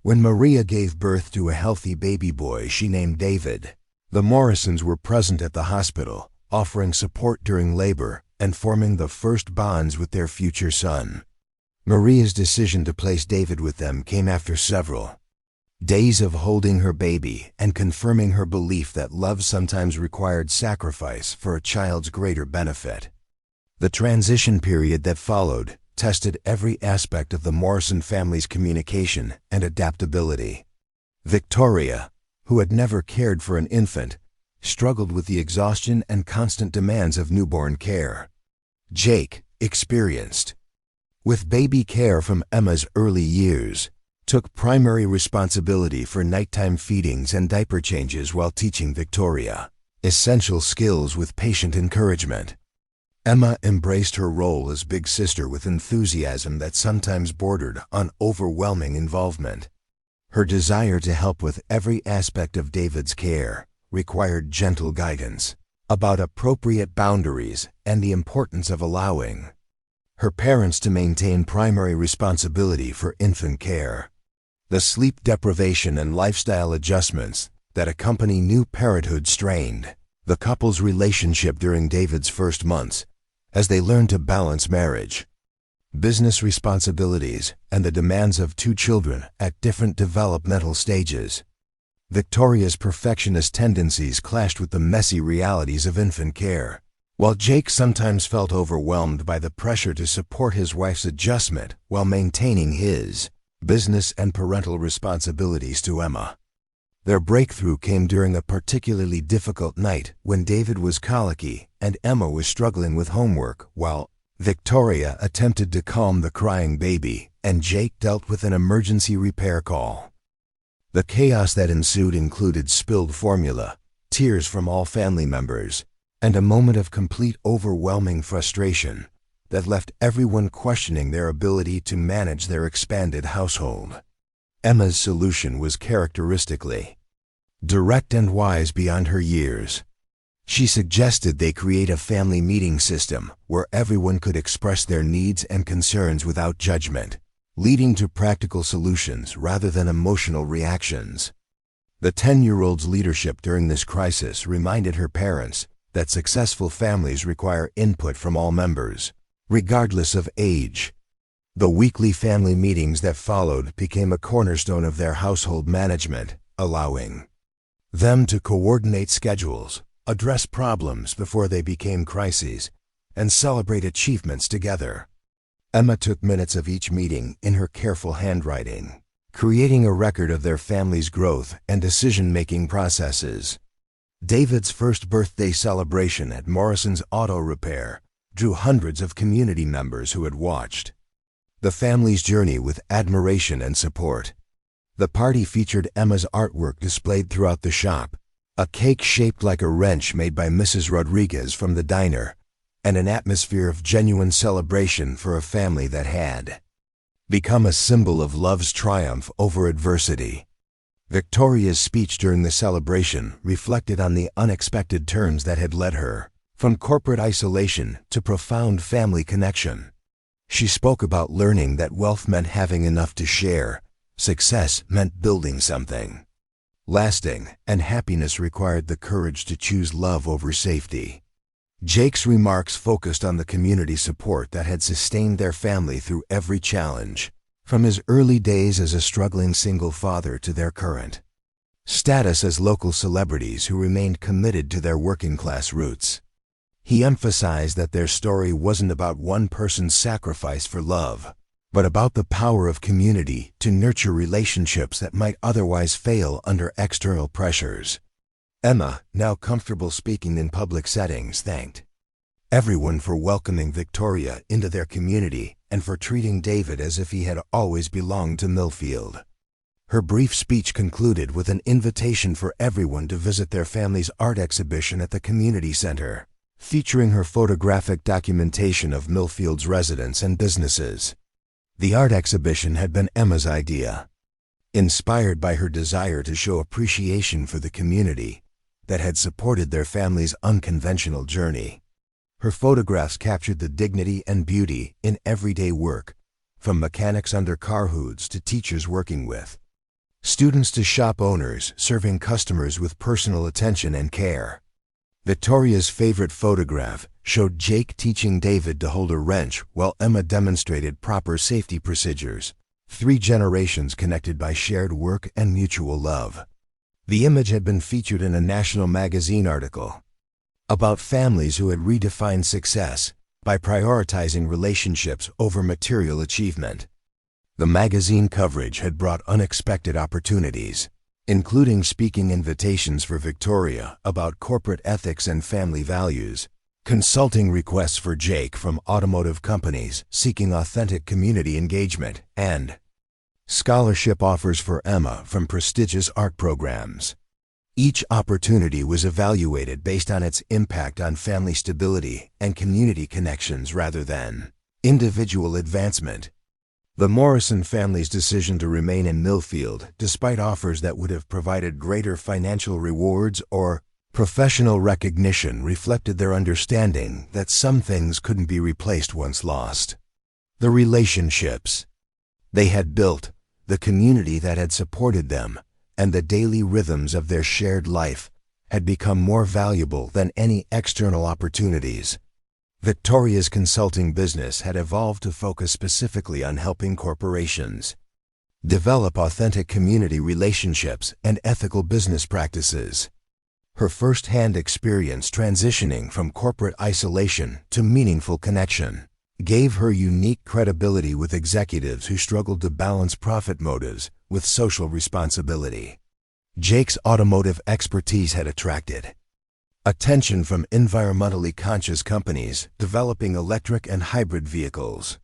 When Maria gave birth to a healthy baby boy she named David, the Morrisons were present at the hospital, offering support during labor and forming the first bonds with their future son. Maria's decision to place David with them came after several days of holding her baby and confirming her belief that love sometimes required sacrifice for a child's greater benefit. The transition period that followed tested every aspect of the Morrison family's communication and adaptability. Victoria, who had never cared for an infant, struggled with the exhaustion and constant demands of newborn care. Jake, experienced with baby care from Emma's early years, took primary responsibility for nighttime feedings and diaper changes while teaching Victoria essential skills with patient encouragement. Emma embraced her role as big sister with enthusiasm that sometimes bordered on overwhelming involvement. Her desire to help with every aspect of David's care required gentle guidance about appropriate boundaries and the importance of allowing her parents to maintain primary responsibility for infant care. The sleep deprivation and lifestyle adjustments that accompany new parenthood strained the couple's relationship during David's first months as they learned to balance marriage, business responsibilities, and the demands of two children at different developmental stages. Victoria's perfectionist tendencies clashed with the messy realities of infant care, while Jake sometimes felt overwhelmed by the pressure to support his wife's adjustment while maintaining his business and parental responsibilities to Emma. Their breakthrough came during a particularly difficult night when David was colicky and Emma was struggling with homework while Victoria attempted to calm the crying baby and Jake dealt with an emergency repair call. The chaos that ensued included spilled formula, tears from all family members, and a moment of complete overwhelming frustration that left everyone questioning their ability to manage their expanded household. Emma's solution was characteristically direct and wise beyond her years. She suggested they create a family meeting system where everyone could express their needs and concerns without judgment, leading to practical solutions rather than emotional reactions. The 10-year-old's leadership during this crisis reminded her parents that successful families require input from all members, regardless of age. The weekly family meetings that followed became a cornerstone of their household management, allowing them to coordinate schedules, address problems before they became crises, and celebrate achievements together. Emma took minutes of each meeting in her careful handwriting, creating a record of their family's growth and decision-making processes. David's first birthday celebration at Morrison's Auto Repair drew hundreds of community members who had watched the family's journey with admiration and support. The party featured Emma's artwork displayed throughout the shop, a cake shaped like a wrench made by Mrs. Rodriguez from the diner, and an atmosphere of genuine celebration for a family that had become a symbol of love's triumph over adversity. Victoria's speech during the celebration reflected on the unexpected turns that had led her from corporate isolation to profound family connection. She spoke about learning that wealth meant having enough to share, success meant building something lasting, and happiness required the courage to choose love over safety. Jake's remarks focused on the community support that had sustained their family through every challenge, from his early days as a struggling single father to their current status as local celebrities who remained committed to their working-class roots. He emphasized that their story wasn't about one person's sacrifice for love, but about the power of community to nurture relationships that might otherwise fail under external pressures. Emma, now comfortable speaking in public settings, thanked everyone for welcoming Victoria into their community and for treating David as if he had always belonged to Millfield. Her brief speech concluded with an invitation for everyone to visit their family's art exhibition at the community center, featuring her photographic documentation of Millfield's residents and businesses. The art exhibition had been Emma's idea, inspired by her desire to show appreciation for the community that had supported their family's unconventional journey. Her photographs captured the dignity and beauty in everyday work, from mechanics under car hoods to teachers working with students to shop owners serving customers with personal attention and care. Victoria's favorite photograph showed Jake teaching David to hold a wrench while Emma demonstrated proper safety procedures, 3 generations connected by shared work and mutual love. The image had been featured in a national magazine article about families who had redefined success by prioritizing relationships over material achievement. The magazine coverage had brought unexpected opportunities, including speaking invitations for Victoria about corporate ethics and family values, consulting requests for Jake from automotive companies seeking authentic community engagement, and scholarship offers for Emma from prestigious art programs. Each opportunity was evaluated based on its impact on family stability and community connections rather than individual advancement. The Morrison family's decision to remain in Millfield, despite offers that would have provided greater financial rewards or professional recognition, reflected their understanding that some things couldn't be replaced once lost. The relationships they had built, the community that had supported them, and the daily rhythms of their shared life had become more valuable than any external opportunities. Victoria's consulting business had evolved to focus specifically on helping corporations develop authentic community relationships and ethical business practices. Her first-hand experience transitioning from corporate isolation to meaningful connection gave her unique credibility with executives who struggled to balance profit motives with social responsibility. Jake's automotive expertise had attracted attention from environmentally conscious companies developing electric and hybrid vehicles.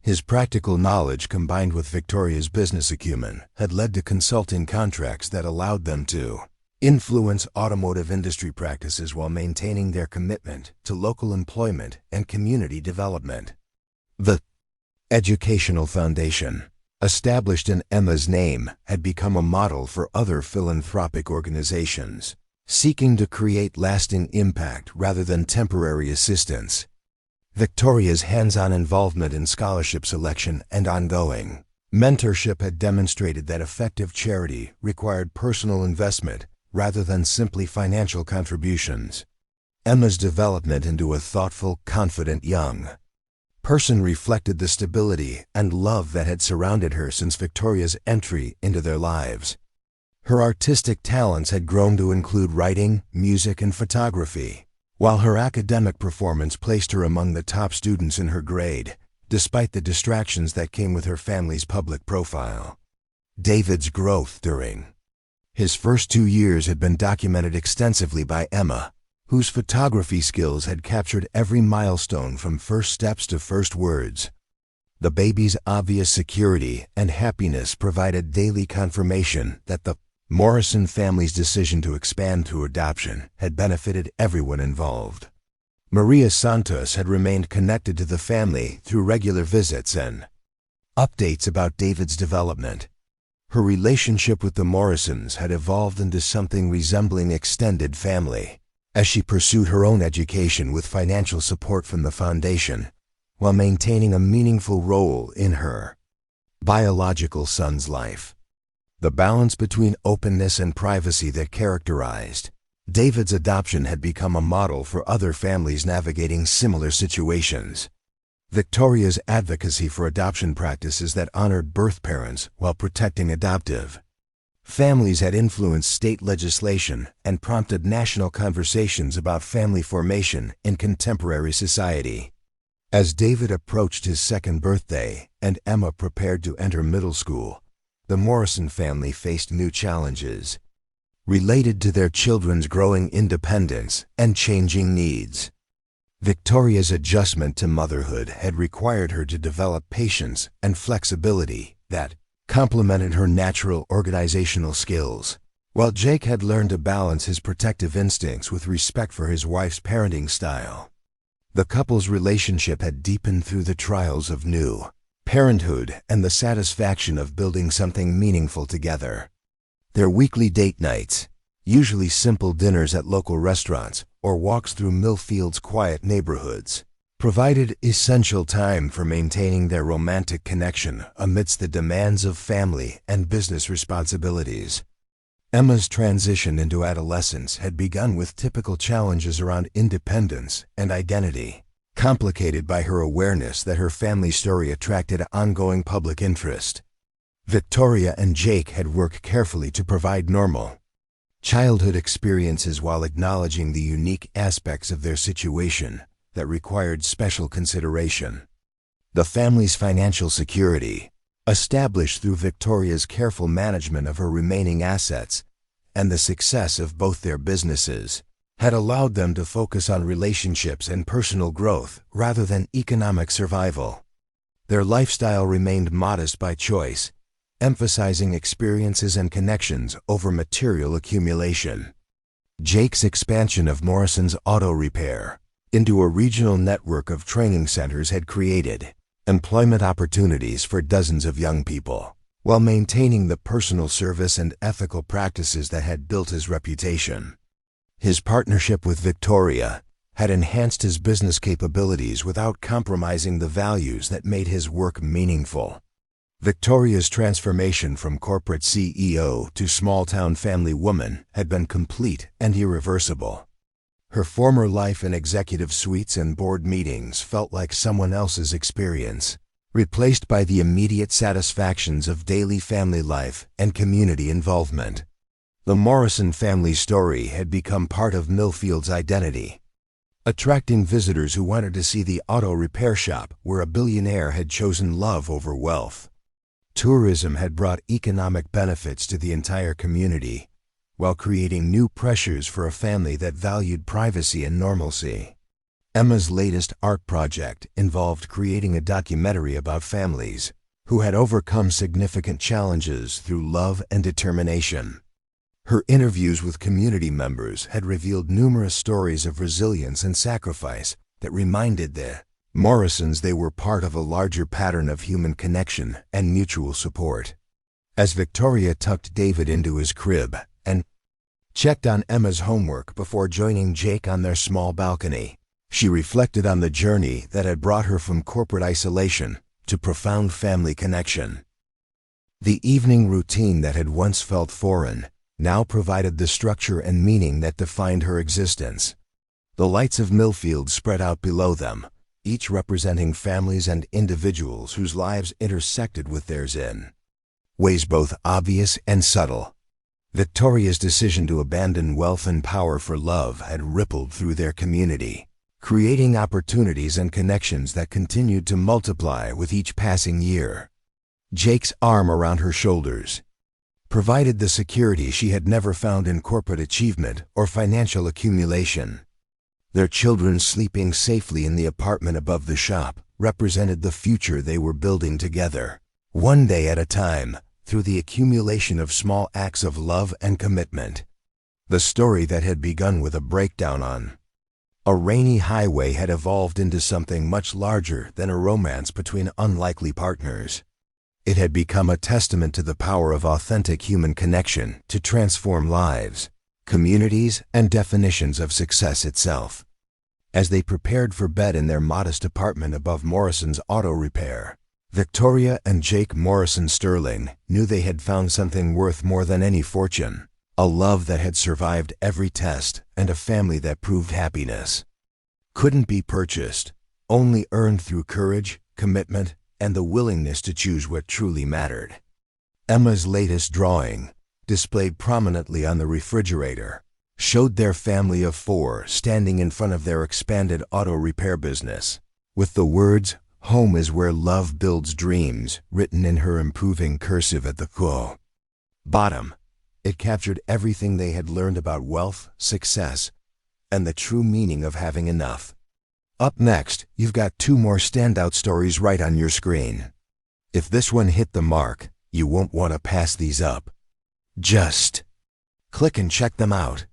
His practical knowledge combined with Victoria's business acumen had led to consulting contracts that allowed them to influence automotive industry practices while maintaining their commitment to local employment and community development. The Educational Foundation, established in Emma's name, had become a model for other philanthropic organizations, seeking to create lasting impact rather than temporary assistance. Victoria's hands-on involvement in scholarship selection and ongoing mentorship had demonstrated that effective charity required personal investment rather than simply financial contributions. Emma's development into a thoughtful, confident young person reflected the stability and love that had surrounded her since Victoria's entry into their lives. Her artistic talents had grown to include writing, music, and photography, while her academic performance placed her among the top students in her grade, despite the distractions that came with her family's public profile. David's growth during his first 2 years had been documented extensively by Emma, whose photography skills had captured every milestone from first steps to first words. The baby's obvious security and happiness provided daily confirmation that the Morrison family's decision to expand through adoption had benefited everyone involved. Maria Santos had remained connected to the family through regular visits and updates about David's development. Her relationship with the Morrisons had evolved into something resembling extended family, as she pursued her own education with financial support from the foundation, while maintaining a meaningful role in her biological son's life. The balance between openness and privacy that characterized David's adoption had become a model for other families navigating similar situations. Victoria's advocacy for adoption practices that honored birth parents while protecting adoptive families had influenced state legislation and prompted national conversations about family formation in contemporary society. As David approached his second birthday and Emma prepared to enter middle school, the Morrison family faced new challenges related to their children's growing independence and changing needs. Victoria's adjustment to motherhood had required her to develop patience and flexibility that complemented her natural organizational skills, while Jake had learned to balance his protective instincts with respect for his wife's parenting style. The couple's relationship had deepened through the trials of new parenthood and the satisfaction of building something meaningful together. Their weekly date nights, usually simple dinners at local restaurants or walks through Millfield's quiet neighborhoods, provided essential time for maintaining their romantic connection amidst the demands of family and business responsibilities. Emma's transition into adolescence had begun with typical challenges around independence and identity, complicated by her awareness that her family story attracted ongoing public interest. Victoria and Jake had worked carefully to provide normal childhood experiences while acknowledging the unique aspects of their situation that required special consideration. The family's financial security, established through Victoria's careful management of her remaining assets and the success of both their businesses, had allowed them to focus on relationships and personal growth rather than economic survival. Their lifestyle remained modest by choice, emphasizing experiences and connections over material accumulation. Jake's expansion of Morrison's auto repair into a regional network of training centers had created employment opportunities for dozens of young people, while maintaining the personal service and ethical practices that had built his reputation. His partnership with Victoria had enhanced his business capabilities without compromising the values that made his work meaningful. Victoria's transformation from corporate CEO to small-town family woman had been complete and irreversible. Her former life in executive suites and board meetings felt like someone else's experience, replaced by the immediate satisfactions of daily family life and community involvement. The Morrison family story had become part of Millfield's identity, attracting visitors who wanted to see the auto repair shop where a billionaire had chosen love over wealth. Tourism had brought economic benefits to the entire community, while creating new pressures for a family that valued privacy and normalcy. Emma's latest art project involved creating a documentary about families who had overcome significant challenges through love and determination. Her interviews with community members had revealed numerous stories of resilience and sacrifice that reminded the Morrisons they were part of a larger pattern of human connection and mutual support. As Victoria tucked David into his crib and checked on Emma's homework before joining Jake on their small balcony. She reflected on the journey that had brought her from corporate isolation to profound family connection. The evening routine that had once felt foreign now provided the structure and meaning that defined her existence. The lights of Millfield spread out below them, each representing families and individuals whose lives intersected with theirs in ways both obvious and subtle. Victoria's decision to abandon wealth and power for love had rippled through their community, creating opportunities and connections that continued to multiply with each passing year. Jake's arm around her shoulders provided the security she had never found in corporate achievement or financial accumulation. Their children sleeping safely in the apartment above the shop represented the future they were building together, one day at a time, through the accumulation of small acts of love and commitment. The story that had begun with a breakdown on a rainy highway had evolved into something much larger than a romance between unlikely partners. It had become a testament to the power of authentic human connection to transform lives, communities, and definitions of success itself. As they prepared for bed in their modest apartment above Morrison's auto repair, Victoria and Jake Morrison Sterling knew they had found something worth more than any fortune, a love that had survived every test and a family that proved happiness couldn't be purchased, only earned through courage, commitment, and the willingness to choose what truly mattered. Emma's latest drawing, displayed prominently on the refrigerator, showed their family of 4 standing in front of their expanded auto repair business, with the words, "Home is where love builds dreams," written in her improving cursive at the bottom. It captured everything they had learned about wealth, success, and the true meaning of having enough. Up next, you've got 2 more standout stories right on your screen. If this one hit the mark, you won't want to pass these up. Just click and check them out.